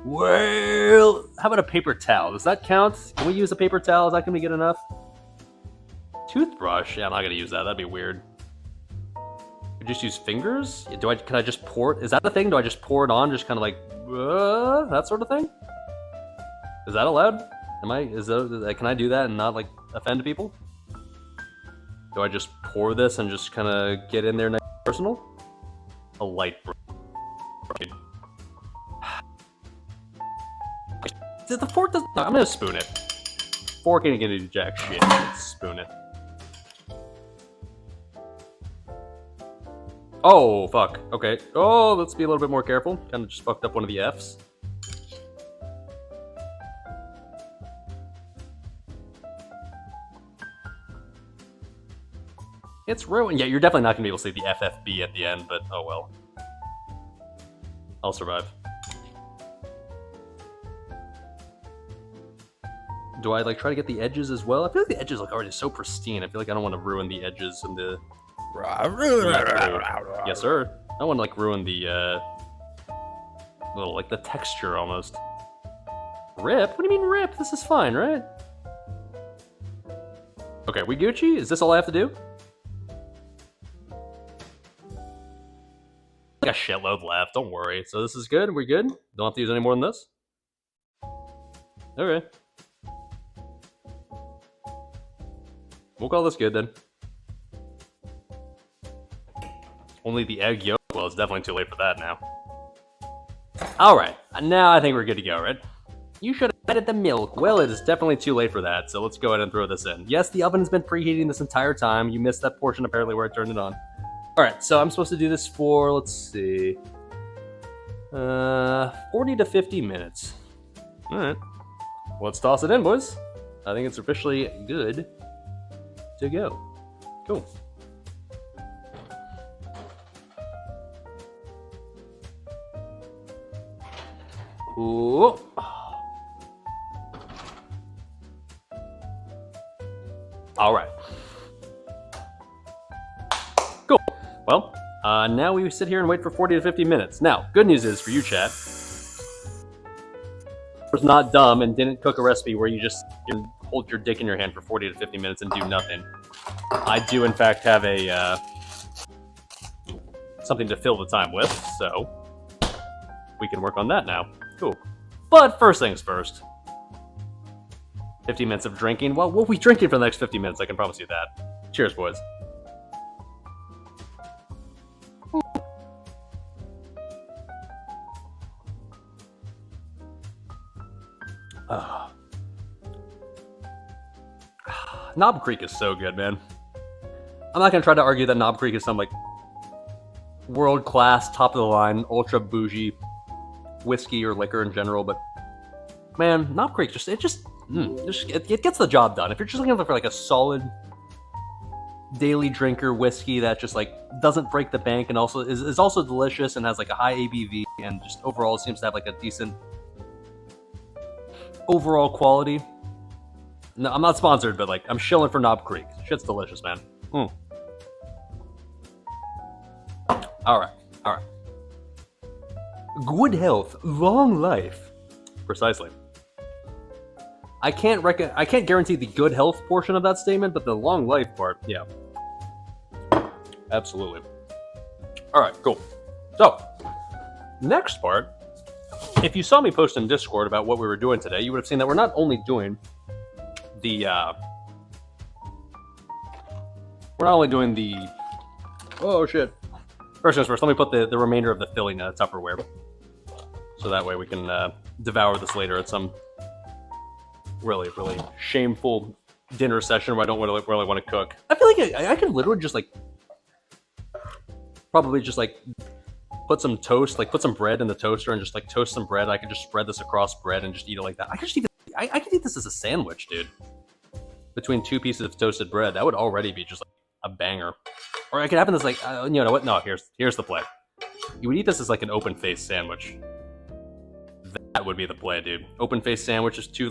Well, how about a paper towel? Does that count? Can we use a paper towel? Is that gonna be good enough? Toothbrush? Yeah, I'm not gonna use that. That'd be weird. We just use fingers? Can I just pour it? Is that a thing? Do I just pour it on? Just kind of like, that sort of thing? Is that allowed? Can I do that and not like offend people? Do I just pour this and just kind of get in there nice and personal? A light brush. The fork doesn't. I'm gonna spoon it. Fork ain't gonna do jack shit. Spoon it. Oh, fuck. Okay. Oh, let's be a little bit more careful. Kind of just fucked up one of the F's. It's ruined. Yeah, you're definitely not going to be able to see the FFB at the end, but oh well. I'll survive. Do I like try to get the edges as well? I feel like the edges look already so pristine. I feel like I don't want to ruin the edges and the... Yes, sir. I don't want to like ruin the little like the texture almost. Rip? What do you mean rip? This is fine, right? Okay, we Gucci? Is this all I have to do? Like a shitload left. Don't worry. So this is good. We're good. Don't have to use any more than this. Okay. We'll call this good then. Only the egg yolk? Well, it's definitely too late for that now. Alright, now I think we're good to go, right? You should have added the milk. Well, it is definitely too late for that, so let's go ahead and throw this in. Yes, the oven's been preheating this entire time. You missed that portion apparently where I turned it on. Alright, so I'm supposed to do this for, let's see... 40 to 50 minutes. Alright. Let's toss it in, boys. I think it's officially good to go. Cool. Ooh. All right. Cool. Well, now we sit here and wait for 40 to 50 minutes. Now, good news is for you, chat, was not dumb and didn't cook a recipe where you just hold your dick in your hand for 40 to 50 minutes and do nothing. I do, in fact, have a something to fill the time with, so we can work on that now. Cool. But first things first. 50 minutes of drinking. Well, we'll be drinking for the next 50 minutes, I can promise you that. Cheers, boys. Knob Creek is so good, man. I'm not gonna try to argue that Knob Creek is some like world-class, top-of-the-line, ultra-bougie whiskey or liquor in general, but man, Knob Creek it gets the job done. If you're just looking for like a solid daily drinker whiskey that just like doesn't break the bank and also is also delicious and has like a high ABV and just overall seems to have like a decent overall quality. No, I'm not sponsored, but like I'm shilling for Knob Creek. Shit's delicious, man. All right. Good health, long life. Precisely. I can't guarantee the good health portion of that statement, but the long life part, yeah. Absolutely. All right, cool. So, next part, if you saw me post in Discord about what we were doing today, you would have seen that we're not only doing the oh shit. First things first, let me put the remainder of the filling in a Tupperware. So that way we can devour this later at some really, really shameful dinner session where I don't really want to cook. I feel like I could literally just like, probably just like put some toast, like put some bread in the toaster and just like toast some bread. I could just spread this across bread and just eat it like that. I could eat this as a sandwich, dude. Between two pieces of toasted bread, that would already be just like a banger. Or I could have this like, you know what? No, here's the play. You would eat this as like an open-faced sandwich. That would be the play, dude. Open-faced sandwich is two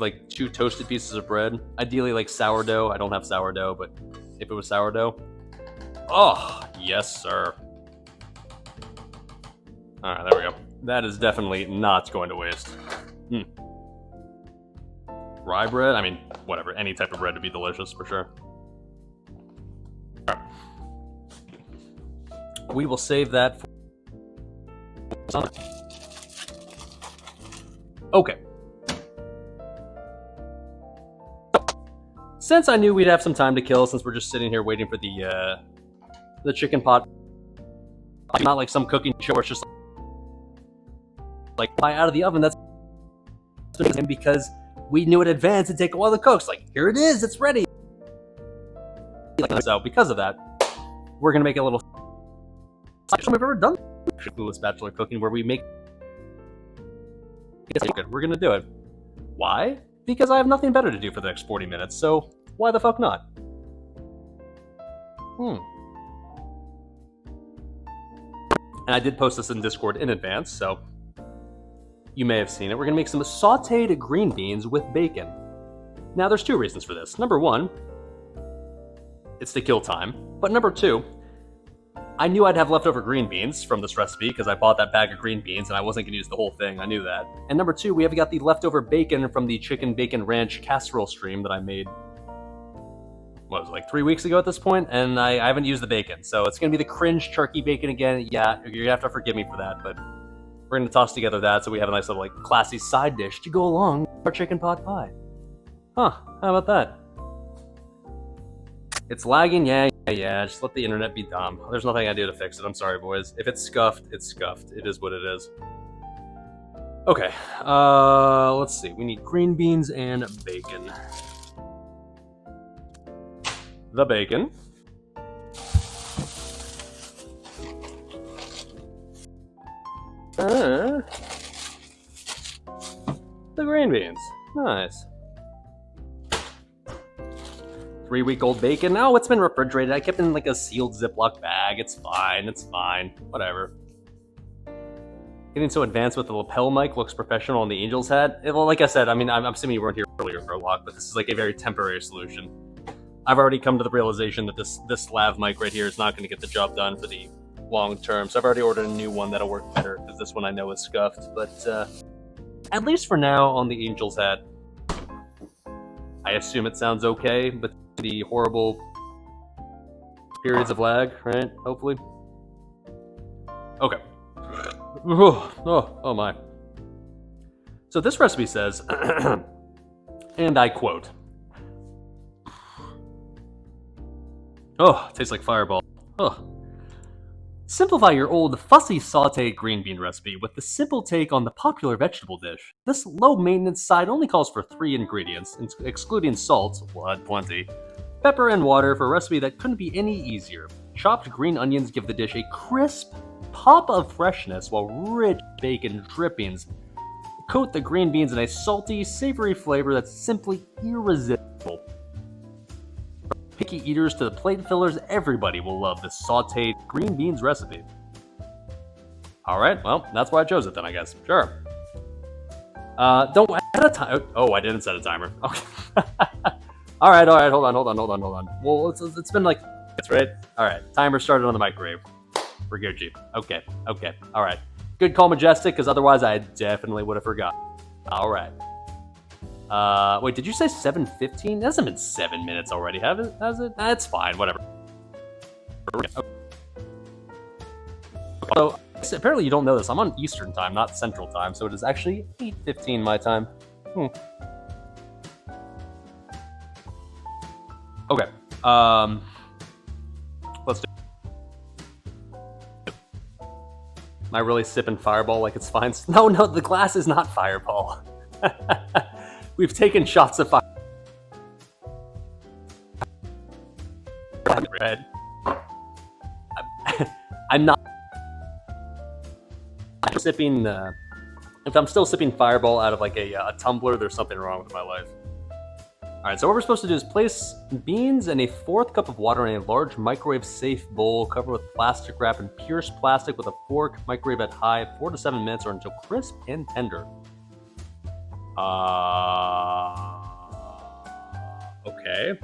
toasted pieces of bread. Ideally like sourdough. I don't have sourdough, but if it was sourdough, oh yes, sir. All right, there we go. That is definitely not going to waste. Rye bread? I mean, whatever. Any type of bread would be delicious for sure. All right. We will save that for... Okay. Since I knew we'd have some time to kill, since we're just sitting here waiting for the chicken pot, not like some cooking show where it's just like fly out of the oven. That's because we knew in advance it'd take a while to cook. So like, here it is, it's ready. So because of that, we're gonna make a little. We've ever done Clueless Bachelor cooking where we make. We're gonna do it. Why? Because I have nothing better to do for the next 40 minutes. So why the fuck not? And I did post this in Discord in advance, so you may have seen it. We're gonna make some sauteed green beans with bacon. Now, there's two reasons for this. Number one, it's to kill time. But number two, I knew I'd have leftover green beans from this recipe because I bought that bag of green beans and I wasn't going to use the whole thing. I knew that. And number two, we have got the leftover bacon from the chicken bacon ranch casserole stream that I made, what was it, like 3 weeks ago at this point? And I haven't used the bacon. So it's going to be the cringe turkey bacon again. Yeah, you're going to have to forgive me for that, but we're going to toss together that so we have a nice little like classy side dish to go along with our chicken pot pie. Huh, how about that? It's lagging, yeah, just let the internet be dumb. There's nothing I do to fix it, I'm sorry, boys. If it's scuffed, it's scuffed. It is what it is. Okay, let's see. We need green beans and bacon. The bacon. The green beans. Nice. 3-week-old bacon. Oh, it's been refrigerated. I kept it in like a sealed Ziploc bag. It's fine. It's fine. Whatever. Getting so advanced with the lapel mic looks professional on the Angels hat. Well, like I said, I mean, I'm assuming you weren't here earlier for a walk, but this is like a very temporary solution. I've already come to the realization that this lav mic right here is not going to get the job done for the long term. So I've already ordered a new one that'll work better because this one I know is scuffed. But at least for now on the Angels hat, I assume it sounds okay, but the horrible periods of lag, right? Hopefully. Okay. Oh my. So this recipe says, and I quote, "Oh, it tastes like Fireball. Oh. Simplify your old fussy sauteed green bean recipe with the simple take on the popular vegetable dish. This low-maintenance side only calls for 3 ingredients, excluding salt, blood plenty, pepper, and water for a recipe that couldn't be any easier. Chopped green onions give the dish a crisp pop of freshness, while rich bacon drippings coat the green beans in a salty, savory flavor that's simply irresistible. Picky eaters to the plate fillers, everybody will love this sauteed green beans recipe." Alright, well, that's why I chose it then, I guess. Sure. Don't add a time. Oh, I didn't set a timer. Okay. Alright, hold on. Well, it's been like minutes, right? Alright, timer started on the microwave. We're Gucci. Okay, alright. Good call, Majestic, because otherwise I definitely would have forgotten. Alright. Wait, did you say 7:15? It hasn't been 7 minutes already, has it? That's fine, whatever. So, apparently you don't know this. I'm on Eastern time, not Central time, so it is actually 8:15 my time. Okay. Let's do it. Am I really sipping Fireball like it's fine? No, the glass is not Fireball. We've taken shots of fire. Red. I'm not sipping. If I'm still sipping Fireball out of like a tumbler, there's something wrong with my life. All right, so what we're supposed to do is place beans and a 1/4 cup of water in a large microwave-safe bowl, cover with plastic wrap and pierce plastic with a fork. Microwave at high 4 to 7 minutes or until crisp and tender. Okay.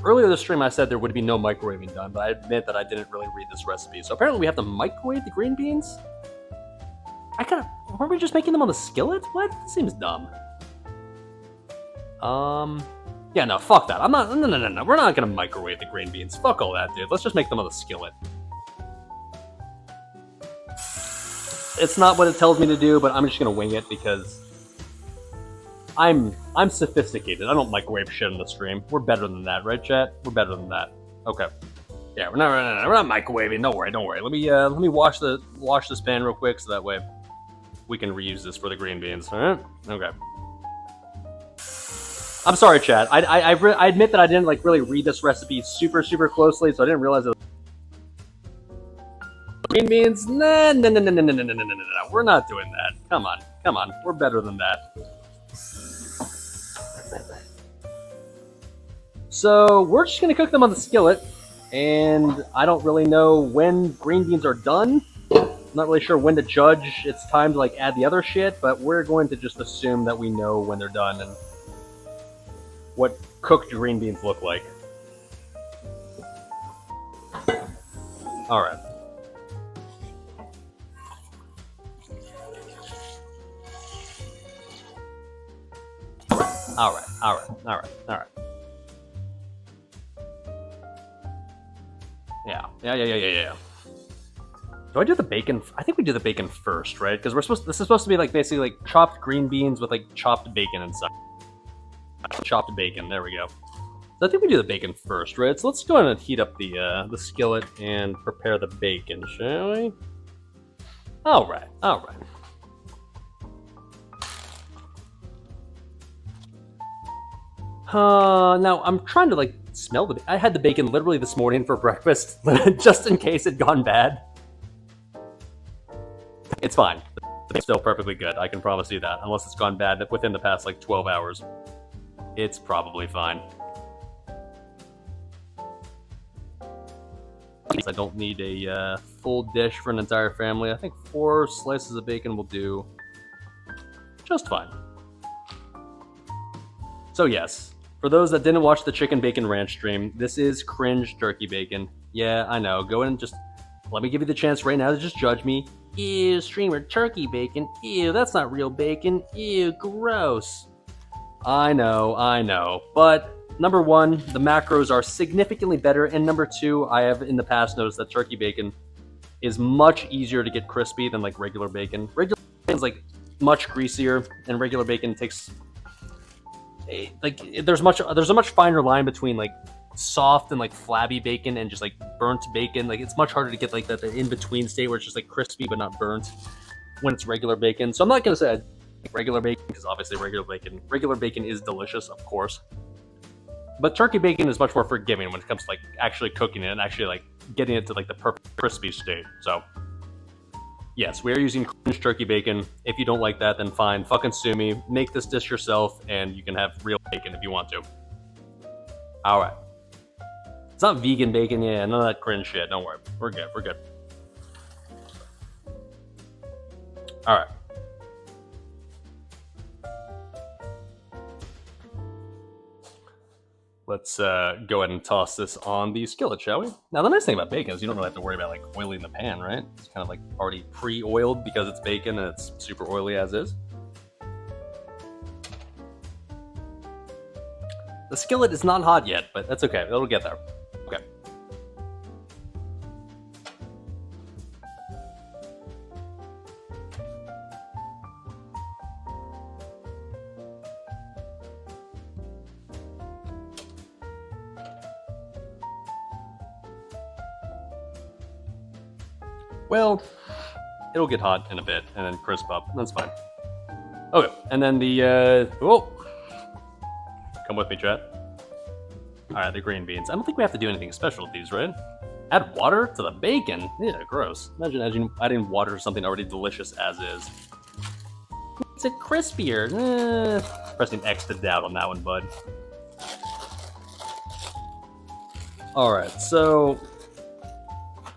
Earlier this stream I said there would be no microwaving done, but I admit that I didn't really read this recipe. So apparently we have to microwave the green beans? Weren't we just making them on the skillet? What? That seems dumb. Yeah, no, fuck that. No. We're not gonna microwave the green beans. Fuck all that, dude. Let's just make them on the skillet. It's not what it tells me to do, but I'm just gonna wing it because I'm sophisticated. I don't microwave shit on the stream. We're better than that, right, chat? We're better than that. Okay. Yeah, we're not microwaving. Don't worry. Let me wash this pan real quick so that way we can reuse this for the green beans. All right? Okay. I'm sorry, chat. I admit that I didn't like really read this recipe super closely, so I didn't realize it. Green beans? No. We're not doing that. Come on. We're better than that. So we're just gonna cook them on the skillet, and I don't really know when green beans are done. I'm not really sure when to judge it's time to like add the other shit, but we're going to just assume that we know when they're done and what cooked green beans look like. All right. All right. Yeah. Do I do the bacon? I think we do the bacon first, right? Because this is supposed to be like basically like chopped green beans with like chopped bacon inside. Chopped bacon. There we go. So I think we do the bacon first, right? So let's go ahead and heat up the skillet and prepare the bacon, shall we? All right. Now I'm trying to like smell the. I had the bacon literally this morning for breakfast, just in case it'd gone bad. It's fine. It's still perfectly good. I can promise you that, unless it's gone bad within the past like 12 hours. It's probably fine. I don't need a full dish for an entire family. I think 4 slices of bacon will do just fine. So yes, for those that didn't watch the Chicken Bacon Ranch stream, this is cringe turkey bacon. Yeah, I know. Go in and just let me give you the chance right now to just judge me. Ew, streamer, turkey bacon. Ew, that's not real bacon. Ew, gross. I know. But number one, the macros are significantly better, and number two, I have in the past noticed that turkey bacon is much easier to get crispy than like regular bacon. Regular bacon is like much greasier, and regular bacon takes there's a much finer line between like soft and like flabby bacon and just like burnt bacon. Like it's much harder to get like that in between state where it's just like crispy but not burnt when it's regular bacon. So I'm not gonna say I like regular bacon because obviously regular bacon is delicious, of course. But turkey bacon is much more forgiving when it comes to like actually cooking it and actually like getting it to like the perfect crispy state. So yes, we are using cringed turkey bacon. If you don't like that, then fine. Fucking sue me. Make this dish yourself, and you can have real bacon if you want to. All right. It's not vegan bacon, yeah. None of that cringe shit. Don't worry. We're good. All right. Let's go ahead and toss this on the skillet, shall we? Now, the nice thing about bacon is you don't really have to worry about like oiling the pan, right? It's kind of like already pre-oiled because it's bacon and it's super oily as is. The skillet is not hot yet, but that's okay. It'll get there. Okay. Well, it'll get hot in a bit and then crisp up. That's fine. Okay, and then the oh, come with me, chat. All right, the green beans. I don't think we have to do anything special with these, right? Add water to the bacon. Yeah, gross. Imagine adding water to something already delicious as is. It's a crispier. Pressing X to doubt on that one, bud. All right, so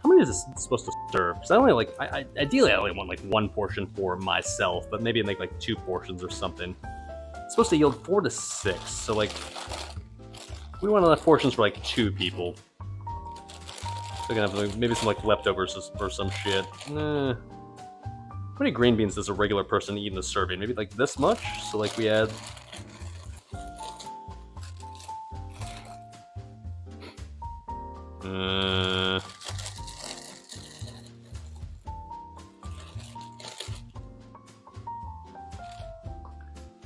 how many is this supposed to serve? Because I only like, ideally I only want like one portion for myself, but maybe make like 2 portions or something. It's supposed to yield 4 to 6, so like we want enough portions for like 2 people. So we can have like, maybe some like leftovers or some shit. How many green beans does a regular person eat in a serving? Maybe like this much. So like we add.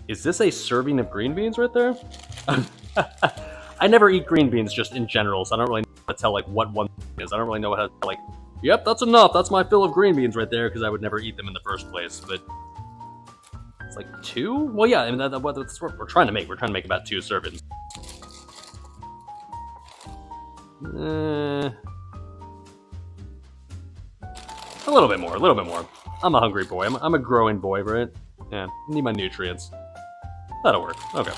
Is this a serving of green beans right there? I never eat green beans just in general, so I don't really know how to tell like what one is. I don't really know how to like, yep, that's enough. That's my fill of green beans right there, because I would never eat them in the first place. But it's like 2? Well, yeah, I mean, that's what we're trying to make. We're trying to make about 2 servings. A little bit more. I'm a hungry boy. I'm a growing boy, right? Yeah, I need my nutrients. That'll work. Okay.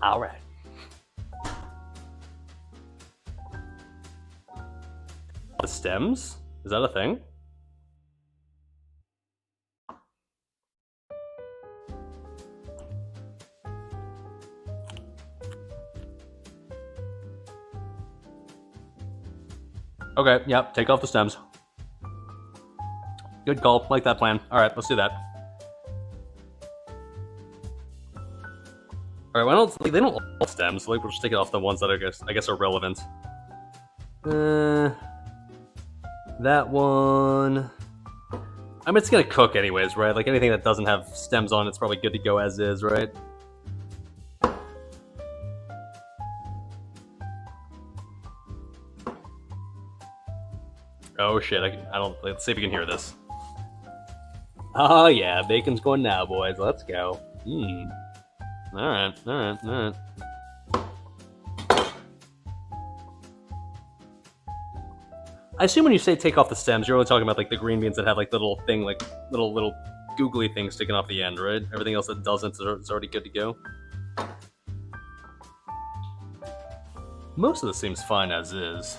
All right. The stems? Is that a thing? Okay, yep, take off the stems. Good call, like that plan. All right, let's do that. All right, why don't they don't all stems? So like we'll just take it off the ones that I guess are relevant. That one. I mean, it's gonna cook anyways, right? Like anything that doesn't have stems on it's probably good to go as is, right? Oh shit! I don't. Let's see if we can hear this. Oh yeah, bacon's going now, boys. Let's go. All right. I assume when you say take off the stems, you're only talking about like the green beans that have like the little thing, like little googly thing sticking off the end, right? Everything else that doesn't is already good to go. Most of this seems fine as is.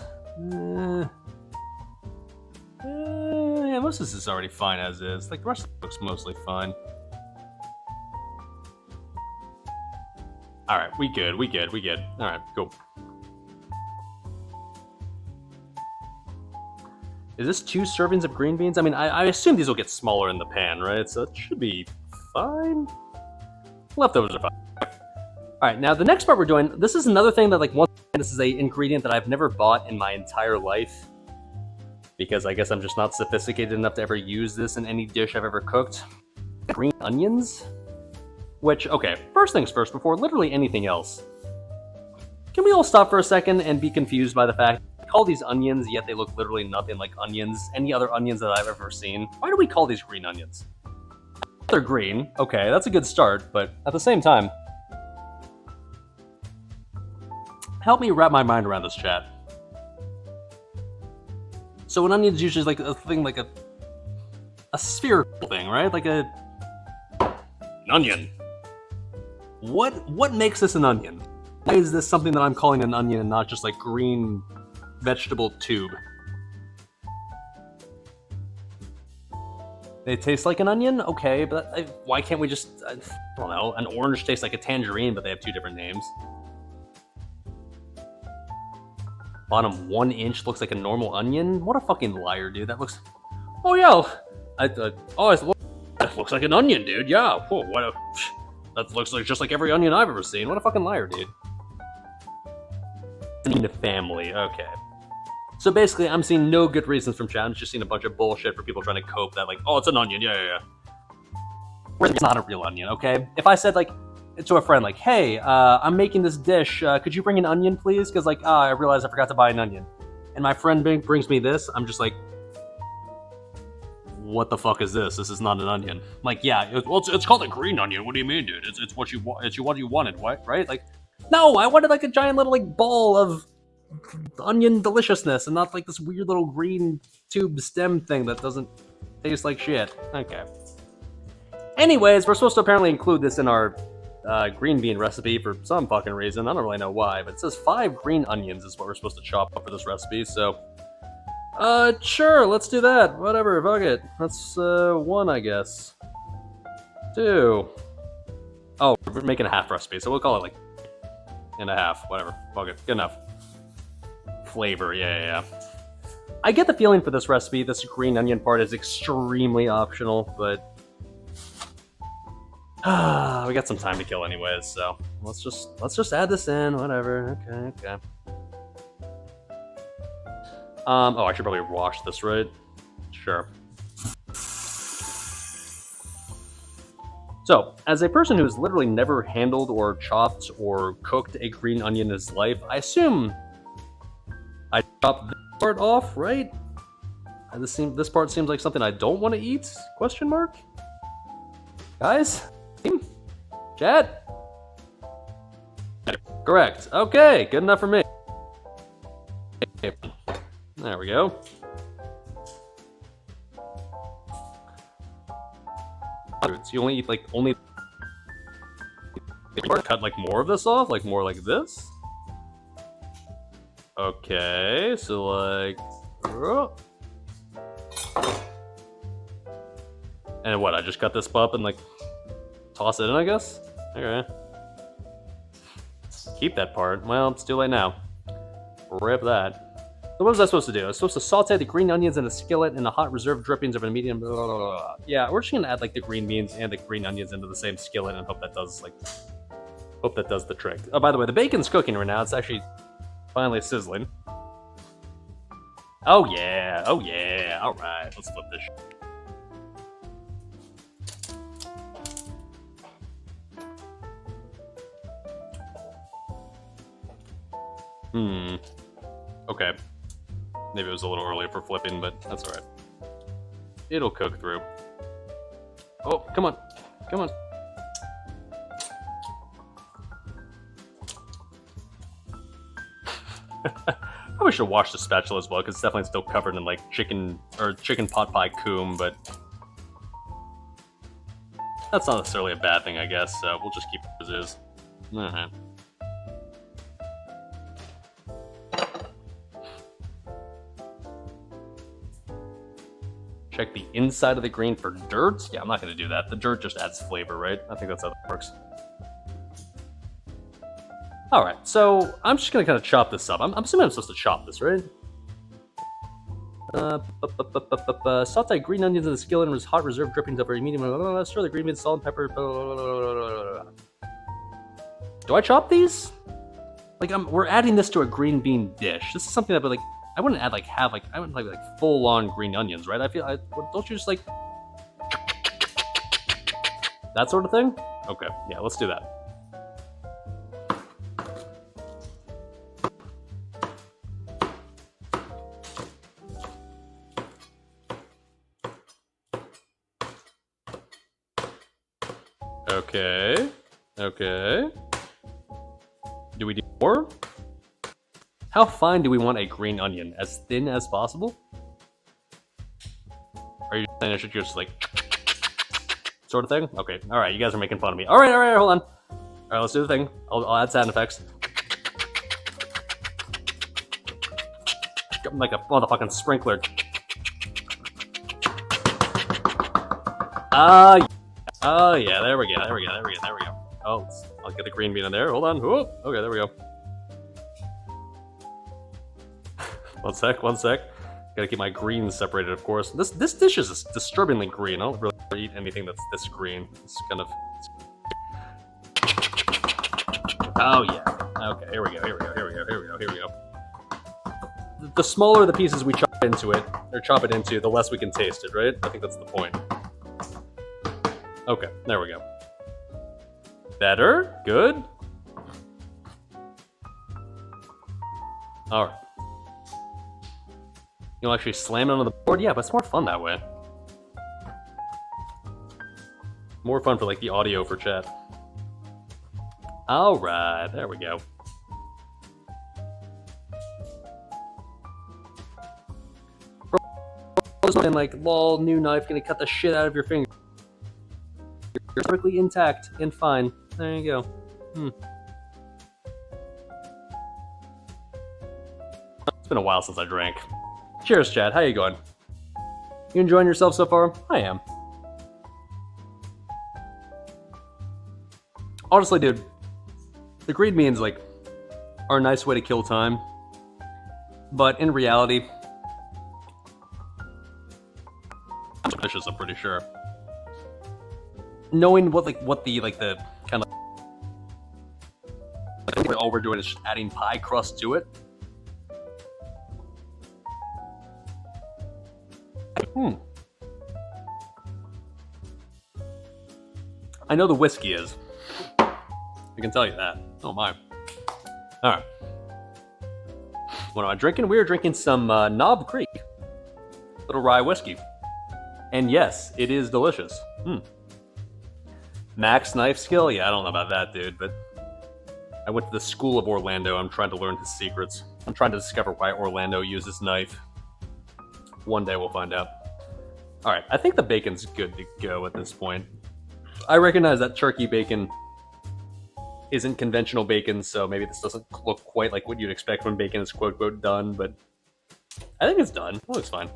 Yeah, most of this is already fine as is. Like the rest looks mostly fine. All right, we good. All right, cool. Is this 2 servings of green beans? I mean, I assume these will get smaller in the pan, right? So it should be fine. Leftovers are fine. Alright, now the next part we're doing, this is another thing that, like, once again, this is a ingredient that I've never bought in my entire life. Because I guess I'm just not sophisticated enough to ever use this in any dish I've ever cooked. Green onions? Which, okay, first things first, before literally anything else. Can we all stop for a second and be confused by the fact that we call these onions, yet they look literally nothing like onions, any other onions that I've ever seen? Why do we call these green onions? They're green, okay, that's a good start, but at the same time, help me wrap my mind around this, chat. So an onion's usually like a thing, like a spherical thing, right? Like an onion. What makes this an onion? Why is this something that I'm calling an onion and not just like green vegetable tube? They taste like an onion? Okay, but why can't we just, I don't know, an orange tastes like a tangerine, but they have 2 different names. Bottom 1 inch looks like a normal onion? What a fucking liar, dude. That looks... Oh, yeah! That looks like an onion, dude. Yeah. Whoa, that looks like just like every onion I've ever seen. What a fucking liar, dude. In the family. Okay. So basically, I'm seeing no good reasons from chat. I'm just seeing a bunch of bullshit for people trying to cope that, like, oh, it's an onion. Yeah. It's not a real onion, okay? If I said, like, to a friend, like, hey, I'm making this dish. Could you bring an onion, please? Because, like, I realized I forgot to buy an onion. And my friend brings me this. I'm just like, what the fuck is this? This is not an onion. Like, yeah, it's called a green onion. What do you mean, dude? It's what you want. It's what you wanted, what? Right? Like, no, I wanted like a giant little like ball of onion deliciousness, and not like this weird little green tube stem thing that doesn't taste like shit. Okay. Anyways, we're supposed to apparently include this in our green bean recipe for some fucking reason. I don't really know why, but it says 5 green onions is what we're supposed to chop up for this recipe. So. Sure, let's do that. Whatever, fuck it. That's, 1, I guess. 2. Oh, we're making a half recipe, so we'll call it, like, and a half. Whatever. Fuck it. Good enough. Flavor, yeah. I get the feeling for this recipe, this green onion part is extremely optional, but... we got some time to kill anyways, so... Let's just add this in, whatever. Okay. Oh, I should probably wash this, right? Sure. So, as a person who's literally never handled or chopped or cooked a green onion in his life, I assume I chop this part off, right? This part seems like something I don't want to eat? Question mark? Guys? Team? Chat? Correct. Okay, good enough for me. There we go. You only eat, like, only... Cut, like, more of this off? Like, more like this? Okay, so, like... And what, I just cut this up and, like, toss it in, I guess? Okay. Keep that part. Well, it's too late now. Rip that. So what was I supposed to do? I was supposed to saute the green onions in a skillet in the hot reserve drippings of a medium... Blah, blah, blah. Yeah, we're just gonna add, like, the green beans and the green onions into the same skillet and hope that does, like... Hope that does the trick. Oh, by the way, the bacon's cooking right now. It's actually finally sizzling. Oh, yeah. Alright, let's flip this shit. Okay. Maybe it was a little early for flipping, but that's alright. It'll cook through. Oh, come on. Probably should wash the spatula as well, because it's definitely still covered in, like, chicken pot pie coom, but... That's not necessarily a bad thing, I guess, so we'll just keep it as is. Alright. Check the inside of the green for dirt. Yeah, I'm not going to do that. The dirt just adds flavor, right? I think that's how that works. Alright, so I'm just going to kind of chop this up. I'm assuming I'm supposed to chop this, right? Saute green onions in the skillet and hot reserve drippings over a medium. Stir the green beans, salt, and pepper. Do I chop these? Like, we're adding this to a green bean dish. This is something that, like, I wouldn't add I wouldn't like full-on green onions, right? Don't you just like that sort of thing? Okay, yeah, let's do that. Okay. Do we do more? How fine do we want a green onion? As thin as possible? Are you saying I should just like sort of thing? Okay, alright, you guys are making fun of me. Alright, hold on. Alright, let's do the thing. I'll add sound effects. Like a motherfucking sprinkler. Oh yeah, there we go. Oh, I'll get the green bean in there. Hold on. Whoa. Okay, there we go. One sec. Gotta keep my greens separated, of course. This dish is disturbingly green. I don't really eat anything that's this green. It's kind of... Oh yeah. Okay, here we go. The smaller the pieces we chop it into, the less we can taste it, right? I think that's the point. Okay, there we go. Better? Good? Alright. You'll actually slam it onto the board? Yeah, but it's more fun that way. More fun for, like, the audio for chat. Alright, there we go. And like, lol, new knife, gonna cut the shit out of your finger. You're perfectly intact and fine. There you go. It's been a while since I drank. Cheers, Chad. How you going? You enjoying yourself so far? I am. Honestly, dude, the green beans, like, are a nice way to kill time. But in reality, I'm delicious, I'm pretty sure. Knowing what the kind of all we're doing is just adding pie crust to it. I know the whiskey is. I can tell you that. Oh my. Alright. What am I drinking? We are drinking some Knob Creek Little Rye Whiskey. And yes, it is delicious. Max knife skill? Yeah, I don't know about that, dude, but I went to the School of Orlando. I'm trying to learn his secrets. I'm trying to discover why Orlando uses knife. One day we'll find out. Alright, I think the bacon's good to go at this point. I recognize that turkey bacon isn't conventional bacon, so maybe this doesn't look quite like what you'd expect when bacon is quote-quote done, but I think it's done. It looks fine.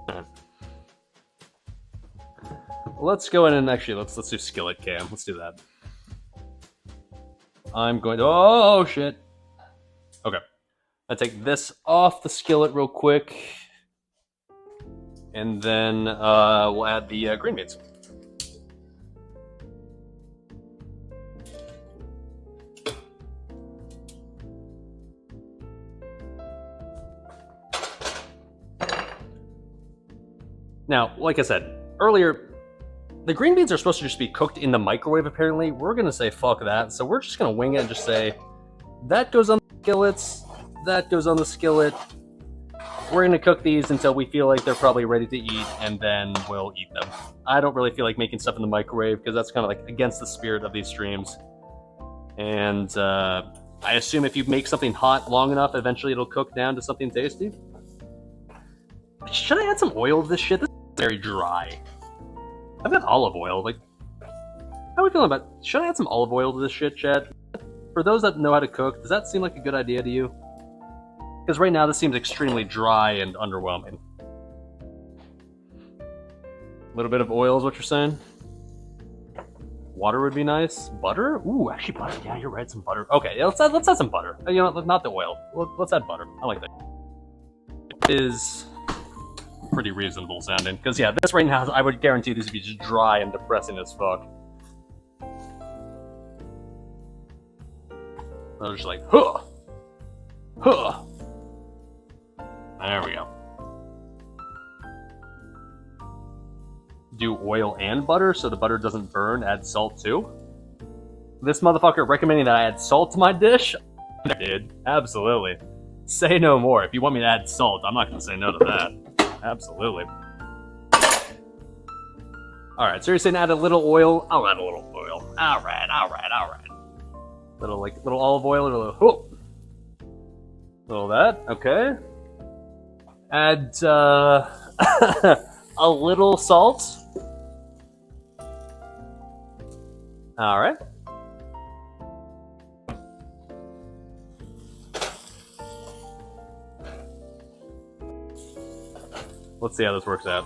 Alright. Let's go in and actually, let's do skillet cam. Let's do that. I'm going to... Oh, shit. Okay. I'll take this off the skillet real quick. And then we'll add the green beans. Now, like I said earlier, the green beans are supposed to just be cooked in the microwave, apparently. We're going to say fuck that, so we're just going to wing it and just say, that goes on the skillets, that goes on the skillet. We're going to cook these until we feel like they're probably ready to eat, and then we'll eat them. I don't really feel like making stuff in the microwave, because that's kind of like against the spirit of these streams. And I assume if you make something hot long enough, eventually it'll cook down to something tasty. Should I add some oil to this shit? This is very dry. I've got olive oil. Like, how are we feeling about... Should I add some olive oil to this shit, Chad? For those that know how to cook, does that seem like a good idea to you? Because right now this seems extremely dry and underwhelming. A little bit of oil is what you're saying? Water would be nice. Butter? Ooh, actually butter. Yeah, you're right, some butter. Okay, yeah, let's add some butter. You know, not the oil. Let's add butter. I like that. Is pretty reasonable sounding. Because, yeah, this right now, I would guarantee this would be just dry and depressing as fuck. I was just like, huh! Huh! There we go. Do oil and butter so the butter doesn't burn, add salt too? This motherfucker recommending that I add salt to my dish? Dude, absolutely. Say no more. If you want me to add salt, I'm not gonna say no to that. Absolutely. Alright, so you're saying add a little oil? I'll add a little oil. Alright. Little olive oil, a little that, okay. Add, a little salt. Alright. Let's see how this works out.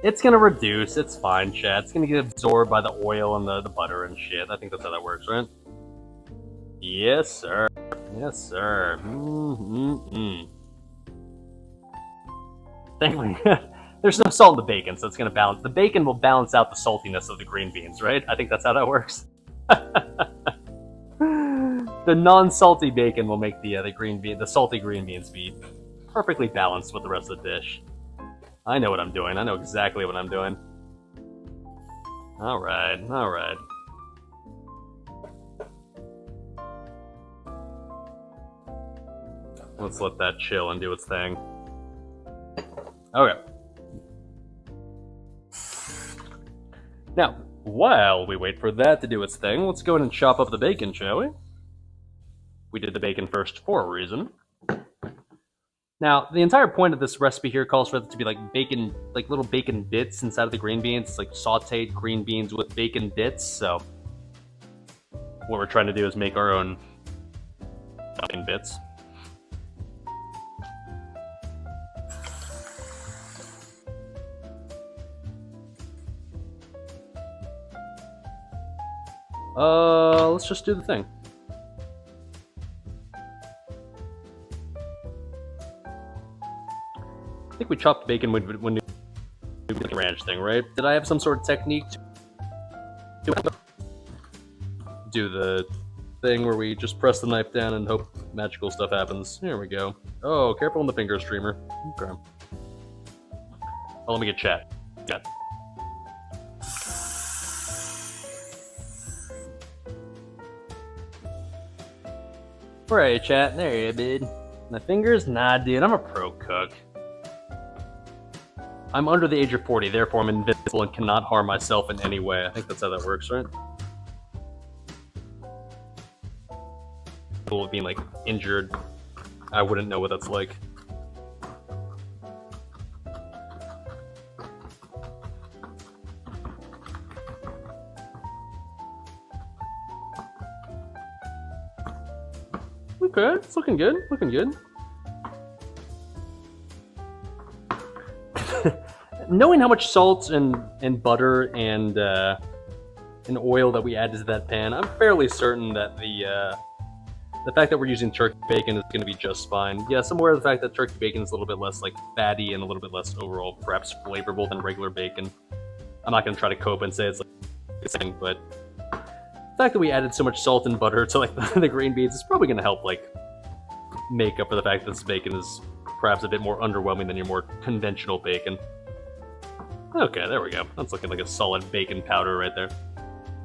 It's gonna reduce, it's fine, chat. It's gonna get absorbed by the oil and the butter and shit. I think that's how that works, right? Yes, sir. Yes, sir. Thankfully, there's no salt in the bacon, so it's gonna balance. The bacon will balance out the saltiness of the green beans, right? I think that's how that works. The non-salty bacon will make the salty green beans be perfectly balanced with the rest of the dish. I know what I'm doing. I know exactly what I'm doing. Alright. Let's let that chill and do its thing. Okay. Now, while we wait for that to do its thing, let's go ahead and chop up the bacon, shall we? We did the bacon first for a reason. Now, the entire point of this recipe here calls for it to be like bacon, like little bacon bits inside of the green beans. It's like sauteed green beans with bacon bits, so what we're trying to do is make our own bacon bits. Let's just do the thing. I think we chopped bacon when we did the ranch thing, right? Did I have some sort of technique to do the thing where we just press the knife down and hope magical stuff happens? Here we go. Oh, careful on the finger streamer. Okay. Oh, let me get chat. Yeah. Where are you, chat? There you dude. My fingers? Nah, dude, I'm a pro cook. I'm under the age of 40, therefore I'm invincible and cannot harm myself in any way. I think that's how that works, right? People being, like, injured. I wouldn't know what that's like. Okay, it's looking good, looking good. Knowing how much salt and butter and oil that we added to that pan, I'm fairly certain that the fact that we're using turkey bacon is going to be just fine. Yes, I'm aware of the fact that turkey bacon is a little bit less like fatty and a little bit less overall perhaps flavorful than regular bacon. I'm not going to try to cope and say it's like the same, but the fact that we added so much salt and butter to like the green beans is probably going to help like make up for the fact that this bacon is perhaps a bit more underwhelming than your more conventional bacon. Okay, there we go. That's looking like a solid bacon powder right there.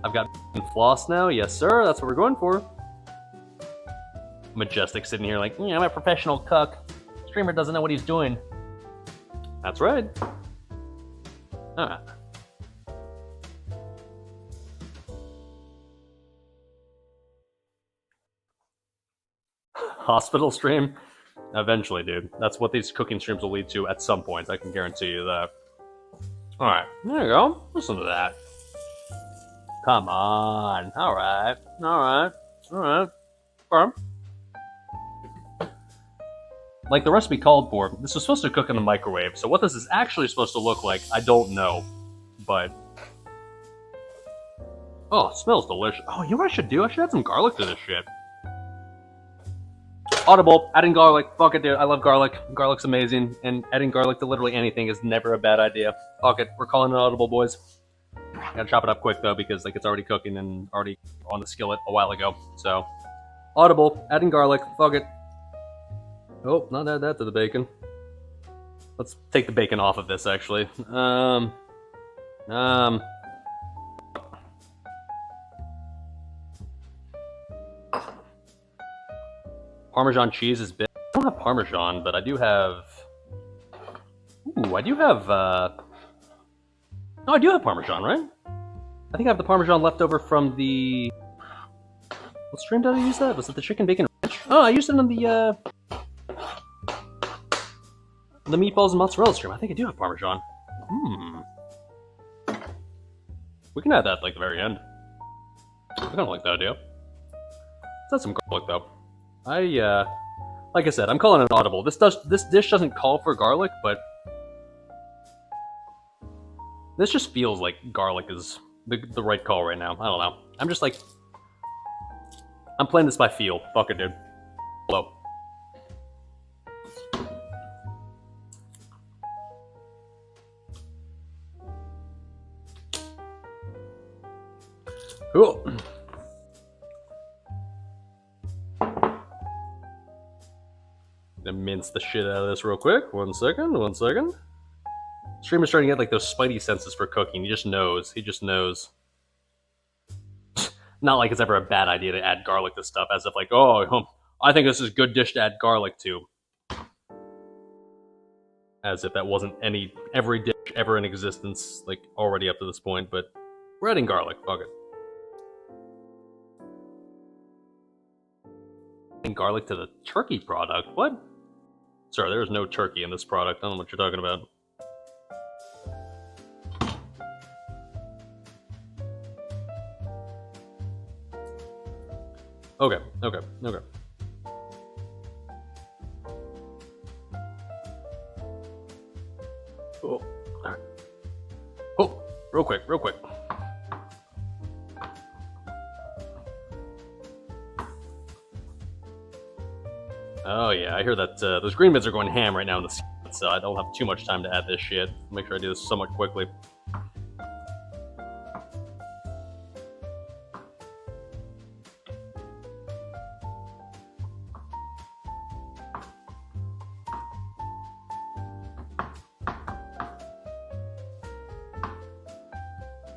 I've got floss now. Yes, sir. That's what we're going for. Majestic sitting here like, I'm a professional cook. Streamer doesn't know what he's doing. That's right. Alright. Hospital stream? Eventually, dude. That's what these cooking streams will lead to at some point. I can guarantee you that. Alright, there you go. Listen to that. Come on. Alright. Like the recipe called for, this was supposed to cook in the microwave, so what this is actually supposed to look like, I don't know. But... oh, it smells delicious. Oh, you know what I should do? I should add some garlic to this shit. Audible, adding garlic. Fuck it, dude. I love garlic. Garlic's amazing, and adding garlic to literally anything is never a bad idea. Fuck it, we're calling it audible, boys. Gotta chop it up quick though, because like it's already cooking and already on the skillet a while ago. So, audible, adding garlic. Fuck it. Oh, not add that to the bacon. Let's take the bacon off of this, actually. Parmesan cheese is big. I don't have Parmesan, but I do have... Ooh, I do have, No, I do have Parmesan, right? I think I have the Parmesan left over from the... What stream did I use that? Was it the chicken bacon ranch? Oh, I used it on the meatballs and mozzarella stream. I think I do have Parmesan. We can add that, like, the very end. I kind of like that idea. Let's add some garlic, though. Like I said, I'm calling it an audible. This dish doesn't call for garlic, but this just feels like garlic is the right call right now. I don't know. I'm just like, I'm playing this by feel. Fuck it, dude. Hello. Cool. Gonna mince the shit out of this real quick. One second. Streamer's starting to get like those spidey senses for cooking. He just knows. Not like it's ever a bad idea to add garlic to stuff, as if like, oh, I think this is a good dish to add garlic to. As if that wasn't every dish ever in existence, like already up to this point, but we're adding garlic. Fuck it. Adding garlic to the turkey product? What? Sorry, there is no turkey in this product. I don't know what you're talking about. Okay. Oh, alright. Oh, real quick. Oh yeah, I hear that those green beans are going ham right now in the skillet, so I don't have too much time to add this shit. Make sure I do this somewhat quickly.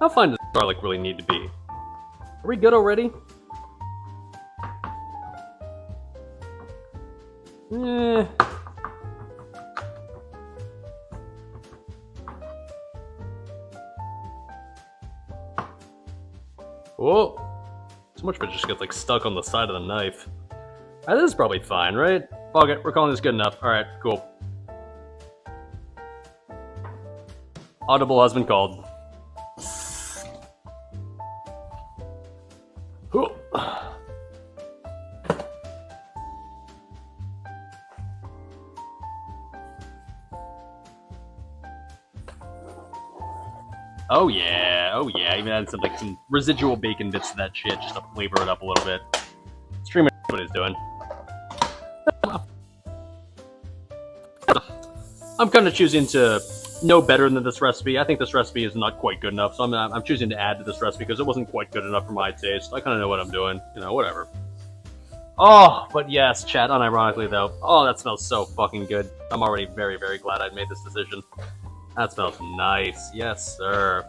How fine does garlic really need to be? Are we good already? Whoa! So much of it just gets like stuck on the side of the knife. This is probably fine, right? Fuck it, we're calling this good enough. Alright, cool. Audible has been called. Cool. Oh yeah, even add some residual bacon bits to that shit just to flavor it up a little bit. Streamer what he's doing. I'm kind of choosing to know better than this recipe. I think this recipe is not quite good enough, so I'm choosing to add to this recipe because it wasn't quite good enough for my taste. I kind of know what I'm doing, whatever. Oh, but yes, chat, unironically though. Oh, that smells so fucking good. I'm already very, very glad I made this decision. That smells nice. Yes, sir.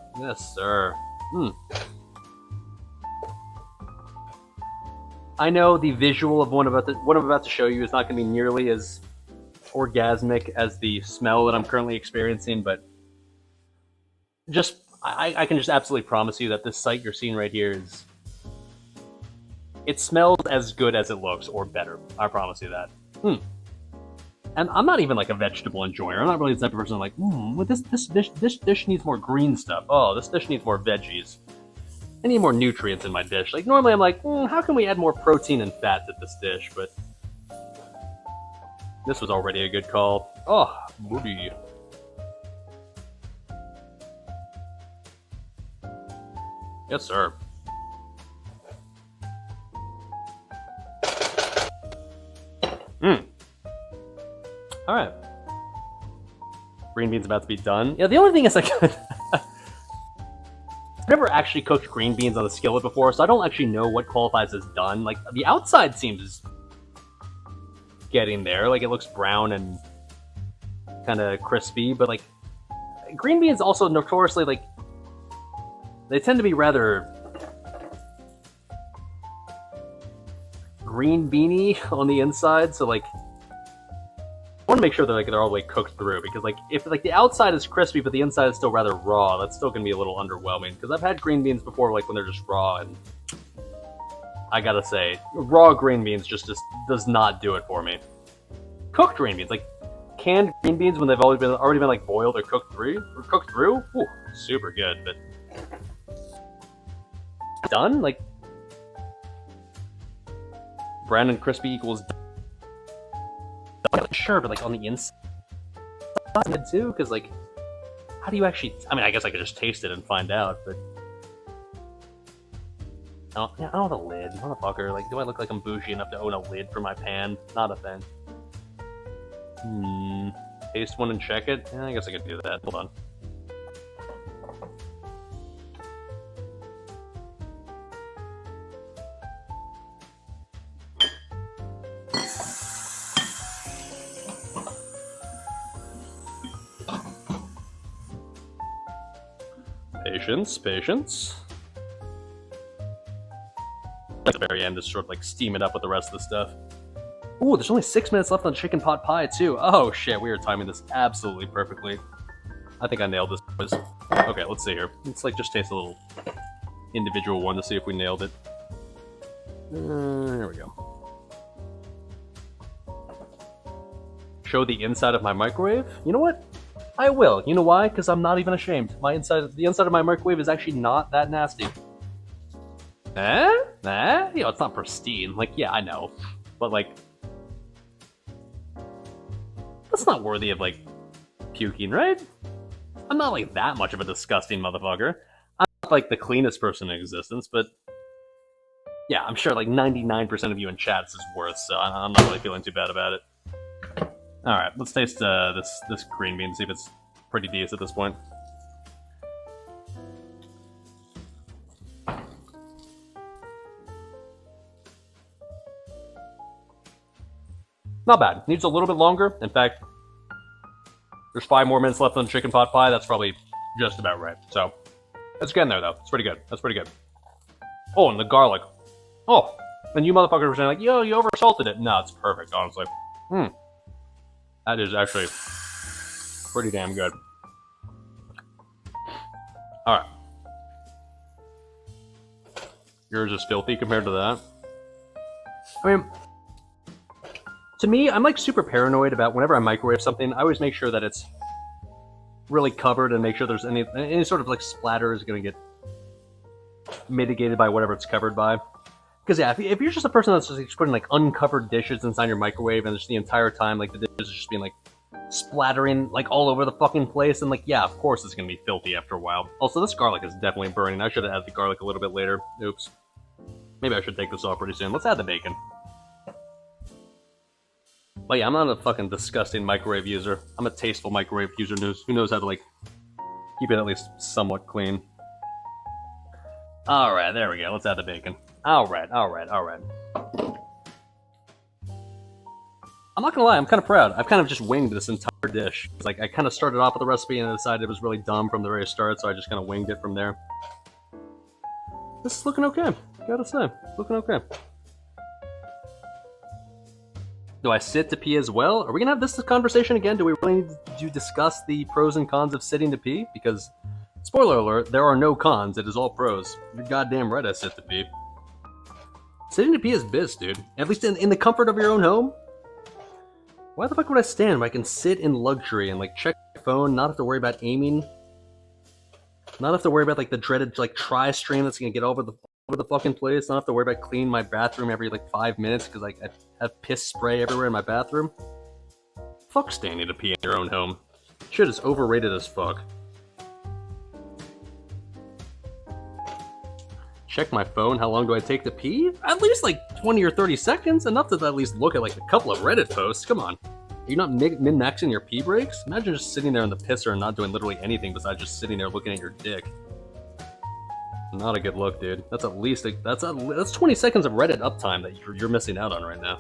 I know the visual of what I'm about to show you is not going to be nearly as orgasmic as the smell that I'm currently experiencing, but I can just absolutely promise you that this sight you're seeing right here it smells as good as it looks, or better. I promise you that. And I'm not even like a vegetable enjoyer. I'm not really the type of person like, well, this dish needs more green stuff. Oh, this dish needs more veggies. I need more nutrients in my dish. Like normally I'm like, how can we add more protein and fat to this dish? But this was already a good call. Oh, booty. Yes, sir. Alright. Green beans about to be done. Yeah, the only thing is like I've never actually cooked green beans on a skillet before, so I don't actually know what qualifies as done. Like, the outside seems getting there. Like, it looks brown and kind of crispy, but like, green beans also notoriously, like, they tend to be rather green beany on the inside, so like, I want to make sure that like they're all the way cooked through, because like if like the outside is crispy but the inside is still rather raw, that's still gonna be a little underwhelming. Because I've had green beans before, like when they're just raw, and I gotta say, raw green beans just does not do it for me. Cooked green beans, like canned green beans when they've already been like boiled or cooked through, ooh, super good. But done, like brown and crispy equals done. Sure, but like on the inside too, because like, how do you actually? I mean, I guess I could just taste it and find out, but I don't have a lid, motherfucker. Like, do I look like I'm bougie enough to own a lid for my pan? Not a thing. Taste one and check it. Yeah, I guess I could do that. Hold on. Patience. At the very end, just sort of like steam it up with the rest of the stuff. Ooh, there's only 6 minutes left on chicken pot pie too. Oh shit, we are timing this absolutely perfectly. I think I nailed this. Okay, let's see here. Let's like just taste a little individual one to see if we nailed it. There we go. Show the inside of my microwave? You know what? I will. You know why? Because I'm not even ashamed. The inside of my microwave is actually not that nasty. You know, it's not pristine. Like, yeah, I know. But, like, that's not worthy of, like, puking, right? I'm not, like, that much of a disgusting motherfucker. I'm not, like, the cleanest person in existence, but yeah, I'm sure, like, 99% of you in chat this is worth, so I'm not really feeling too bad about it. Alright, let's taste this green bean, see if it's pretty decent at this point. Not bad. Needs a little bit longer. In fact, there's 5 more minutes left on chicken pot pie. That's probably just about right. So, it's getting there, though. It's pretty good. That's pretty good. Oh, and the garlic. Oh, and you motherfuckers were saying, like, yo, you oversalted it. No, it's perfect, honestly. That is actually pretty damn good. Alright. Yours is filthy compared to that. I mean, to me, I'm like super paranoid about whenever I microwave something, I always make sure that it's really covered and make sure there's any sort of like splatter is going to get mitigated by whatever it's covered by. Because yeah, if you're just a person that's just like, putting like uncovered dishes inside your microwave and just the entire time like the dishes are just being like splattering like all over the fucking place, and like yeah, of course it's gonna be filthy after a while. Also, this garlic is definitely burning. I should have added the garlic a little bit later. Oops. Maybe I should take this off pretty soon. Let's add the bacon. But yeah, I'm not a fucking disgusting microwave user. I'm a tasteful microwave user who knows how to like keep it at least somewhat clean. Alright, there we go. Let's add the bacon. Alright. I'm not gonna lie, I'm kind of proud. I've kind of just winged this entire dish. It's like, I kind of started off with the recipe and I decided it was really dumb from the very start, so I just kind of winged it from there. This is looking okay, gotta say. It's looking okay. Do I sit to pee as well? Are we gonna have this conversation again? Do we really need to discuss the pros and cons of sitting to pee? Because, spoiler alert, there are no cons, it is all pros. You're goddamn right I sit to pee. Sitting to pee is biz, dude. At least in the comfort of your own home. Why the fuck would I stand when I can sit in luxury and like check my phone, not have to worry about aiming, not have to worry about like the dreaded like tri-stream that's gonna get over the fucking place, not have to worry about cleaning my bathroom every like 5 minutes because like I have piss spray everywhere in my bathroom. Fuck standing to pee in your own home. Shit is overrated as fuck. check my phone. How long do I take to pee? At least like 20 or 30 seconds. Enough to at least look at like a couple of Reddit posts. Come on. Are you not min-maxing your pee breaks? Imagine just sitting there in the pisser and not doing literally anything besides just sitting there looking at your dick. Not a good look, dude. That's at least that's 20 seconds of Reddit uptime that you're missing out on right now.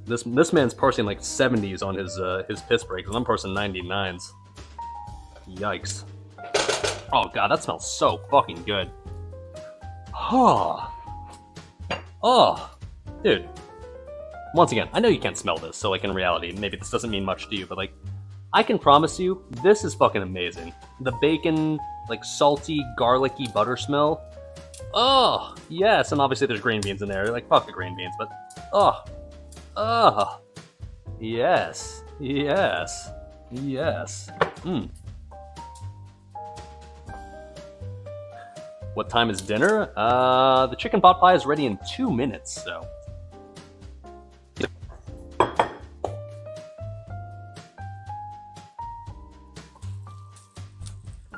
This man's parsing like 70s on his piss breaks, and I'm parsing 99s. Yikes. Oh god, that smells so fucking good. Oh. Oh. Dude. Once again, I know you can't smell this, so like in reality, maybe this doesn't mean much to you, but like, I can promise you, this is fucking amazing. The bacon, like salty, garlicky butter smell. Oh, yes, and obviously there's green beans in there. Like, fuck the green beans, but oh. Oh. Yes. Yes. Yes. What time is dinner? The chicken pot pie is ready in 2 minutes, so.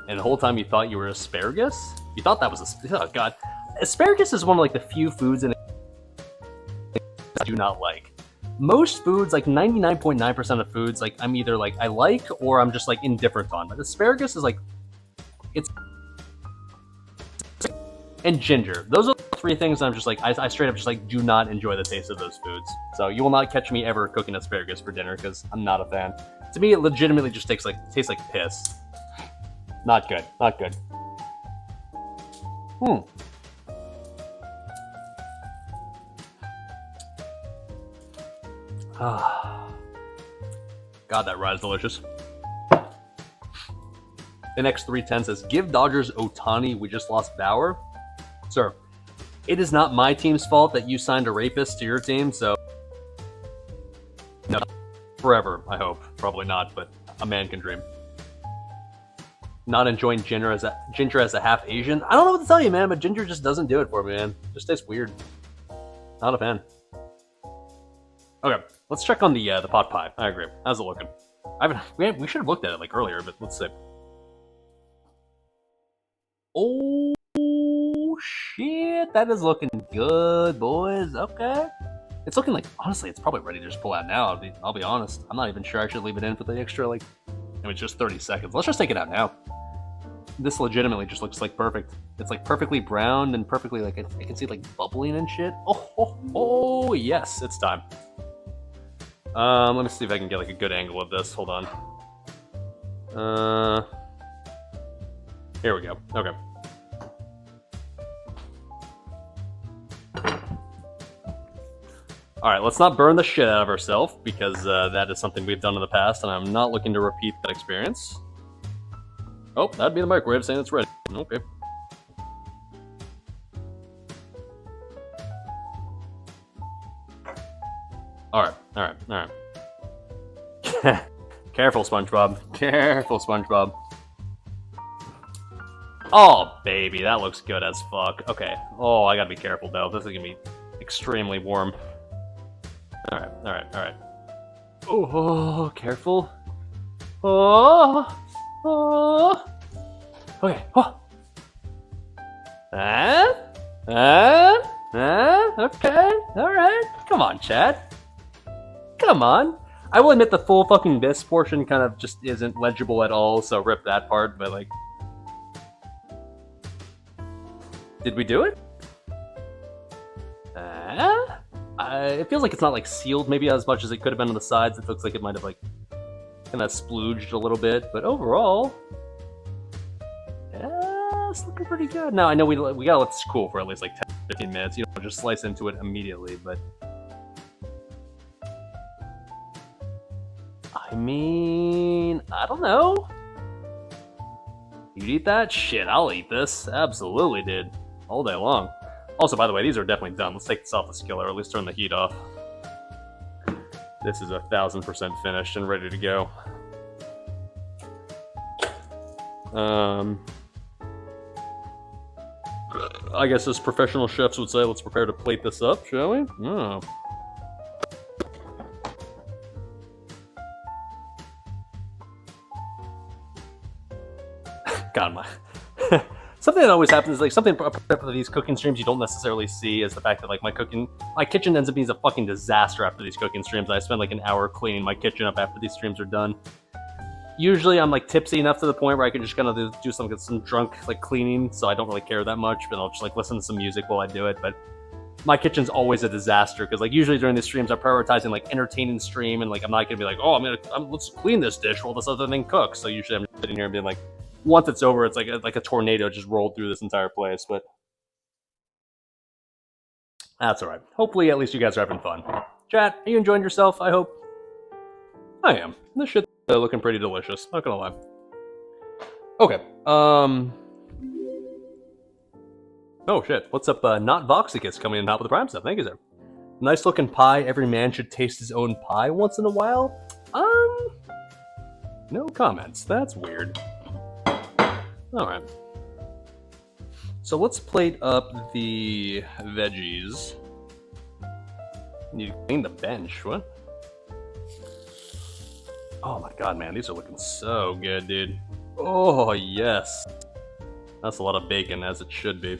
And the whole time you thought you were asparagus? You thought that was oh god. Asparagus is one of like the few foods in I do not like. Most foods, like 99.9% of foods, like I'm either like I like or I'm just like indifferent on. But asparagus is like it's and ginger. Those are the three things I'm just like I straight up just like do not enjoy the taste of those foods. So you will not catch me ever cooking asparagus for dinner because I'm not a fan. To me, it legitimately just tastes like piss. Not good. Not good. God, that rye is delicious. The next 310 says, give Dodgers Ohtani, we just lost Bauer. Sir, it is not my team's fault that you signed a rapist to your team, so... No. Forever, I hope. Probably not, but a man can dream. Not enjoying ginger as a half Asian. I don't know what to tell you, man, but ginger just doesn't do it for me, man. Just tastes weird. Not a fan. Okay, let's check on the pot pie. I agree. How's it looking? We should have looked at it like earlier, but let's see. Oh shit, that is looking good, boys. Okay, it's looking like honestly, it's probably ready to just pull out now. I'll be honest. I'm not even sure I should leave it in for the extra like. I mean, it's just 30 seconds. Let's just take it out now. This legitimately just looks like perfect. It's like perfectly browned and perfectly like I can see like bubbling and shit. Oh yes, it's time. Let me see if I can get like a good angle of this. Hold on. Here we go. Okay. All right, let's not burn the shit out of ourselves because that is something we've done in the past, and I'm not looking to repeat that experience. Oh, that'd be the microwave saying it's ready. Okay. All right. Careful, SpongeBob. Careful, SpongeBob. Oh, baby, that looks good as fuck. Okay. Oh, I gotta be careful, though. This is gonna be extremely warm. All right. Oh, careful. Oh. Okay. Oh. Okay. All right. Come on, Chad. Come on. I will admit the full fucking this portion kind of just isn't legible at all, so rip that part, but like... Did we do it? It feels like it's not like sealed maybe as much as it could have been on the sides. It looks like it might have like kind of splooged a little bit, but overall, yeah, it's looking pretty good. Now I know we gotta let this cool for at least like 10-15 minutes. You know, just slice into it immediately, but I mean, I don't know. You'd eat that? Shit, I'll eat this. Absolutely, dude. All day long. Also, by the way, these are definitely done. Let's take this off the skillet, or at least turn the heat off. This is 1000% finished and ready to go. I guess as professional chefs would say, let's prepare to plate this up, shall we? Oh. God, Something that always happens, like something for these cooking streams you don't necessarily see, is the fact that like my kitchen ends up being a fucking disaster after these cooking streams. I spend like an hour cleaning my kitchen up after these streams are done. Usually I'm like tipsy enough to the point where I can just kind of do some drunk like cleaning, so I don't really care that much, but I'll just like listen to some music while I do it. But my kitchen's always a disaster because like usually during the streams I'm prioritizing like entertaining stream, and like I'm not gonna be like, oh let's clean this dish while this other thing cooks. So usually I'm sitting here and being like, once it's over, it's like a tornado just rolled through this entire place. But that's all right. Hopefully at least you guys are having fun. Chat, are you enjoying yourself? I hope. I am. This shit's looking pretty delicious, not gonna lie. Okay, oh shit, what's up, Not Voxicus coming in top of the Prime stuff, thank you, sir. Nice looking pie, every man should taste his own pie once in a while? No comments, that's weird. Alright. So let's plate up the veggies. Need to clean the bench, what? Oh my god, man, these are looking so good, dude. Oh, yes. That's a lot of bacon, as it should be.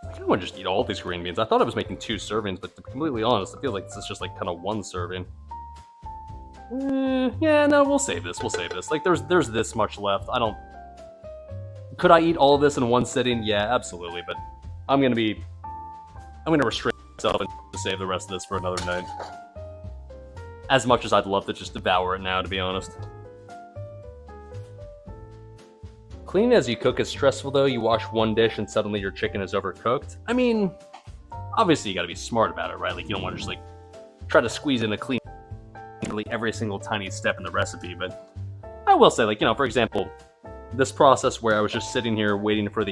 I kind of want to just eat all these green beans. I thought I was making 2 servings, but to be completely honest, I feel like this is just like kind of 1 serving. Yeah, no, we'll save this, Like, there's this much left. Could I eat all of this in 1 sitting? Yeah, absolutely, but I'm gonna restrict myself and save the rest of this for another night. As much as I'd love to just devour it now, to be honest. Cleaning as you cook is stressful though. You wash 1 dish and suddenly your chicken is overcooked. I mean, obviously you gotta be smart about it, right? Like, you don't want to just like try to squeeze in a clean every single tiny step in the recipe, but I will say, like, you know, for example, this process where I was just sitting here waiting for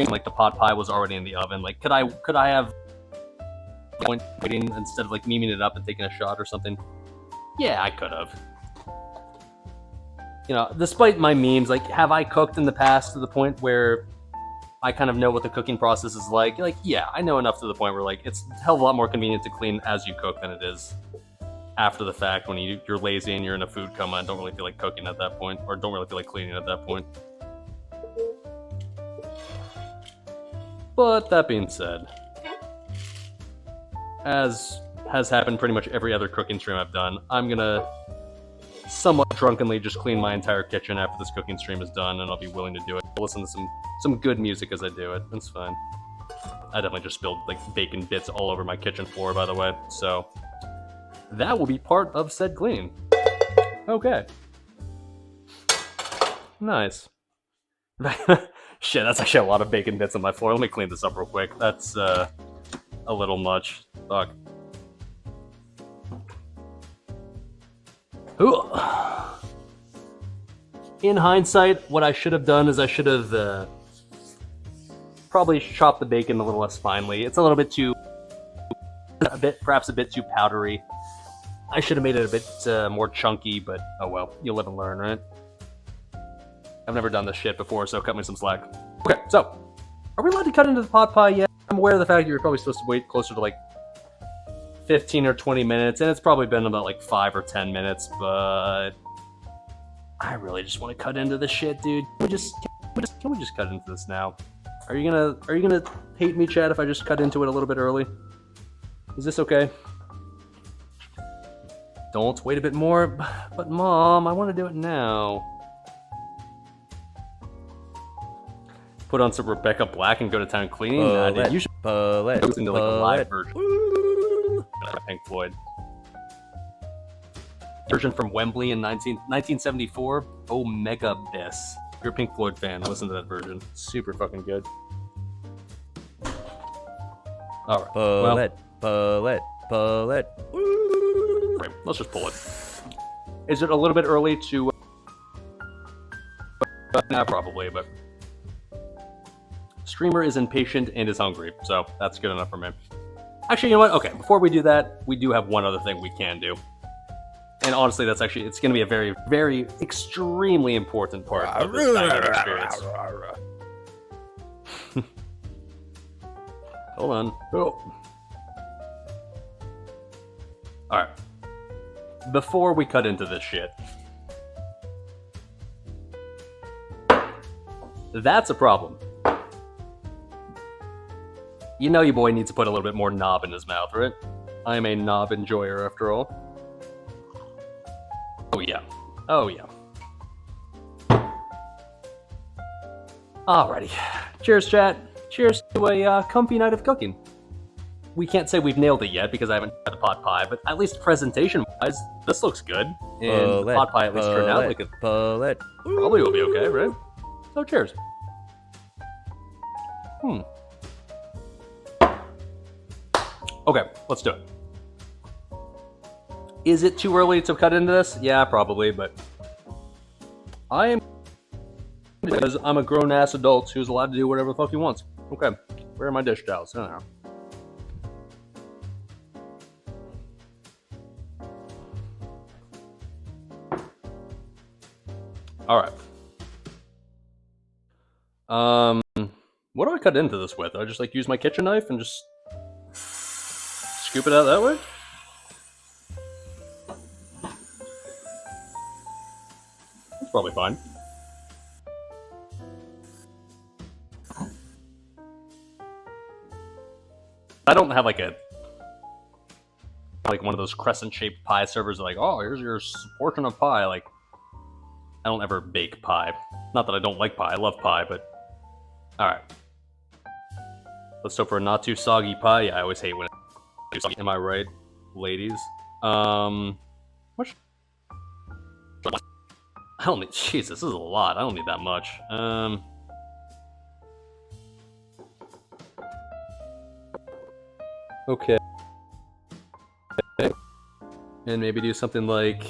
like the pot pie was already in the oven. Like, could I have waiting instead of like memeing it up and taking a shot or something? Yeah, I could have. You know, despite my memes, like, have I cooked in the past to the point where I kind of know what the cooking process is like? Like, yeah, I know enough to the point where like it's a hell of a lot more convenient to clean as you cook than it is after the fact when you're lazy and you're in a food coma and don't really feel like cooking at that point, or don't really feel like cleaning at that point. But that being said, as has happened pretty much every other cooking stream I've done, I'm gonna somewhat drunkenly just clean my entire kitchen after this cooking stream is done, and I'll be willing to do it. I'll listen to some good music as I do it. It's fine. I definitely just spilled like bacon bits all over my kitchen floor, by the way, so that will be part of said cleaning. Okay. Nice. Shit, that's actually a lot of bacon bits on my floor. Let me clean this up real quick. That's a little much. Fuck. Ooh. In hindsight, what I should have done is I should have probably chopped the bacon a little less finely. It's a little bit too, perhaps a bit too powdery. I should have made it a bit more chunky, but oh well, you'll live and learn, right? I've never done this shit before, so cut me some slack. Okay, so, are we allowed to cut into the pot pie yet? I'm aware of the fact that you're probably supposed to wait closer to like 15 or 20 minutes, and it's probably been about like 5 or 10 minutes, but I really just want to cut into this shit, dude. Can we just cut into this now? Are you gonna hate me, Chad, if I just cut into it a little bit early? Is this okay? Don't wait a bit more, but Mom, I want to do it now. Put on some Rebecca Black and go to town cleaning? Nah, dude, you should listen to like a live version. Pink Floyd. Version from Wembley in 1974. Omega Biss. If you're a Pink Floyd fan, listen to that version. Super fucking good. Alright. Pull it. Right, let's just pull it. Is it a little bit early to... Nah, probably, but... Streamer is impatient and is hungry, so that's good enough for me. Actually, you know what? Okay, before we do that, we do have one other thing we can do. And honestly, it's going to be a very, very, extremely important part of this dining experience. hold on. Oh. Alright. Before we cut into this shit. That's a problem. You know your boy needs to put a little bit more knob in his mouth, right? I am a knob enjoyer after all. Oh yeah. Oh yeah. Alrighty. Cheers, chat. Cheers to a comfy night of cooking. We can't say we've nailed it yet because I haven't tried the pot pie, but at least presentation-wise, this looks good. And the pot pie at least turned out like it probably will be okay, right? So cheers. Okay, let's do it. Is it too early to cut into this? Yeah, probably, but I am, because I'm a grown-ass adult who's allowed to do whatever the fuck he wants. Okay, where are my dish towels? I don't know. Alright. What do I cut into this with? I just like use my kitchen knife and just scoop it out that way? That's probably fine. I don't have like one of those crescent-shaped pie servers that like, oh, here's your portion of pie. Like, I don't ever bake pie. Not that I don't like pie, I love pie, but alright. Let's hope for a not too soggy pie. Yeah, I always hate when it's too soggy. Am I right, ladies? What I don't need, Jesus, this is a lot. I don't need that much. Okay. And maybe do something like,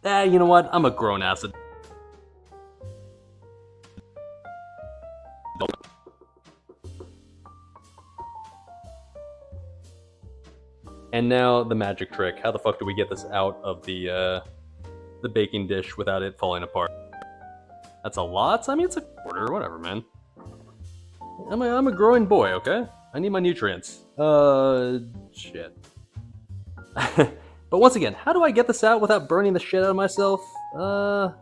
you know what? I'm a grown-ass adult. And now the magic trick. How the fuck do we get this out of the baking dish without it falling apart? That's a lot? I mean, it's a quarter, whatever, man. I'm a growing boy, okay? I need my nutrients. Shit. But once again, how do I get this out without burning the shit out of myself? Alright.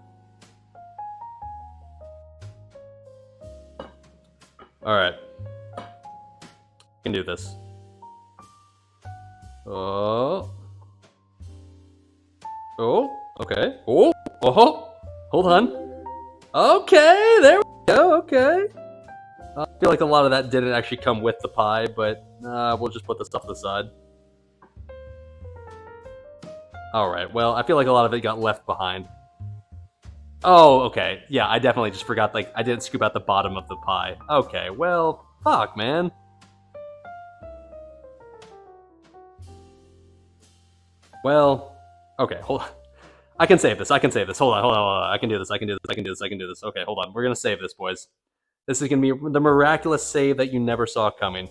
I can do this. Oh, okay. Oh, hold on. Okay, there we go, okay. I feel like a lot of that didn't actually come with the pie, but we'll just put the stuff aside. Alright, well, I feel like a lot of it got left behind. Oh, okay. Yeah, I definitely just forgot, like, I didn't scoop out the bottom of the pie. Okay, well, fuck, man. Well, okay, hold on. I can save this. Hold on. I can do this. Okay, hold on. We're gonna save this, boys. This is gonna be the miraculous save that you never saw coming.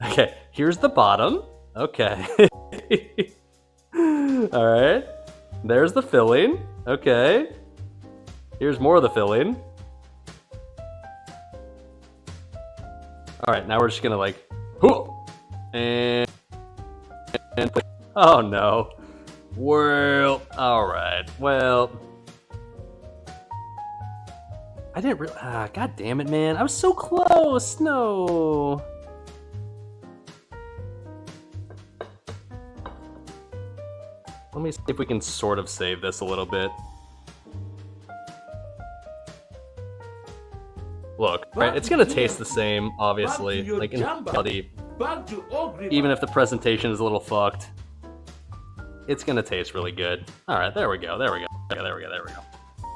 Okay, here's the bottom. Okay. Alright. There's the filling. Okay. Here's more of the filling. Alright, now we're just gonna like... And... Oh no. Well, alright. Well... I didn't really... God damn it, man. I was so close! No! Let me see if we can sort of save this a little bit. Look, right? It's gonna taste the same, obviously. Like, in reality, even if the presentation is a little fucked, it's gonna taste really good. Alright, there we go.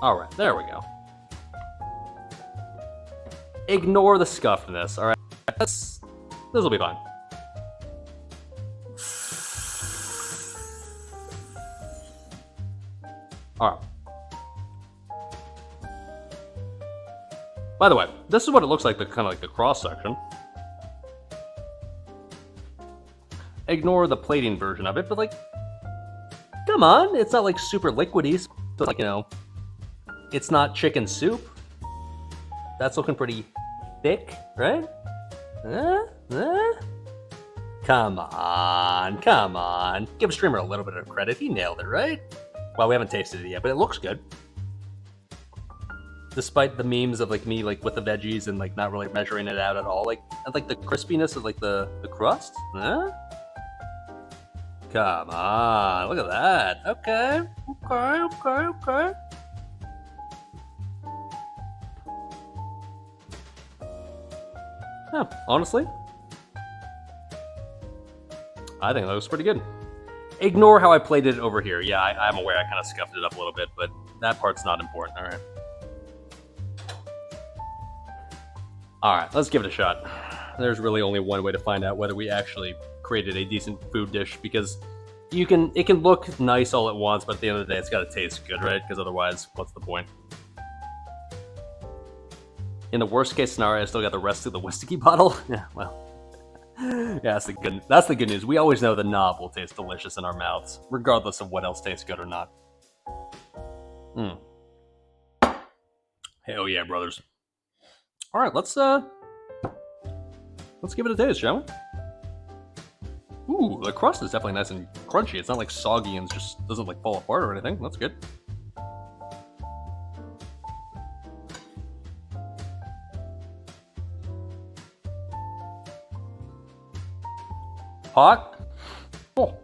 Alright, there we go. Ignore the scuffedness, alright? This'll be fine. Alright. By the way, this is what it looks like, kind of like the cross section. Ignore the plating version of it, but like, come on, it's not like super liquidy, so like, you know, it's not chicken soup. That's looking pretty thick, right? Huh? Huh? Come on, come on. Give Streamer a little bit of credit. He nailed it, right? Well, we haven't tasted it yet, but it looks good. Despite the memes of like me like with the veggies and like not really measuring it out at all, like the crispiness of like the crust. Huh? Come on, look at that. Okay, okay, okay, okay. Yeah, honestly, I think that looks pretty good. Ignore how I plated it over here. Yeah, I'm aware I kind of scuffed it up a little bit, but that part's not important. All right. All right, let's give it a shot. There's really only one way to find out whether we actually created a decent food dish, because it can look nice all at once, but at the end of the day, it's got to taste good, right? Because otherwise, what's the point? In the worst case scenario, I still got the rest of the whiskey bottle. Yeah, well. Yeah, that's the good news. We always know the knob will taste delicious in our mouths, regardless of what else tastes good or not. Hell yeah, brothers. All right, let's give it a taste, shall we? Ooh, the crust is definitely nice and crunchy. It's not like soggy and just doesn't like fall apart or anything. That's good. Hot. Oh.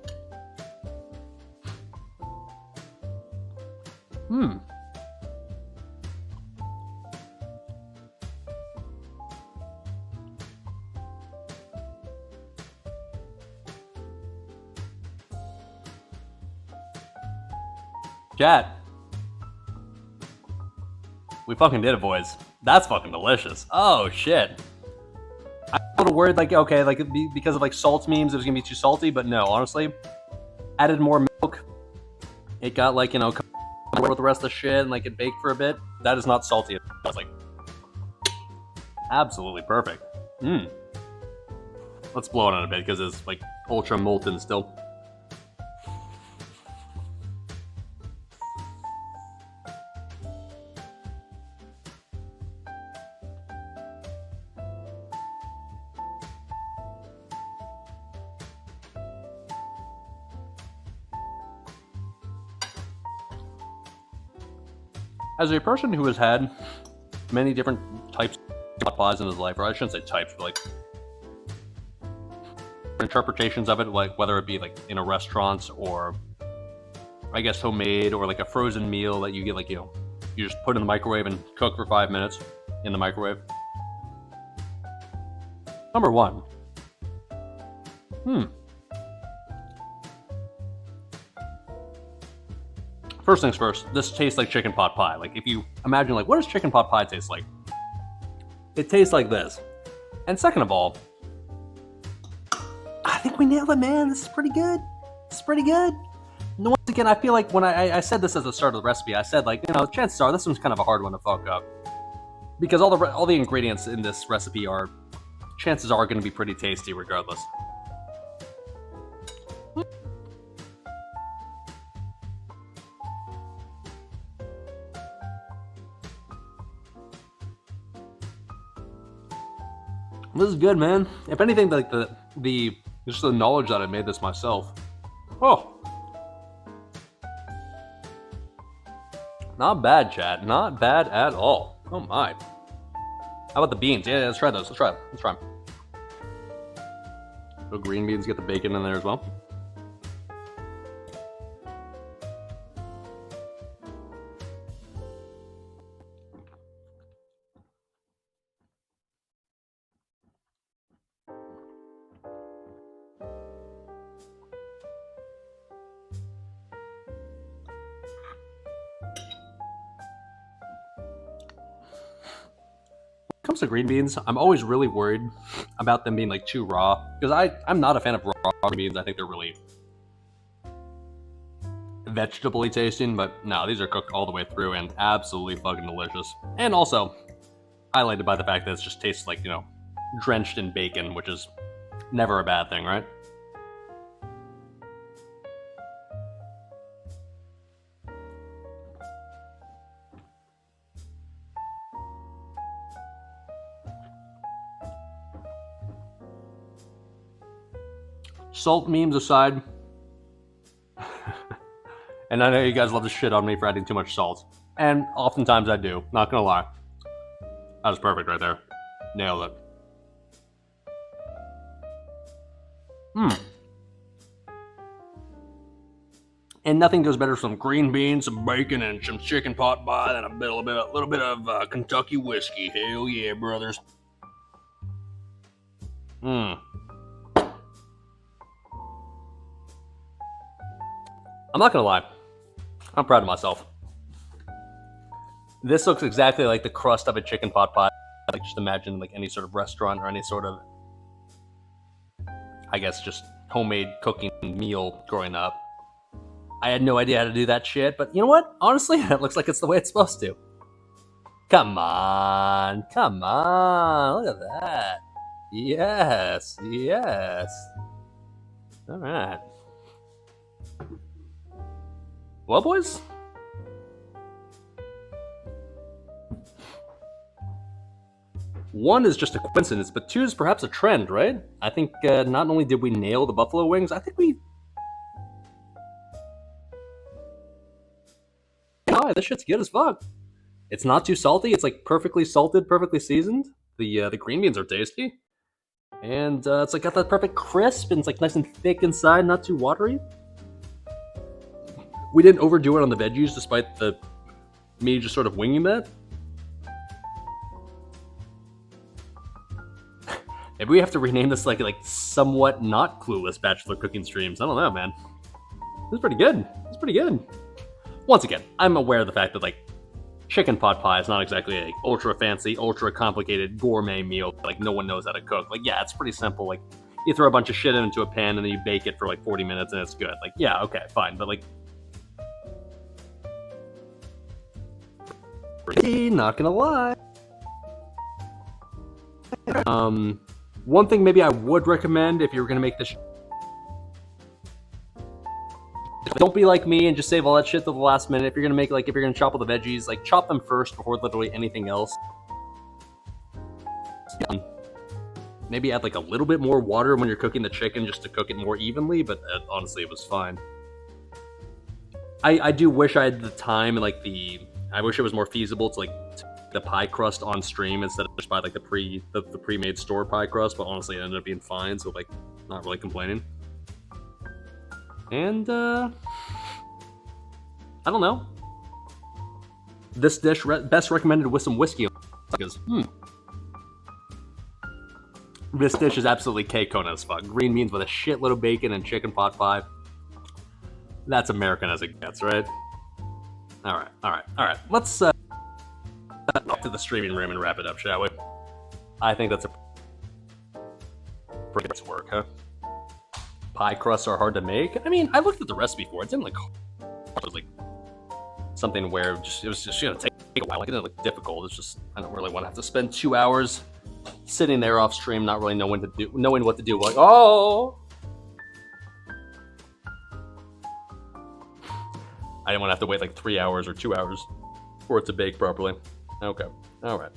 Chat. We fucking did it, boys. That's fucking delicious. Oh shit. I'm a little worried, like, okay, like because of like salt memes, it was gonna be too salty, but no, honestly, added more milk. It got like, you know, with the rest of the shit and like it baked for a bit. That is not salty. It's like absolutely perfect. Let's blow it on a bit because it's like ultra molten still. As a person who has had many different types of pot pies in his life, or I shouldn't say types, but like interpretations of it, like whether it be like in a restaurant or I guess homemade or like a frozen meal that you get, like, you know, you just put in the microwave and cook for 5 minutes in the microwave. Number one. First things first, this tastes like chicken pot pie. Like, if you imagine, like, what does chicken pot pie taste like? It tastes like this. And second of all, I think we nailed it, man. This is pretty good. This is pretty good. And once again, I feel like when I said this at the start of the recipe, I said, like, you know, chances are this one's kind of a hard one to fuck up. Because all the ingredients in this recipe are, chances are, going to be pretty tasty regardless. This is good, man. If anything, like the just the knowledge that I made this myself. Oh, not bad, chat. Not bad at all. Oh my. How about the beans? Yeah, let's try those. Let's try them. Let's try them. So green beans, get the bacon in there as well. Comes to green beans, I'm always really worried about them being like too raw, because I'm not a fan of raw green beans. I think they're really vegetably tasting, but no, these are cooked all the way through and absolutely fucking delicious. And also highlighted by the fact that it just tastes like, you know, drenched in bacon, which is never a bad thing, right? Salt memes aside, and I know you guys love to shit on me for adding too much salt, and oftentimes I do, not gonna lie. That was perfect right there. Nailed it. And nothing goes better with some green beans, some bacon, and some chicken pot pie than a little bit of Kentucky whiskey. Hell yeah, brothers. I'm not gonna lie. I'm proud of myself. This looks exactly like the crust of a chicken pot pie. Like, just imagine like any sort of restaurant or any sort of, I guess, just homemade cooking meal growing up. I had no idea how to do that shit, but you know what? Honestly, it looks like it's the way it's supposed to. Come on. Look at that. Yes. All right. Well, boys? One is just a coincidence, but two is perhaps a trend, right? I think not only did we nail the buffalo wings, I think we... Oh, this shit's good as fuck. It's not too salty. It's like perfectly salted, perfectly seasoned. The green beans are tasty. And it's like got that perfect crisp, and it's like nice and thick inside, not too watery. We didn't overdo it on the veggies, despite me just sort of winging that. Maybe we have to rename this like somewhat not Clueless Bachelor cooking streams. I don't know, man. This is pretty good. Once again, I'm aware of the fact that like chicken pot pie is not exactly a ultra fancy, ultra complicated gourmet meal. Like no one knows how to cook. Like yeah, it's pretty simple. Like you throw a bunch of shit into a pan and then you bake it for like 40 minutes and it's good. Like yeah, okay, fine. But like, not gonna lie. One thing maybe I would recommend if you were gonna make this, don't be like me and just save all that shit to the last minute. If you're gonna if you're gonna chop all the veggies, like chop them first before literally anything else. Maybe add like a little bit more water when you're cooking the chicken just to cook it more evenly, but honestly, it was fine. I do wish I had the time and like I wish it was more feasible to like the pie crust on stream instead of just buy like the pre-made store pie crust, but honestly it ended up being fine, so like not really complaining. And I don't know, this dish best recommended with some whiskey because this dish is absolutely K-Kona as fuck. Green beans with a shitload of bacon and chicken pot pie. That's American as it gets, right? All right. Let's off to the streaming room and wrap it up, shall we? I think that's a pretty good work, huh? Pie crusts are hard to make. I mean, I looked at the recipe for it. It didn't like it was like something where it was just gonna take a while. Like it didn't look difficult. It's just I don't really want to have to spend 2 hours sitting there off stream, not really knowing what to do. Like I didn't want to have to wait like 3 hours or 2 hours for it to bake properly. Okay. All right.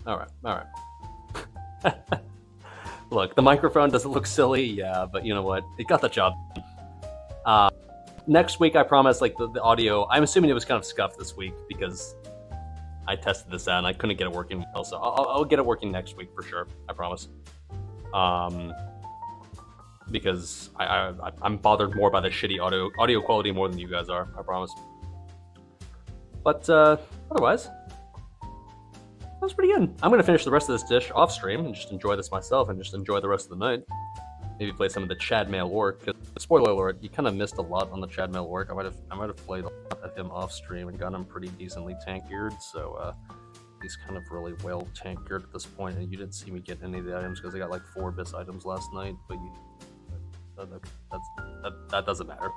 Look, the microphone doesn't look silly, yeah, but you know what? It got the job done. Next week, I promise, like the audio, I'm assuming it was kind of scuffed this week because I tested this out and I couldn't get it working well, so I'll get it working next week for sure. I promise. Because I'm bothered more by the shitty audio quality more than you guys are. I promise. But otherwise, that was pretty good. I'm gonna finish the rest of this dish off stream and just enjoy this myself and just enjoy the rest of the night. Maybe play some of the Chad Mail Orc. Cause, spoiler alert, you kind of missed a lot on the Chad Mail Orc. I might have played a lot of him off stream and got him pretty decently tank geared. So he's kind of really well tank geared at this point. And you didn't see me get any of the items because I got like 4 bis items last night. But that doesn't matter.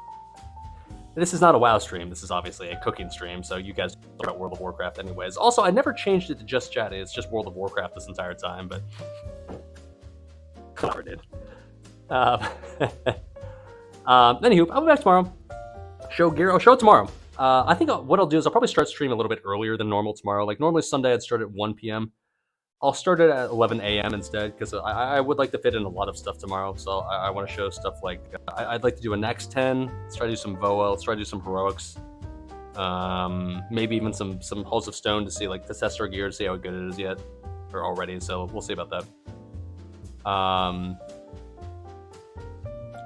This is not a WoW stream. This is obviously a cooking stream, so you guys talk about World of Warcraft anyways. Also, I never changed it to just chat. It's just World of Warcraft this entire time, but I never did. Anywho, I'll be back tomorrow. Show tomorrow. I think what I'll do is I'll probably start streaming a little bit earlier than normal tomorrow. Like normally Sunday I'd start at 1 p.m. I'll start it at 11 a.m. instead because I would like to fit in a lot of stuff tomorrow. So I want to show stuff like I'd like to do a next 10. Let's try to do some Voa. Let's try to do some heroics. Maybe even some Halls of Stone to see like to test our gear to see how good it is yet or already. So we'll see about that.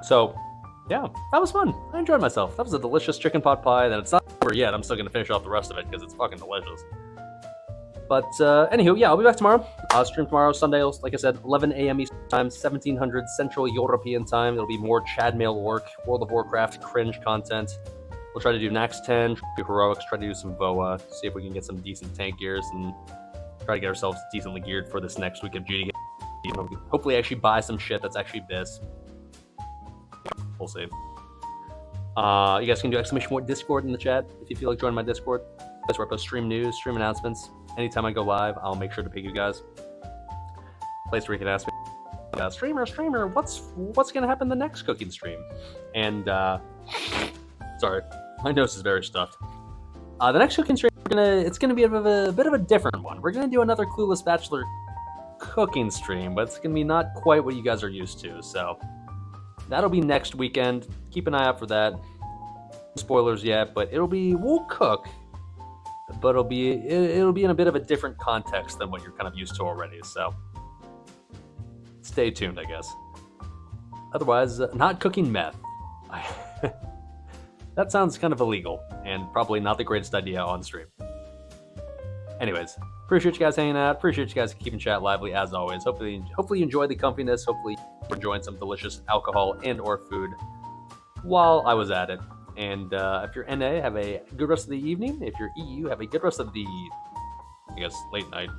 So yeah, that was fun. I enjoyed myself. That was a delicious chicken pot pie. Then it's not over yet. I'm still gonna finish off the rest of it because it's fucking delicious. But anywho, yeah, I'll be back tomorrow. I'll stream tomorrow, Sunday, like I said, 11 a.m. Eastern Time, 1700 Central European Time. It'll be more Chad Mail Orc, World of Warcraft cringe content. We'll try to do Nax 10, do heroics, try to do some Voa, see if we can get some decent tank gears, and try to get ourselves decently geared for this next week of GD. Hopefully actually buy some shit that's actually biz. We'll see. You guys can do ! Discord in the chat if you feel like joining my Discord. That's where I post stream news, stream announcements. Anytime I go live, I'll make sure to pick you guys. Place where you can ask me, streamer, what's gonna happen the next cooking stream? And sorry, my nose is very stuffed. The next cooking stream, it's gonna be a bit of a different one. We're gonna do another Clueless Bachelor cooking stream, but it's gonna be not quite what you guys are used to. So that'll be next weekend. Keep an eye out for that. No spoilers yet, but we'll cook. But it'll be in a bit of a different context than what you're kind of used to already. So stay tuned, I guess. Otherwise, not cooking meth. That sounds kind of illegal and probably not the greatest idea on stream. Anyways, appreciate you guys hanging out. Appreciate you guys keeping chat lively as always. Hopefully you enjoyed the comfiness. Hopefully you're enjoying some delicious alcohol and or food while I was at it. And if you're NA, have a good rest of the evening. If you're EU, have a good rest of the, I guess, late night.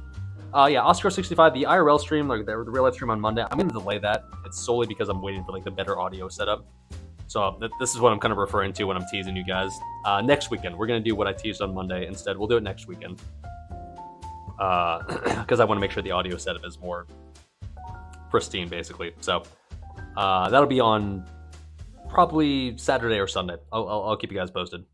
Yeah, Oscar65, the IRL stream, like the real life stream on Monday, I'm going to delay that. It's solely because I'm waiting for like the better audio setup. So this is what I'm kind of referring to when I'm teasing you guys. Next weekend, we're going to do what I teased on Monday. Instead, we'll do it next weekend. Because I want to make sure the audio setup is more pristine, basically. So that'll be on probably Saturday or Sunday. I'll keep you guys posted.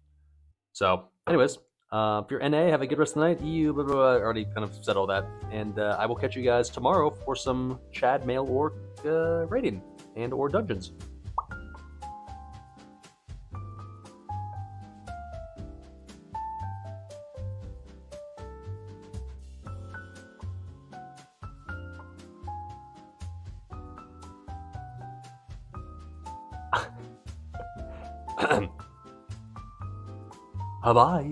So, anyways, if you're NA, have a good rest of the night. EU, blah, blah, blah, I already kind of said all that. And I will catch you guys tomorrow for some Chad Mail Orc raiding and or dungeons. Bye-bye.